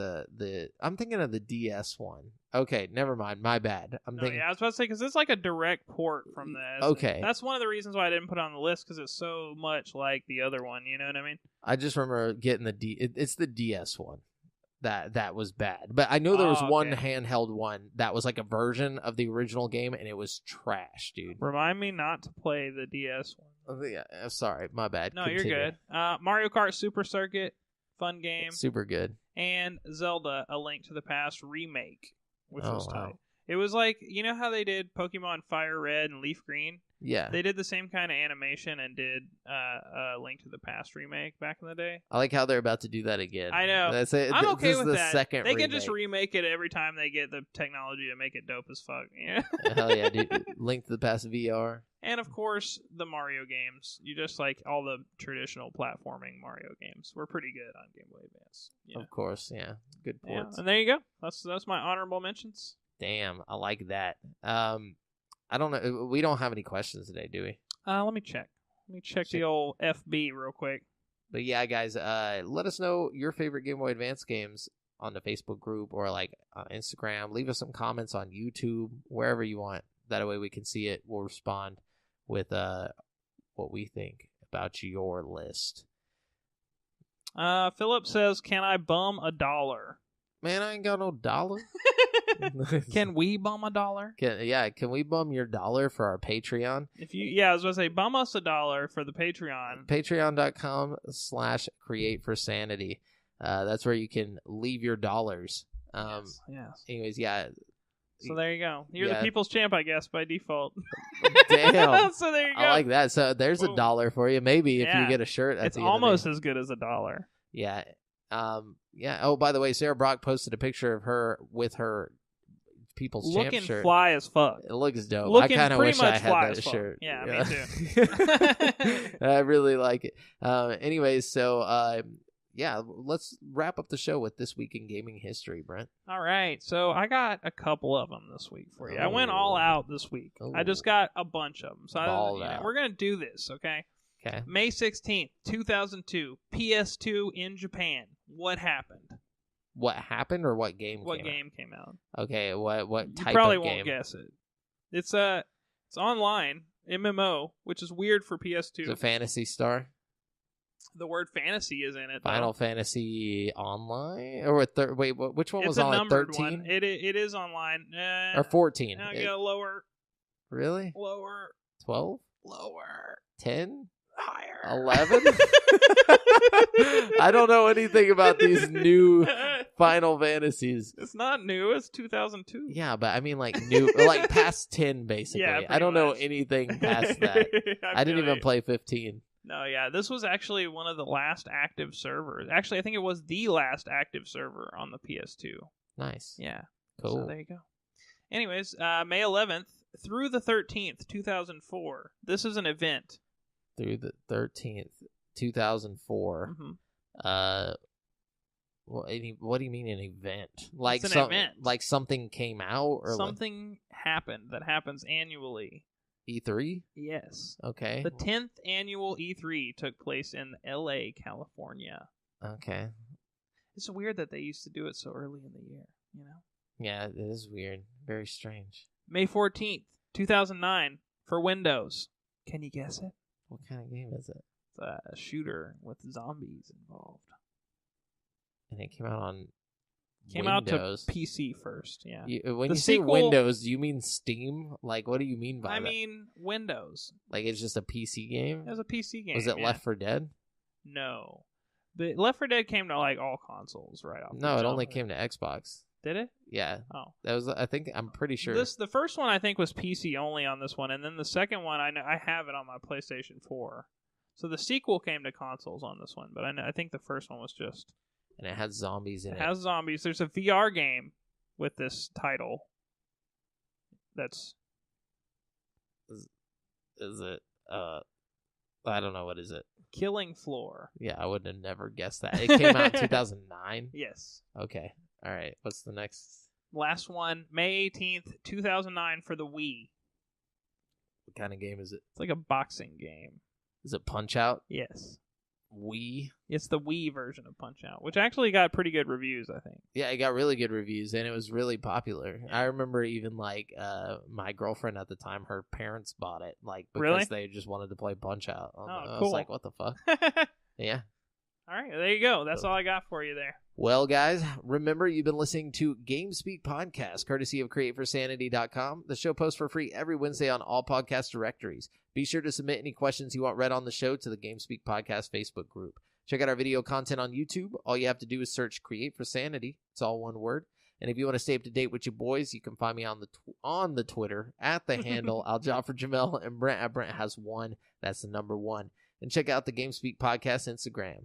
I'm thinking of the DS one. Okay, never mind. My bad. I'm thinking. Yeah, I was about to say because it's like a direct port from this. Okay, that's one of the reasons why I didn't put it on the list because it's so much like the other one. You know what I mean? I just remember getting it's the DS one that was bad. But I know there was one handheld one that was like a version of the original game, and it was trash, dude. Remind me not to play the DS one. Oh, yeah, sorry, my bad. No, Continue. you're good. Mario Kart Super Circuit, fun game. It's super good. And Zelda: A Link to the Past remake, which was tight. Wow. It was like, you know how they did Pokemon Fire Red and Leaf Green? Yeah. They did the same kind of animation and did a Link to the Past remake back in the day. I like how they're about to do that again. I know. I'm okay with the that. Second they remake. can just remake it every time they get the technology to make it dope as fuck. Yeah. Hell yeah, dude. Link to the Past VR. And of course, the Mario games. You just like all the traditional platforming Mario games were pretty good on Game Boy Advance. Yeah. Of course, yeah. Good ports. Yeah. And there you go. That's my honorable mentions. Damn, I like that. I don't know. We don't have any questions today, do we? Let me check. Let me check the old FB real quick. But yeah, guys, let us know your favorite Game Boy Advance games on the Facebook group or like on Instagram. Leave us some comments on YouTube, wherever you want. That way we can see it. We'll respond with what we think about your list. Philip says, "Can I bum $1?" Man, I ain't got no dollar. Can we bum $1? Can we bum your dollar for our Patreon? I was going to say, bum us $1 for the Patreon. Patreon.com/createforsanity. That's where you can leave your dollars. Yes. Anyways, yeah. So there you go. You're the people's champ, I guess, by default. Damn. So there you go. I like that. So there's $1 for you, maybe, if you get a shirt. It's almost as good as $1. Yeah. Yeah. Oh, by the way, Sarah Brock posted a picture of her with her people's champ shirt. Looking fly as fuck. It looks dope. I kind of wish I had that shirt. Yeah, me too. I really like it. Anyways, so yeah, let's wrap up the show with This Week in Gaming History, Brent. All right. So I got a couple of them this week for you. I went all out this week. I just got a bunch of them. So we're going to do this, okay? Okay. May 16th, 2002, PS2 in Japan. What happened? What happened, or what game? What game came out? Okay. What type of game? You probably won't guess it. It's online MMO, which is weird for PS2. It's a Phantasy Star. The word fantasy is in it. Final Fantasy Online, or which one was on? It's a numbered 13? One. It is online. Or 14? I got lower. Really? Lower. 12? Lower. 10? Higher. 11? I don't know anything about these new Final Fantasies. It's not new. It's 2002. Yeah, but I mean like new, like past 10, basically. Yeah, I don't know anything past that. I didn't even play 15. No, yeah, this was actually one of the last active servers. Actually, I think it was the last active server on the PS2. Nice. Yeah. Cool. So there you go. Anyways, May 11th through the 13th, 2004. This is an event. Through the 13th, 2004. Mm-hmm. What do you mean an event? Like it's an event. Like something came out, or something happened that happens annually. E3? Yes. Okay. The 10th annual E3 took place in LA, California. Okay. It's weird that they used to do it so early in the year, you know? Yeah, it is weird. Very strange. May 14th, 2009, for Windows. Can you guess it? What kind of game is it? It's a shooter with zombies involved. And it came out on Came Windows. out to PC first, yeah. When you say Windows, do you mean Steam? Like, what do you mean by that? I mean Windows. Like, it's just a PC game? It was a PC game. Was it Left 4 Dead? No. But Left 4 Dead came to, like, all consoles right off. No, it only came to Xbox. Did it? Yeah. Oh. That was, I'm pretty sure. The first one, I think, was PC only on this one, and then the second one, I have it on my PlayStation 4. So the sequel came to consoles on this one, but I think the first one was just... And it has zombies in it. It has zombies. There's a VR game with this title. That's... Is it... I don't know. What is it? Killing Floor. Yeah, I would have never guessed that. It came out in 2009? Yes. Okay. All right. What's the next? Last one, May 18th, 2009 for the Wii. What kind of game is it? It's like a boxing game. Is it Punch-Out? Yes. Wii. It's the Wii version of Punch-Out, which actually got pretty good reviews, I think. Yeah, it got really good reviews, and it was really popular. I remember even, like, my girlfriend at the time, her parents bought it, like, because they just wanted to play Punch-Out. Cool. I was like, what the fuck? Yeah. All right, there you go. That's all I got for you there. Well, guys, remember you've been listening to GameSpeak Podcast, courtesy of CreateForSanity.com. The show posts for free every Wednesday on all podcast directories. Be sure to submit any questions you want read on the show to the GameSpeak Podcast Facebook group. Check out our video content on YouTube. All you have to do is search Create for Sanity. It's all one word. And if you want to stay up to date with your boys, you can find me on the Twitter at the handle Aljafar Jamel and Brent at Brent has one. That's the number 1. And check out the GameSpeak Podcast Instagram